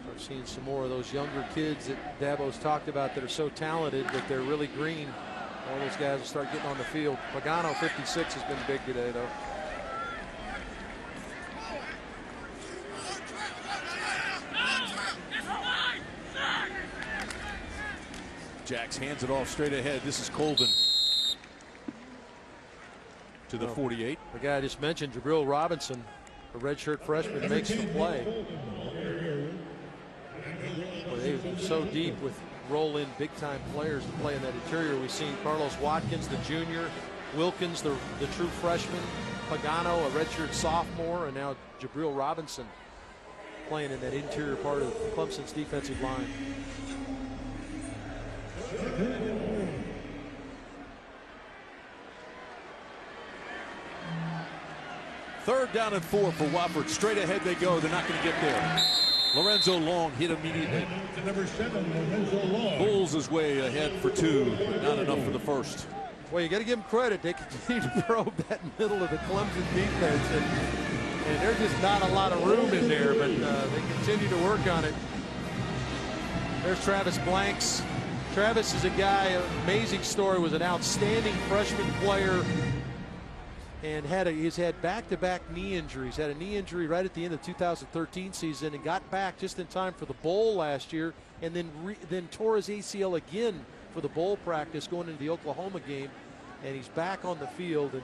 Start seeing some more of those younger kids that Dabo's talked about that are so talented, but they're really green. All those guys will start getting on the field. Pagano, 56, has been big today, though. Jax hands it off straight ahead. This is Colvin to the 48. The guy I just mentioned, Jabril Robinson, a redshirt freshman, makes the play. Well, they're so deep with roll-in big-time players to play in that interior. We've seen Carlos Watkins, the junior, Wilkins, the true freshman, Pagano, a redshirt sophomore, and now Jabril Robinson playing in that interior part of Clemson's defensive line. Third down and 4 for Wofford. Straight ahead they go. They're not going to get there. Lorenzo Long hit immediately. Number 7, Lorenzo Long. Pulls his way ahead for 2, but not enough for the first. Well, you got to give them credit. They continue to probe that middle of the Clemson defense, and there's just not a lot of room in there, but they continue to work on it. There's Travis Blanks. Travis is a guy, amazing story, was an outstanding freshman player and he's had back-to-back knee injuries. Had a knee injury right at the end of the 2013 season and got back just in time for the bowl last year, and then tore his ACL again for the bowl practice going into the Oklahoma game, and he's back on the field. And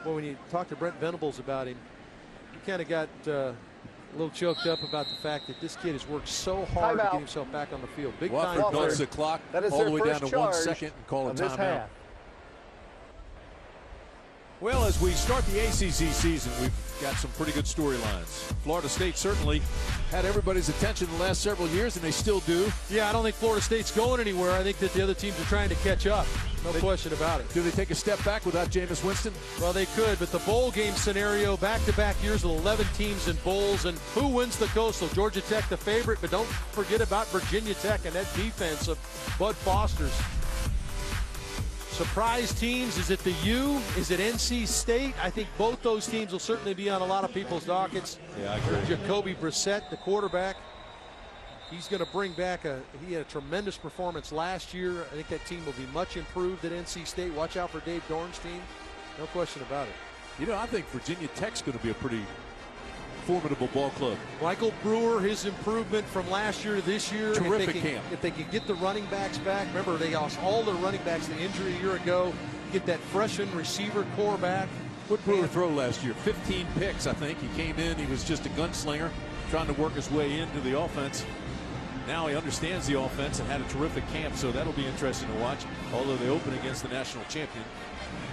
well, when you talk to Brent Venables about him, he kind of got a little choked up about the fact that this kid has worked so hard to get himself back on the field. Big time. Wofford melts the clock all the way down to 1 second and call a timeout. Well, as we start the ACC season, we've got some pretty good storylines. Florida State certainly had everybody's attention the last several years, and they still do. Yeah, I don't think Florida State's going anywhere. I think that the other teams are trying to catch up. No question about it. Do they take a step back without Jameis Winston? Well, they could, but the bowl game scenario, back-to-back years with 11 teams in bowls, and who wins the Coastal? Georgia Tech, the favorite, but don't forget about Virginia Tech and that defense of Bud Foster's. Surprise teams, is it the U? Is it NC State? I think both those teams will certainly be on a lot of people's dockets. Yeah, I agree. Jacoby Brissett, the quarterback, he's going to bring back he had a tremendous performance last year. I think that team will be much improved at NC State. Watch out for Dave Dorn's team. No question about it. You know, I think Virginia Tech's going to be a pretty formidable ball club. Michael Brewer, his improvement from last year to this year. Terrific camp. If they can get the running backs back, remember they lost all their running backs the injury a year ago. Get that freshman receiver core back. What Brewer throw last year? 15 picks, I think. He came in, he was just a gunslinger, trying to work his way into the offense. Now he understands the offense and had a terrific camp, so that'll be interesting to watch. Although they open against the national champion,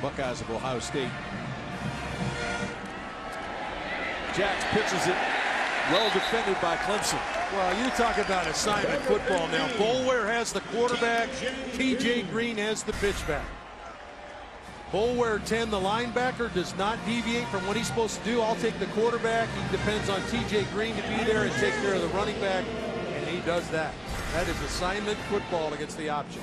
Buckeyes of Ohio State. Jax pitches it, well defended by Clemson. Well, you talk about assignment football now. Boulware has the quarterback, TJ Green has the pitchback. Boulware 10, the linebacker, does not deviate from what he's supposed to do. I'll take the quarterback. He depends on TJ Green to be there and take care of the running back, and he does that. That is assignment football against the option.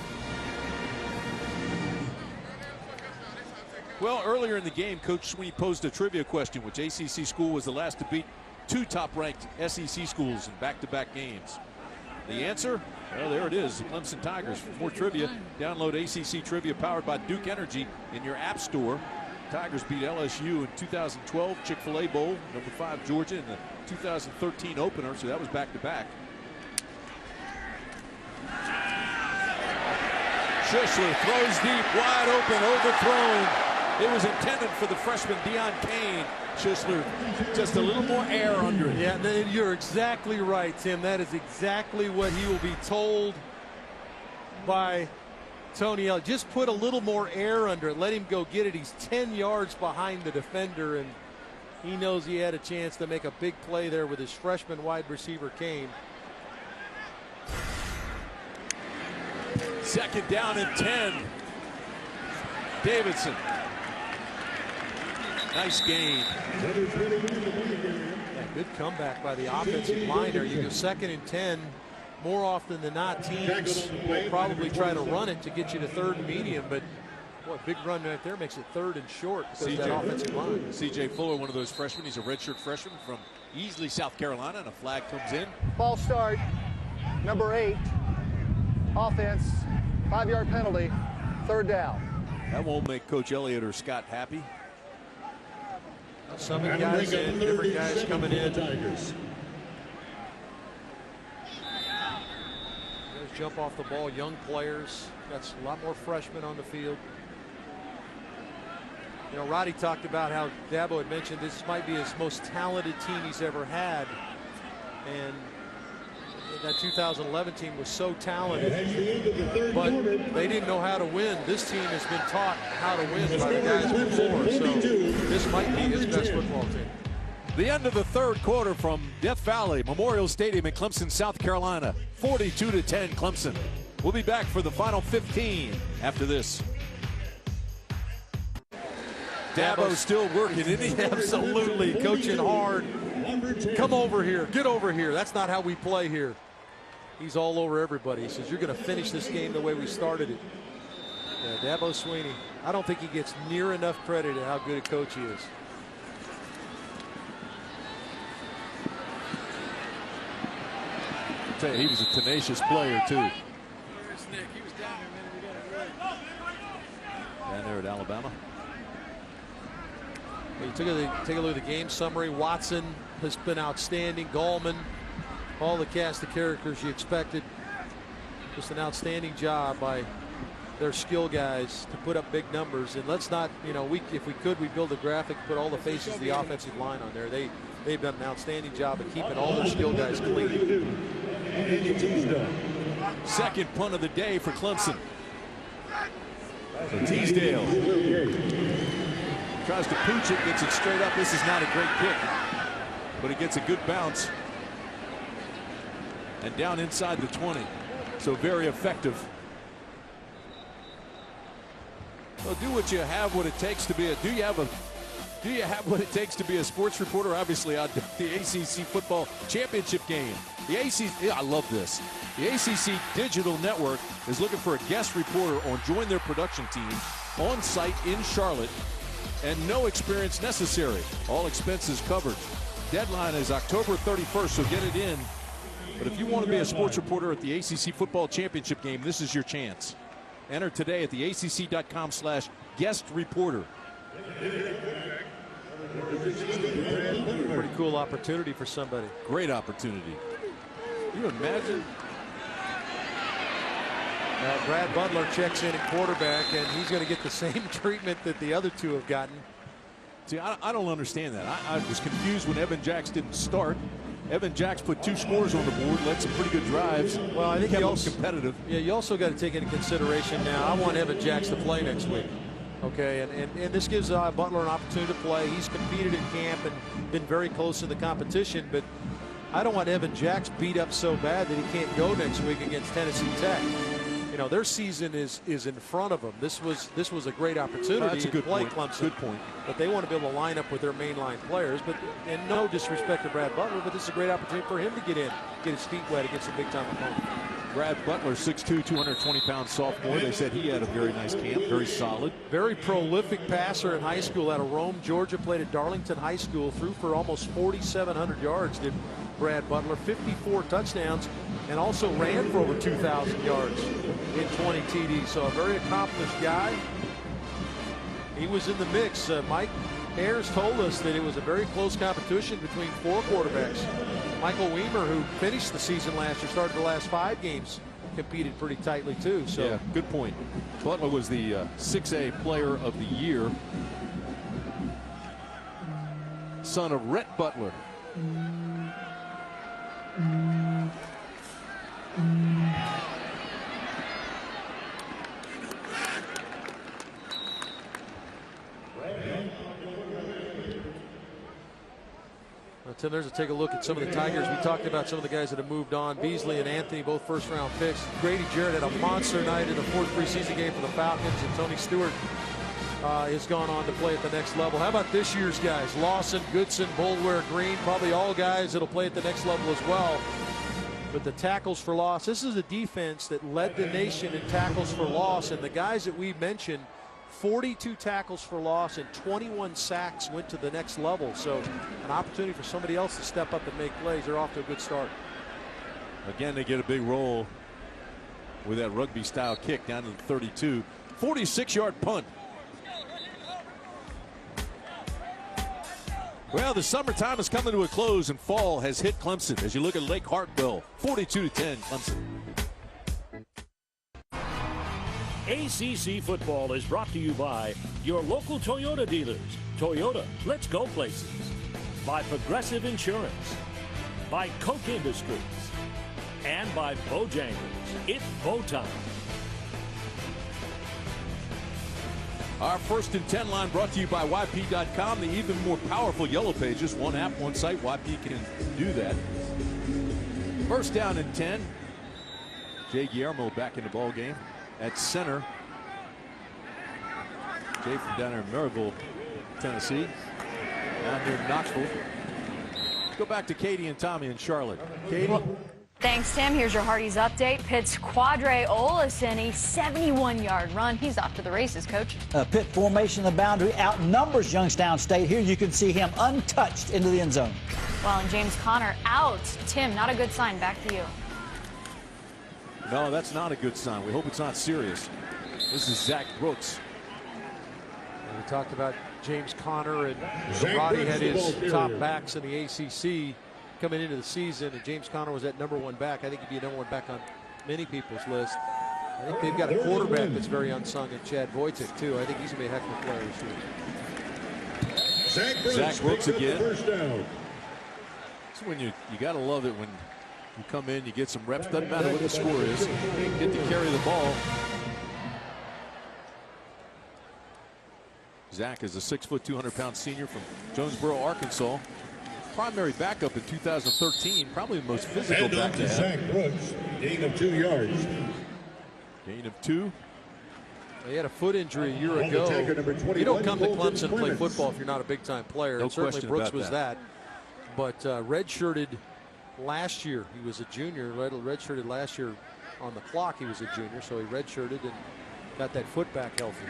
Well, earlier in the game, Coach Sweeney posed a trivia question: which ACC school was the last to beat 2 top-ranked SEC schools in back-to-back games? The answer? Well, there it is, the Clemson Tigers. For more trivia, download ACC Trivia powered by Duke Energy in your app store. Tigers beat LSU in 2012 Chick-fil-A Bowl, number 5 Georgia in the 2013 opener, so that was back-to-back. Schussler throws deep, wide open, overthrown. It was intended for the freshman Deion Kane. Schussler, just a little more air under it. Yeah, you're exactly right, Tim. That is exactly what he will be told by Tony Elliott. Just put a little more air under it. Let him go get it. He's 10 yards behind the defender, and he knows he had a chance to make a big play there with his freshman wide receiver Kane. Second down and 10. Davidson. Nice gain. Yeah, good comeback by the offensive line there. You go 2nd and 10. More often than not, teams will probably try to run it to get you to 3rd and medium, but boy, big run right there makes it 3rd and short because of that offensive line. C.J. Fuller, one of those freshmen. He's a redshirt freshman from Easley, South Carolina, and a flag comes in. Ball start, number 8, offense, 5-yard penalty, 3rd down. That won't make Coach Elliott or Scott happy. Some of the guys in, different guys coming in. Jump off the ball, young players. Got a lot more freshmen on the field. You know, Roddy talked about how Dabo had mentioned this might be his most talented team he's ever had. And that 2011 team was so talented, but they didn't know how to win. This team has been taught how to win by the guys before, so this might be his best football team. The end of the 3rd quarter from Death Valley Memorial Stadium in Clemson, South Carolina. 42-10 Clemson. We'll be back for the final 15 after this. Dabo's still working, isn't he? Absolutely, coaching hard. Come over here, get over here. That's not how we play here. He's all over everybody. He says, you're going to finish this game the way we started it. Yeah, Dabo Swinney, I don't think he gets near enough credit at how good a coach he is. Tell you, he was a tenacious player too. Down there at Alabama. You take a look at the game summary. Watson has been outstanding. Gallman, all the cast of characters you expected. Just an outstanding job by their skill guys to put up big numbers. And let's not, you know, if we could, we'd build a graphic, put all the faces of the offensive line on there. They've done an outstanding job of keeping all their skill guys clean. Second punt of the day for Clemson. So Teasdale tries to pooch it, gets it straight up. This is not a great kick, but it gets a good bounce and down inside the 20. So very effective. Well, do what you have, what it takes to be a. Do you have what it takes to be a sports reporter? Obviously, on the ACC football championship game. The ACC, I love this. The ACC Digital Network is looking for a guest reporter on join their production team on site in Charlotte, and no experience necessary. All expenses covered. Deadline is October 31st, so get it in. But if you want to be a sports reporter at the ACC football championship game, this is your chance. Enter today at theacc.com/guest reporter. Pretty cool opportunity for somebody. Great opportunity. Can you imagine? Brad Butler checks in at quarterback, and he's going to get the same treatment that the other two have gotten. See, I don't understand that. I was confused when Evan Jacks didn't start. Evan Jacks put 2 scores on the board, led some pretty good drives. Well, I think he also competitive. Yeah, you also got to take into consideration now. I want Evan Jacks to play next week. Okay, and this gives Butler an opportunity to play. He's competed in camp and been very close to the competition, but I don't want Evan Jacks beat up so bad that he can't go next week against Tennessee Tech. You know, their season is in front of them. This was a great opportunity to play Clemson. Good point. But they want to be able to line up with their mainline players. But and no disrespect to Brad Butler, but this is a great opportunity for him to get his feet wet against a big time opponent. Brad Butler, 6'2", 220-pound sophomore. They said he had a very nice camp, very solid. Very prolific passer in high school out of Rome, Georgia. Played at Darlington High School. Threw for almost 4,700 yards. Did Brad Butler, 54 touchdowns, and also ran for over 2,000 yards in 20 TDs. So a very accomplished guy. He was in the mix. Mike Ayers told us that it was a very close competition between 4 quarterbacks. Michael Weimer, who finished the season last year, started the last 5 games, competed pretty tightly too. So yeah, good point. Butler was the 6A player of the year. Son of Rhett Butler. Tim, there's a take a look at some of the Tigers. We talked about some of the guys that have moved on. Beasley and Anthony, both first-round picks. Grady Jarrett had a monster night in the 4th preseason game for the Falcons, and Tony Stewart has gone on to play at the next level. How about this year's guys? Lawson, Goodson, Boulware, Green, probably all guys that'll play at the next level as well. But the tackles for loss, this is a defense that led the nation in tackles for loss, and the guys that we mentioned, 42 tackles for loss and 21 sacks went to the next level. So an opportunity for somebody else to step up and make plays. They're off to a good start. Again, they get a big roll with that rugby style kick down to the 32. 46-yard punt. Well, the summertime is coming to a close and fall has hit Clemson as you look at Lake Hartwell. 42-10 Clemson. ACC football is brought to you by your local Toyota dealers. Toyota, let's go places. By Progressive Insurance. By Koch Industries. And by Bojangles. It's bow time. Our 1st and 10 line brought to you by YP.com, the even more powerful Yellow Pages. One app, one site. YP can do that. 1st down and 10. Jay Guillermo back in the ball game at center. Jay from down there in Maryville, Tennessee. Down here in Knoxville. Let's go back to Katie and Tommy in Charlotte. Katie. Thanks, Tim. Here's your Hardee's update. Pitt's Quadre Olesen, a 71-yard run. He's off to the races, Coach. Pitt formation of the boundary outnumbers Youngstown State. Here you can see him untouched into the end zone. Well, and James Conner out. Tim, not a good sign. Back to you. No, that's not a good sign. We hope it's not serious. This is Zach Brooks. We talked about James Conner, and Roddy had his top backs in the ACC coming into the season, and James Conner was that #1 back. I think he'd be a #1 back on many people's list. I think they've got a quarterback that's very unsung in Chad Wojcik, too. I think he's going to be a heck of a player this year. Zach Brooks again. So when you got to love it when you come in, you get some reps. Doesn't matter what the score is. You get to carry the ball. Zach is a 6', 200-pound senior from Jonesboro, Arkansas. Primary backup in 2013, probably the most physical back to have. Zach Brooks, gain of 2 yards. Gain of 2. He had a foot injury a year ago. You don't come to Clemson and play football if you're not a big-time player. No and certainly question Brooks about was that. But redshirted last year. He was a junior. Redshirted last year on the clock. He was a junior, so he redshirted and got that foot back healthy.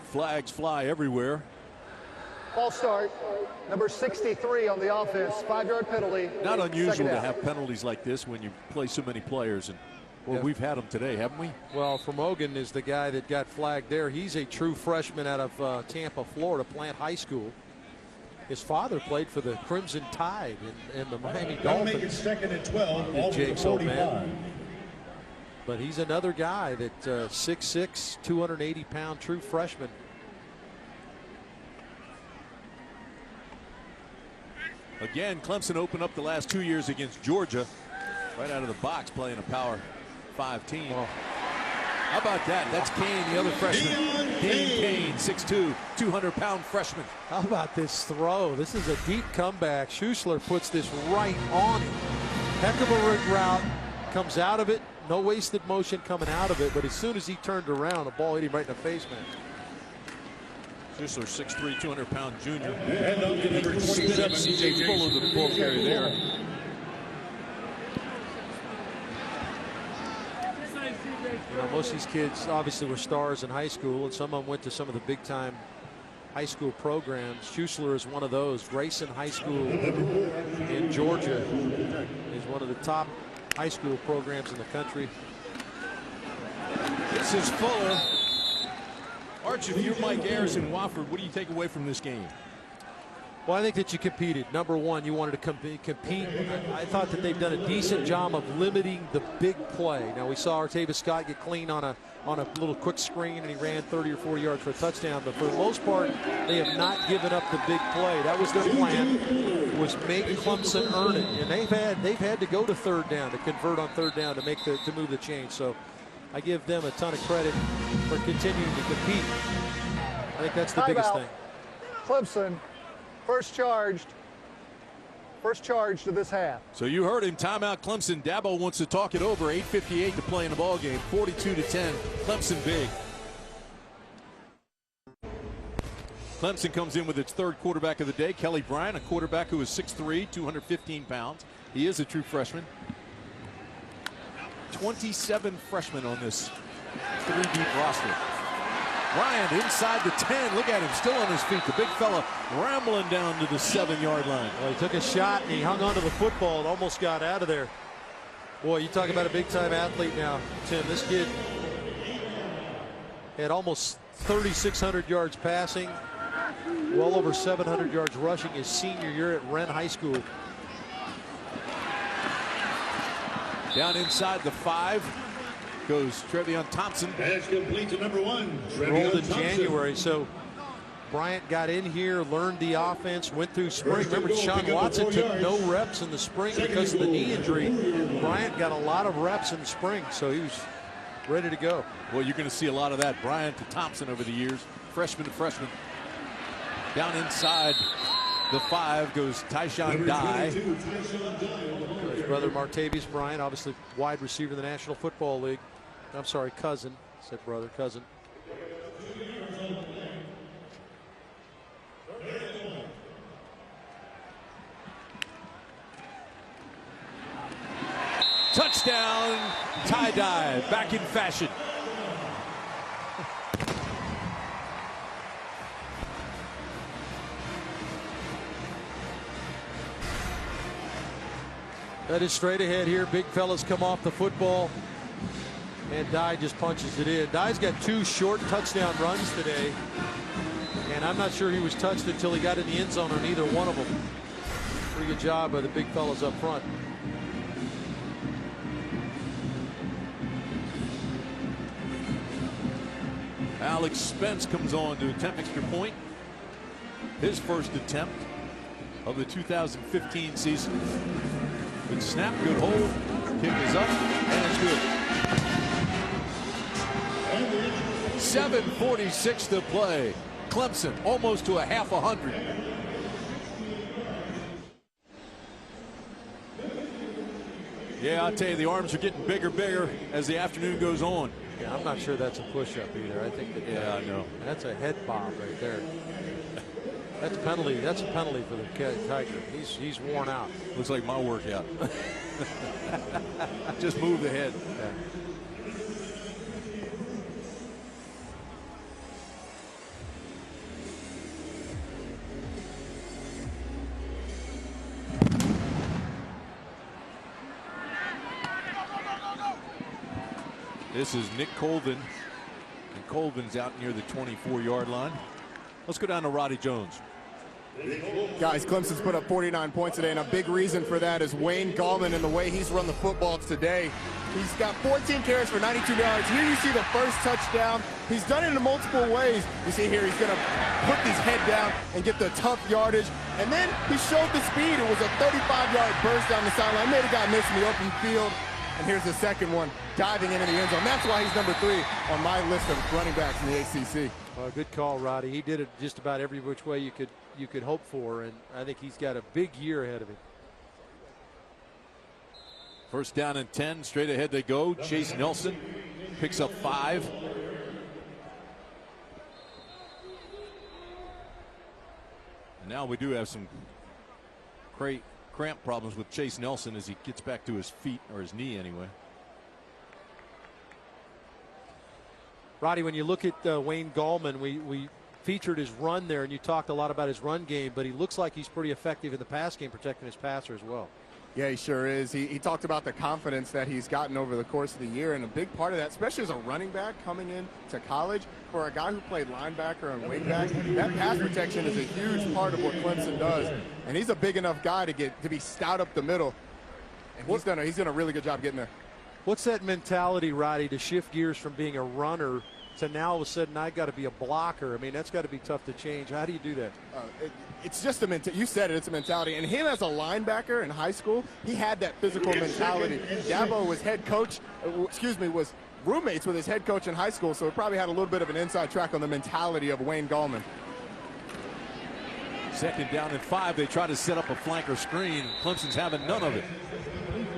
Flags fly everywhere. False start. Number 63 on the offense. 5-yard penalty. Not unusual to have penalties like this when you play so many players, and well, we've had them today, haven't we? Well, Formogan is the guy that got flagged there. He's a true freshman out of Tampa, Florida, Plant High School. His father played for the Crimson Tide and the Miami Dolphins. Make it 2nd and 12. All Jake's for old 45. man. But he's another guy that 6'6", 280-pound true freshman. Again, Clemson opened up the last 2 years against Georgia. Right out of the box playing a Power 5 team. Oh. How about that? That's Kane, the other freshman. Dean Kane, 6'2", 200-pound freshman. How about this throw? This is a deep comeback. Schuessler puts this right on him. Heck of a route. Comes out of it. No wasted motion coming out of it. But as soon as he turned around, the ball hit him right in the face, man. Schuessler, 6'3", 200-pound junior. Spit up C.J. Fuller, the ball carrier there. You know, most of these kids obviously were stars in high school, and some of them went to some of the big-time high school programs. Schuessler is one of those. Grayson High School in Georgia is one of the top high school programs in the country. This is Fuller. Arch, if you're Mike Ayers in Wofford, what do you take away from this game? Well, I think that you competed. Number one, you wanted to compete. I thought that they've done a decent job of limiting the big play. Now, we saw Artavis Scott get clean on a little quick screen, and he ran 30 or 40 yards for a touchdown. But for the most part, they have not given up the big play. That was their plan, was make Clemson earn it. And they've had to go to 3rd down, to convert on 3rd down to move the chain. So I give them a ton of credit for continuing to compete. I think that's the biggest thing. Clemson, first charged, First charge to this half. So you heard him. Timeout Clemson. Dabo wants to talk it over. 8:58 to play in the ball game. 42-10. Clemson big. Clemson comes in with its third quarterback of the day, Kelly Bryant, a quarterback who is 6'3", 215 pounds. He is a true freshman. 27 freshmen on this 3-deep roster. Bryant inside the 10. Look at him, still on his feet. The big fella rambling down to the 7-yard line. Well, he took a shot and he hung onto the football and almost got out of there. Boy, you talk about a big-time athlete now, Tim. This kid had almost 3,600 yards passing, well over 700 yards rushing his senior year at Wren High School. Down inside the 5 goes Trevion Thompson. Pass complete to number 1. Rolled in January, so Bryant got in here, learned the offense, went through spring. Remember, Sean Watson took no reps in the spring because of the knee injury. Bryant got a lot of reps in the spring, so he was ready to go. Well, you're going to see a lot of that. Bryant to Thompson over the years, freshman to freshman. Down inside the 5 goes Tyshawn Dye. His brother Martavius Bryant, obviously wide receiver in the National Football League. I'm sorry, cousin. Said brother, cousin. Touchdown, Tie-Dye, back in fashion. That is straight ahead here. Big fellas come off the football. And Dye just punches it in. Dye's got 2 short touchdown runs today. And I'm not sure he was touched until he got in the end zone on either one of them. Pretty good job by the big fellas up front. Alex Spence comes on to attempt extra point. His first attempt of the 2015 season. Good snap, good hold. Kick is up, and it's good. 7:46 to play. Clemson almost to a half 100. Yeah, I'll tell you, the arms are getting bigger as the afternoon goes on. Yeah, I'm not sure that's a push-up either. I think that I know. That's a head bob right there. That's a penalty. That's a penalty for the Tiger. He's worn out. Looks like my workout. Just move the head. Yeah. This is Nick Colvin, and Colvin's out near the 24-yard line. Let's go down to Roddy Jones. Guys, Clemson's put up 49 points today, and a big reason for that is Wayne Gallman and the way he's run the football today. He's got 14 carries for 92 yards. Here you see the first touchdown. He's done it in multiple ways. You see here, he's going to put his head down and get the tough yardage. And then he showed the speed. It was a 35-yard burst down the sideline. Made a guy miss in the open field. And here's the second one, diving into the end zone. That's why he's number 3 on my list of running backs in the ACC. Well, good call, Roddy. He did it just about every which way you could hope for, and I think he's got a big year ahead of him. First down and 10, straight ahead they go. Chase Nelson picks up 5. And now we do have some cramp problems with Chase Nelson as he gets back to his feet, or his knee anyway. Roddy, when you look at Wayne Gallman, we featured his run there, and you talked a lot about his run game, but he looks like he's pretty effective in the pass game, protecting his passer as well. Yeah, he sure is. He talked about the confidence that he's gotten over the course of the year, and a big part of that, especially as a running back coming in to college, for a guy who played linebacker and wingback, that pass protection is a huge part of what Clemson does. And he's a big enough guy to be stout up the middle. And he's done a really good job getting there. What's that mentality, Roddy, to shift gears from being a runner to now all of a sudden I got to be a blocker? I mean, that's got to be tough to change. How do you do that? It's just a mentality. You said it, it's a mentality. And him as a linebacker in high school, he had that physical mentality. Dabo was was roommates with his head coach in high school, so he probably had a little bit of an inside track on the mentality of Wayne Gallman. Second down and 5. They try to set up a flanker screen. Clemson's having none of it.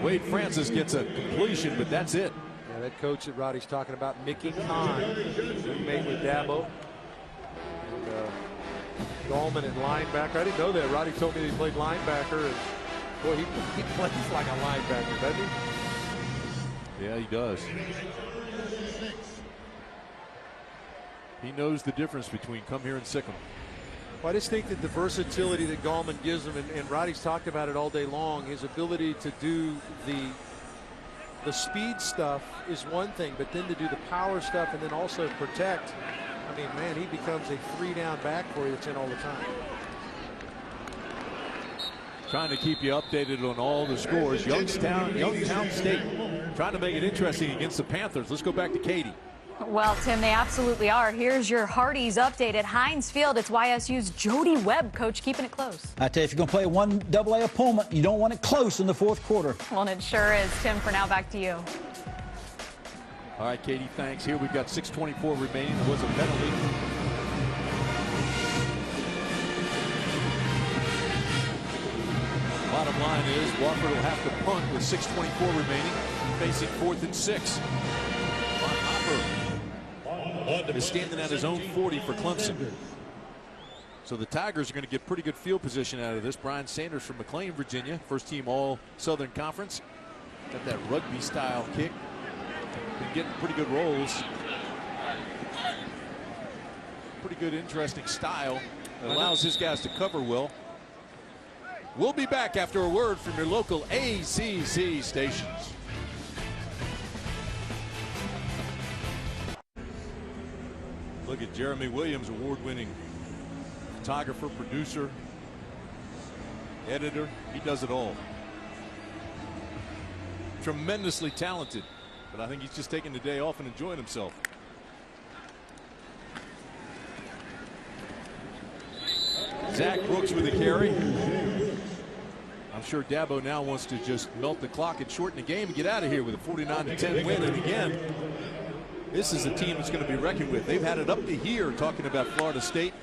Wade Francis gets a completion, but that's it. Yeah, that coach that Roddy's talking about, Mickey Kahn, roommate with Dabo. And Gallman at linebacker. I didn't know that. Roddy told me that he played linebacker. And boy, he plays like a linebacker, doesn't he? Yeah, he does. He knows the difference between come here and sick 'em. Well, I just think that the versatility that Gallman gives him, and Roddy's talked about it all day long, his ability to do the speed stuff is one thing, but then to do the power stuff and then also protect, I mean, man, he becomes a 3-down back for you that's in all the time. Trying to keep you updated on all the scores. Youngstown State trying to make it interesting against the Panthers. Let's go back to Katie. Well, Tim, they absolutely are. Here's your Hardee's update at Heinz Field. It's YSU's Jody Webb, coach, keeping it close. I tell you, if you're going to play one AA opponent, you don't want it close in the fourth quarter. Well, and it sure is. Tim, for now, back to you. All right, Katie, thanks. Here we've got 6:24 remaining. There was a penalty. Bottom line is Wofford will have to punt with 6:24 remaining, facing 4th and 6. Is standing at his own 40 for Clemson. So the Tigers are going to get pretty good field position out of this. Brian Sanders from McLean, Virginia, first team all Southern Conference. Got that rugby style kick. Been getting pretty good rolls. Pretty good, interesting style. It allows his guys to cover well. We'll be back after a word from your local ACC stations. Look at Jeremy Williams, award-winning photographer, producer, editor. He does it all. Tremendously talented, but I think he's just taking the day off and enjoying himself. Zach Brooks with a carry. I'm sure Dabo now wants to just melt the clock and shorten the game and get out of here with a 49-10 win. And again, this is a team that's going to be reckoned with. They've had it up to here talking about Florida State.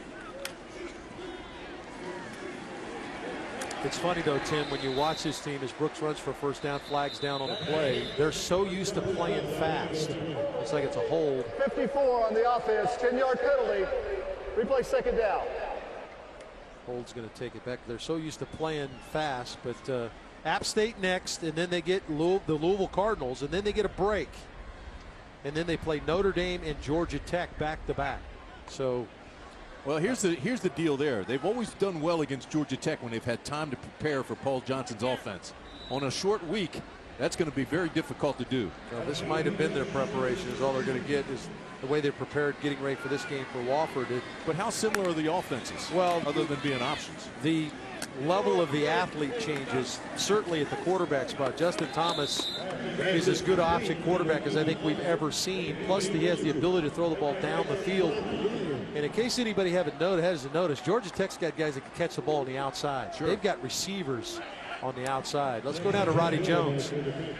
It's funny, though, Tim, when you watch this team as Brooks runs for first down, flags down on the play, they're so used to playing fast. It's like it's a hold. 54 on the offense, 10-yard penalty. Replay second down. Hold's going to take it back. They're so used to playing fast, but App State next, and then they get the Louisville Cardinals, and then they get a break. And then they play Notre Dame and Georgia Tech back-to-back. So, well, here's the deal there. They've always done well against Georgia Tech when they've had time to prepare for Paul Johnson's offense. On a short week, that's going to be very difficult to do. Well, this might have been their preparation. Is all they're going to get is the way they're prepared getting ready for this game for Wofford. But how similar are the offenses? Well, other than being options, the level of the athlete changes certainly at the quarterback spot. Justin Thomas is as good option quarterback as I think we've ever seen. Plus, he has the ability to throw the ball down the field. And in case anybody hasn't noticed, Georgia Tech's got guys that can catch the ball on the outside. Sure. They've got receivers on the outside. Let's go down to Roddy Jones.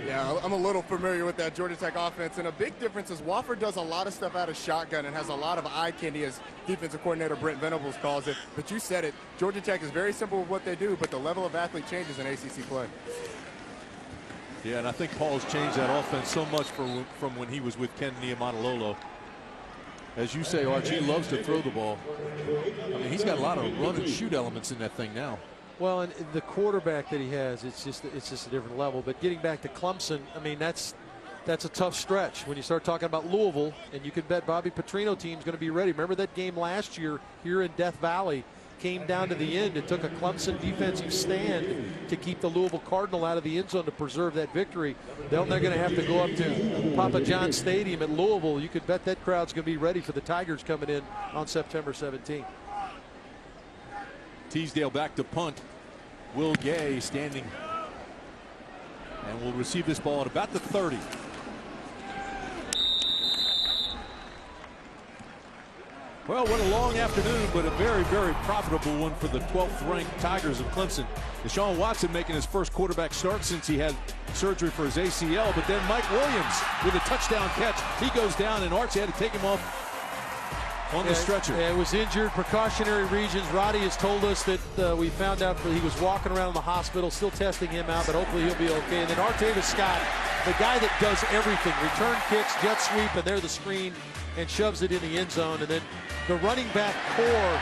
Yeah, I'm a little familiar with that Georgia Tech offense, and a big difference is Wofford does a lot of stuff out of shotgun and has a lot of eye candy, as defensive coordinator Brent Venables calls it. But you said it, Georgia Tech is very simple with what they do, but the level of athlete changes in ACC play. Yeah, and I think Paul's changed that offense so much from when he was with Ken Niumatalolo. As you say, Arch, he loves to throw the ball. I mean, he's got a lot of run and shoot elements in that thing now. Well, and the quarterback that he has, it's just a different level. But getting back to Clemson, I mean, that's a tough stretch when you start talking about Louisville, and you can bet Bobby Petrino team's going to be ready. Remember that game last year here in Death Valley? Came down to the end. It took a Clemson defensive stand to keep the Louisville Cardinal out of the end zone to preserve that victory. Then they're going to have to go up to Papa John Stadium at Louisville. You could bet that crowd's going to be ready for the Tigers coming in on September 17th. Teasdale back to punt. Will Gay standing and will receive this ball at about the 30. Well, what a long afternoon, but a very, very profitable one for the 12th-ranked Tigers of Clemson. Deshaun Watson making his first quarterback start since he had surgery for his ACL, but then Mike Williams with a touchdown catch. He goes down, and Archie had to take him off on the stretcher. Yeah, it was injured, precautionary regions. Roddy has told us that we found out that he was walking around the hospital, still testing him out, but hopefully he'll be okay. And then Artavis Scott, the guy that does everything, return kicks, jet sweep, and there's the screen, and shoves it in the end zone. And then the running back core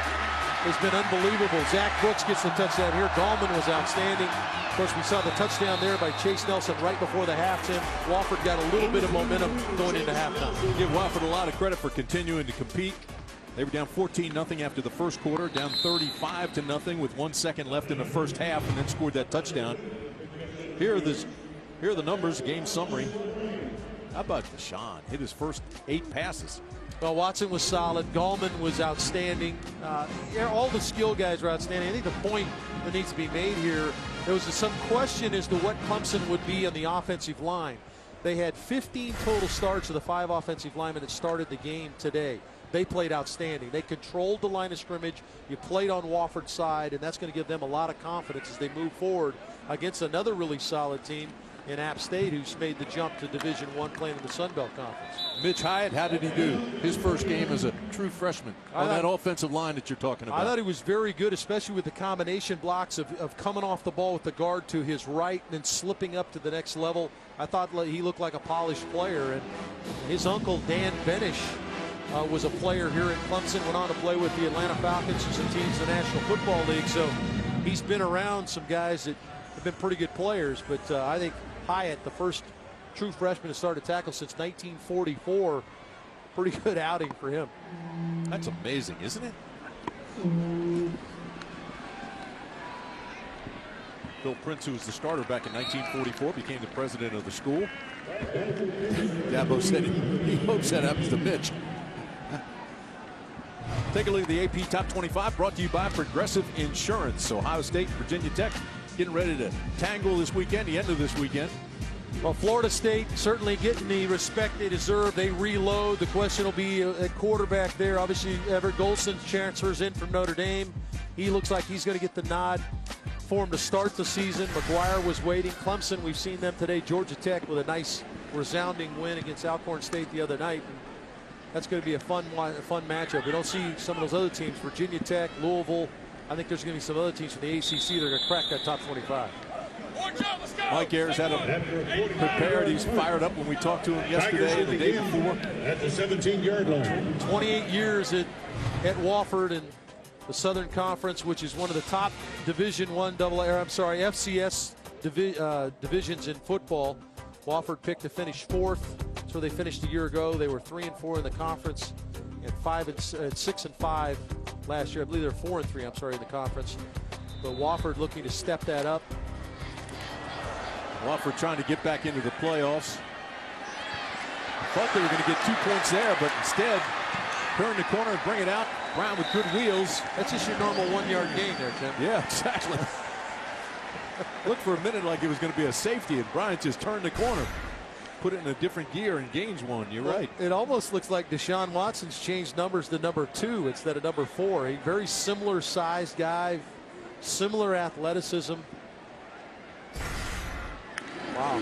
has been unbelievable. Zach Brooks gets the touchdown here. Gallman was outstanding. Of course, we saw the touchdown there by Chase Nelson right before the half. Tim Wofford got a little bit of momentum going into halftime. Give Wofford a lot of credit for continuing to compete. They were down 14-0 after the first quarter, down 35-0 with 1 second left in the first half, and then scored that touchdown. Here are the numbers, game summary. How about Deshaun? Hit his first 8 passes. Well, Watson was solid. Gallman was outstanding. All the skill guys were outstanding. I think the point that needs to be made here, there was some question as to what Clemson would be on the offensive line. They had 15 total starts of the 5 offensive linemen that started the game today. They played outstanding. They controlled the line of scrimmage. You played on Wofford's side, and that's going to give them a lot of confidence as they move forward against another really solid team in App State, who's made the jump to Division I, playing in the Sun Belt Conference. Mitch Hyatt, how did he do? His first game as a true freshman on that offensive line that you're talking about. I thought he was very good, especially with the combination blocks of coming off the ball with the guard to his right and then slipping up to the next level. I thought he looked like a polished player. And his uncle, Dan Benish, was a player here at Clemson, went on to play with the Atlanta Falcons and some teams in the National Football League. So he's been around some guys that have been pretty good players. But I think Hyatt, the first true freshman to start a tackle since 1944, pretty good outing for him. That's amazing, isn't it? Phil Prince, who was the starter back in 1944, became the president of the school. Dabo said he hopes that happens to Mitch. Take a look at the AP Top 25, brought to you by Progressive Insurance. Ohio State, Virginia Tech getting ready to tangle this weekend, the end of this weekend. Well, Florida State certainly getting the respect they deserve. They reload. The question will be at quarterback there. Obviously, Everett Golson transfers in from Notre Dame. He looks like he's going to get the nod for him to start the season. McGuire was waiting. Clemson, we've seen them today. Georgia Tech with a nice resounding win against Alcorn State the other night. And that's going to be a fun matchup. We don't see some of those other teams, Virginia Tech, Louisville. I think there's going to be some other teams from the ACC that are going to crack that top 25. Mike Ayers had him prepared. He's fired up when we talked to him yesterday and the day before. At the 17-yard line. 28 years at Wofford and the Southern Conference, which is one of the top Division I FCS divisions in football. Wofford picked to finish 4th. That's where they finished a year ago. They were 3-4 in the conference and 6-5 last year. I believe they're 4-3. In the conference. But Wofford looking to step that up. Wofford trying to get back into the playoffs. Thought they were going to get 2 points there, but instead turn the corner and bring it out. Brown with good wheels. That's just your normal 1-yard gain there, Tim. Yeah, exactly. Looked for a minute like it was going to be a safety, and Bryant just turned the corner, put it in a different gear, and gains 1. You're right. It almost looks like Deshaun Watson's changed numbers to number 2 instead of number 4. A very similar sized guy, similar athleticism. Wow.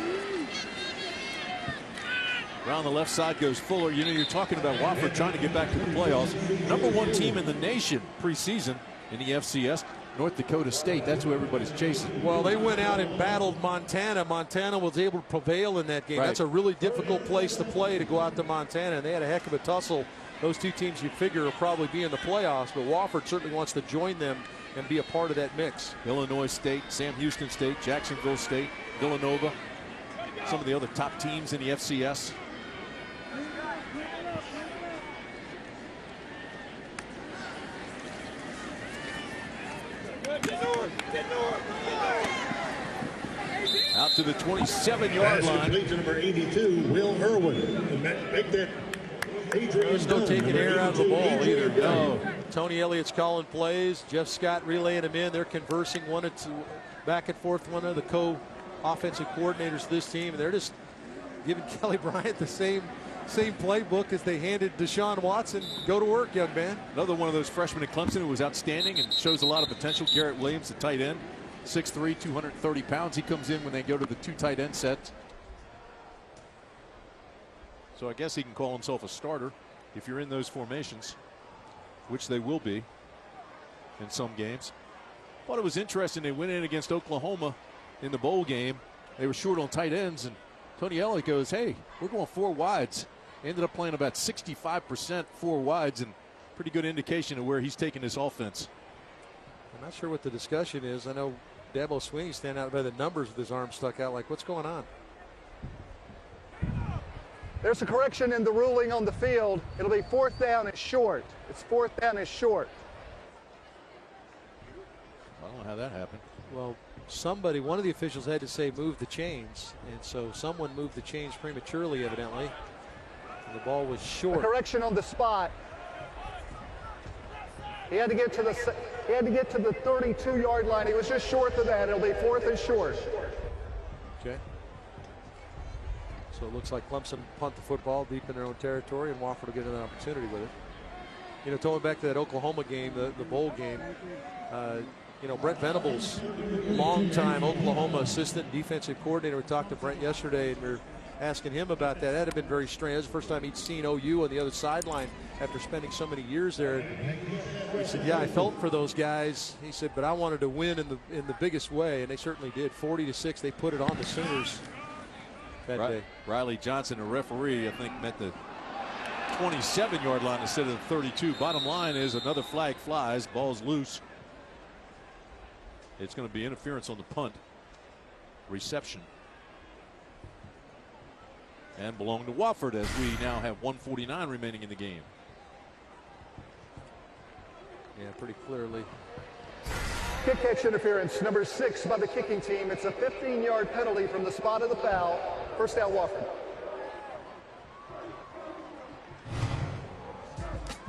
Around the left side goes Fuller. You know, you're talking about Wofford trying to get back to the playoffs. Number 1 team in the nation preseason in the FCS. North Dakota State, that's who everybody's chasing. Well, they went out and battled Montana. Montana was able to prevail in that game. Right. That's a really difficult place to play, to go out to Montana, and they had a heck of a tussle. Those 2 teams you figure will probably be in the playoffs, but Wofford certainly wants to join them and be a part of that mix. Illinois State, Sam Houston State, Jacksonville State, Villanova, some of the other top teams in the FCS. Out to the 27-yard line. Complete to number 82, Will Irwin. Make that There's no taking air out of the ball either. No. Tony Elliott's calling plays. Jeff Scott relaying them in. They're conversing back and forth. One of the co-offensive coordinators of this team, and they're just giving Kelly Bryant the same playbook as they handed Deshaun Watson. Go to work, young man. Another one of those freshmen at Clemson who was outstanding and shows a lot of potential. Garrett Williams, the tight end, 6'3", 230 pounds. He comes in when they go to the 2 tight end set. So I guess he can call himself a starter if you're in those formations. which they will be in some games. Thought it was interesting. They went in against Oklahoma in the bowl game. They were short on tight ends, and Tony Elliott goes, hey, we're going 4 wides. Ended up playing about 65% 4 wides, and pretty good indication of where he's taking this offense. I'm not sure what the discussion is. I know Dabo Swinney standing out by the numbers with his arm stuck out. Like, what's going on? There's a correction in the ruling on the field. It'll be 4th down and short. It's 4th down and short. I don't know how that happened. Well, one of the officials had to say move the chains, and so someone moved the chains prematurely, evidently. And the ball was short. A correction on the spot. He had to get to the 32-yard line. He was just short of that. It'll be 4th and short. Okay. So it looks like Clemson punt the football deep in their own territory, and Wofford will get an opportunity with it. You know, going back to that Oklahoma game, the bowl game, you know, Brent Venables, longtime Oklahoma assistant defensive coordinator. We talked to Brent yesterday, and we were asking him about that. That had been very strange. That was the first time he'd seen OU on the other sideline after spending so many years there. He said, yeah, I felt for those guys. He said, but I wanted to win in the biggest way, and they certainly did. 40-6, they put it on the Sooners that day. Riley Johnson, a referee, I think meant the 27-yard line instead of the 32. Bottom line is another flag flies, ball's loose. It's going to be interference on the punt. Reception. And belong to Wofford as we now have 1:49 remaining in the game. Yeah, pretty clearly. Kick catch interference, number 6 by the kicking team. It's a 15-yard penalty from the spot of the foul. First down, Wofford.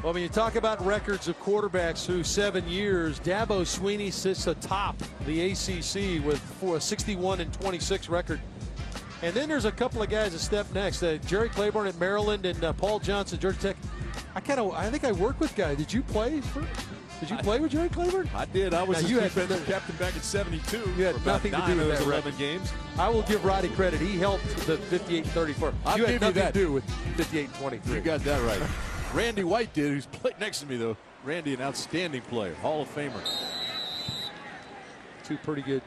Well, when you talk about records of quarterbacks through 7 years, Dabo Swinney sits atop the ACC with a 61-26 record. And then there's a couple of guys that step next. Jerry Claiborne at Maryland and Paul Johnson, Georgia Tech. I think I worked with guys. Did you play with Jerry Claiborne? I did. I was his defensive captain back in '72. You had nothing to do with that 11 games. I will give Roddy credit. He helped the 58-34. You had nothing to do with 58-23. You got that right. Randy White did, who's played next to me, though. Randy, an outstanding player, Hall of Famer. Two pretty good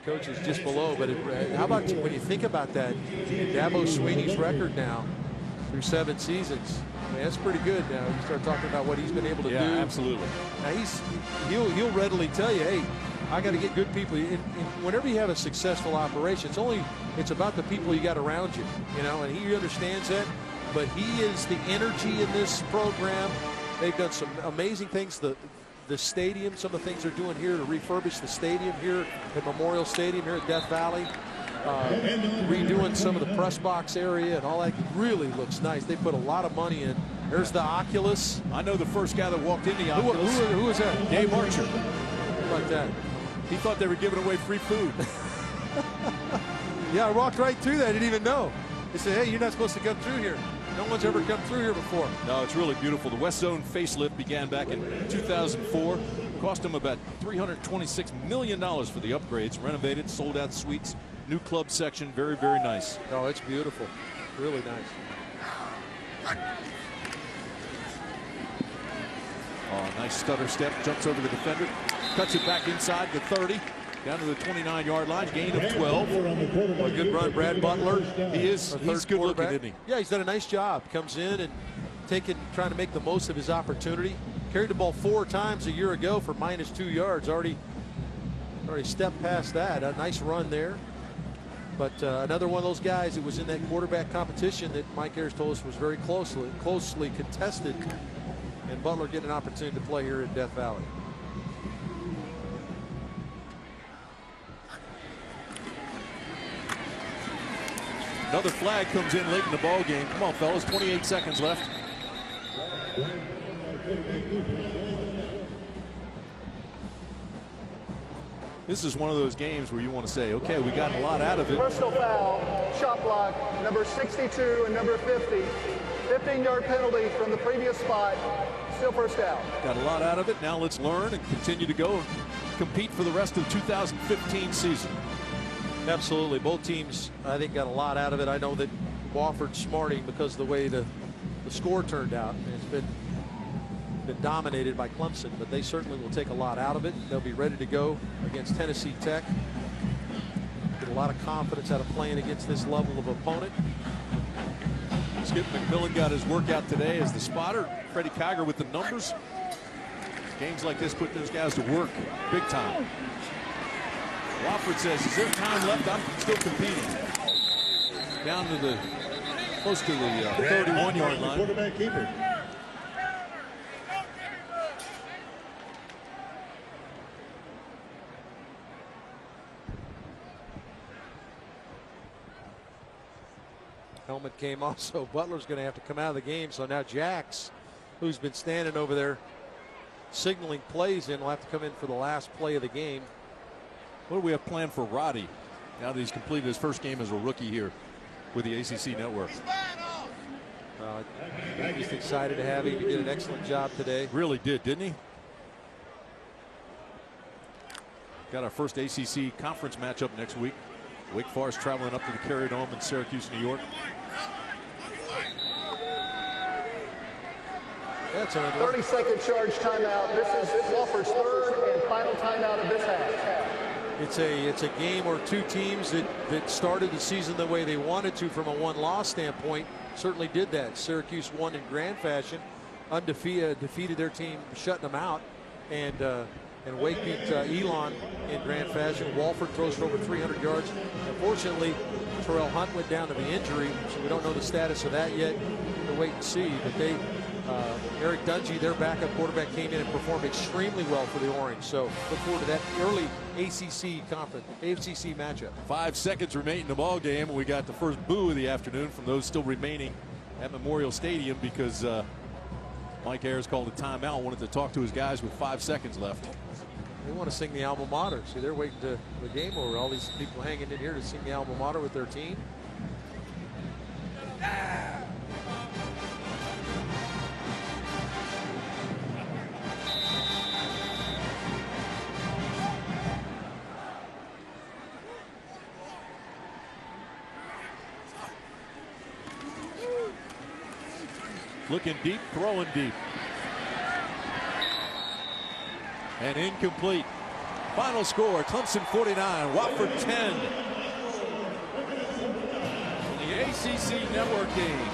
coaches just below. But how about when you think about that, Dabo Swinney's record now through 7 seasons? I mean, that's pretty good. Now you start talking about what he's been able to do. Yeah, absolutely. Now he'll readily tell you, hey, I got to get good people. Whenever you have a successful operation, it's about the people you got around you, you know, and he understands that. But he is the energy in this program. They've done some amazing things. The stadium, some of the things they're doing here to refurbish the stadium here at Memorial Stadium here at Death Valley. Redoing some of the press box area and all that really looks nice. They put a lot of money in. There's the Oculus. I know the first guy that walked in the Oculus. Who was that? Dave Archer. How about that? He thought they were giving away free food. Yeah, I walked right through that. I didn't even know. They said, hey, you're not supposed to come through here. No one's ever come through here before. No, it's really beautiful. The West Zone facelift began back in 2004. Cost them about $326 million for the upgrades. Renovated, sold out suites, new club section. Very, very nice. Oh, it's beautiful. Really nice. Oh, nice stutter step. Jumps over the defender. Cuts it back inside the 30. Down to the 29-yard line, gain of 12. A good run, Brad Butler. He's good looking, isn't he? Yeah, he's done a nice job. Comes in and trying to make the most of his opportunity. Carried the ball 4 times a year ago for -2 yards. Already stepped past that. A nice run there. But another one of those guys that was in that quarterback competition that Mike Ayers told us was very closely contested. And Butler getting an opportunity to play here in Death Valley. Another flag comes in late in the ball game. Come on, fellas, 28 seconds left. This is one of those games where you want to say, okay, we got a lot out of it. Personal foul, shot block, number 62 and number 50. 15-yard penalty from the previous spot. Still first down. Got a lot out of it. Now let's learn and continue to go and compete for the rest of the 2015 season. Absolutely. Both teams, I think, got a lot out of it. I know that Wofford's smarting because of the way the score turned out. It's been been dominated by Clemson, but they certainly will take a lot out of it. They'll be ready to go against Tennessee Tech. Get a lot of confidence out of playing against this level of opponent. Skip McMillan got his workout today as the spotter. Freddie Kiger with the numbers. Games like this put those guys to work big time. Wofford says, is there time left? I'm still competing. Down to the, close to the 31-yard line. Quarterback keeper. Helmet came off, so Butler's going to have to come out of the game. So now Jax, who's been standing over there signaling plays in, will have to come in for the last play of the game. What do we have planned for Roddy now that he's completed his first game as a rookie here with the ACC Network? I'm just excited to have him. He did an excellent job today. Really did, didn't he? Got our first ACC conference matchup next week. Wake Forest traveling up to the Carrier Dome in Syracuse, New York. That's a 30-second charge timeout. This is Wofford's third and final timeout of this half. It's a game where two teams that started the season the way they wanted to from a one-loss standpoint certainly did that. Syracuse won in grand fashion, undefeated, defeated their team, shutting them out, and Wake beat Elon in grand fashion. Wofford throws for over 300 yards. Unfortunately, Terrell Hunt went down to the injury, so we don't know the status of that yet. We'll wait and see. But they, Eric Dungy, their backup quarterback, came in and performed extremely well for the Orange. So look forward to that early ACC matchup. 5 seconds remain in the ball game, and we got the first boo of the afternoon from those still remaining at Memorial Stadium because Mike Ayers called a timeout, wanted to talk to his guys with 5 seconds left. They want to sing the alma mater. See, they're waiting to the game over. All these people hanging in here to sing the alma mater with their team. Looking deep, throwing deep. And incomplete. Final score, Clemson 49, Wofford 10. The ACC Network game.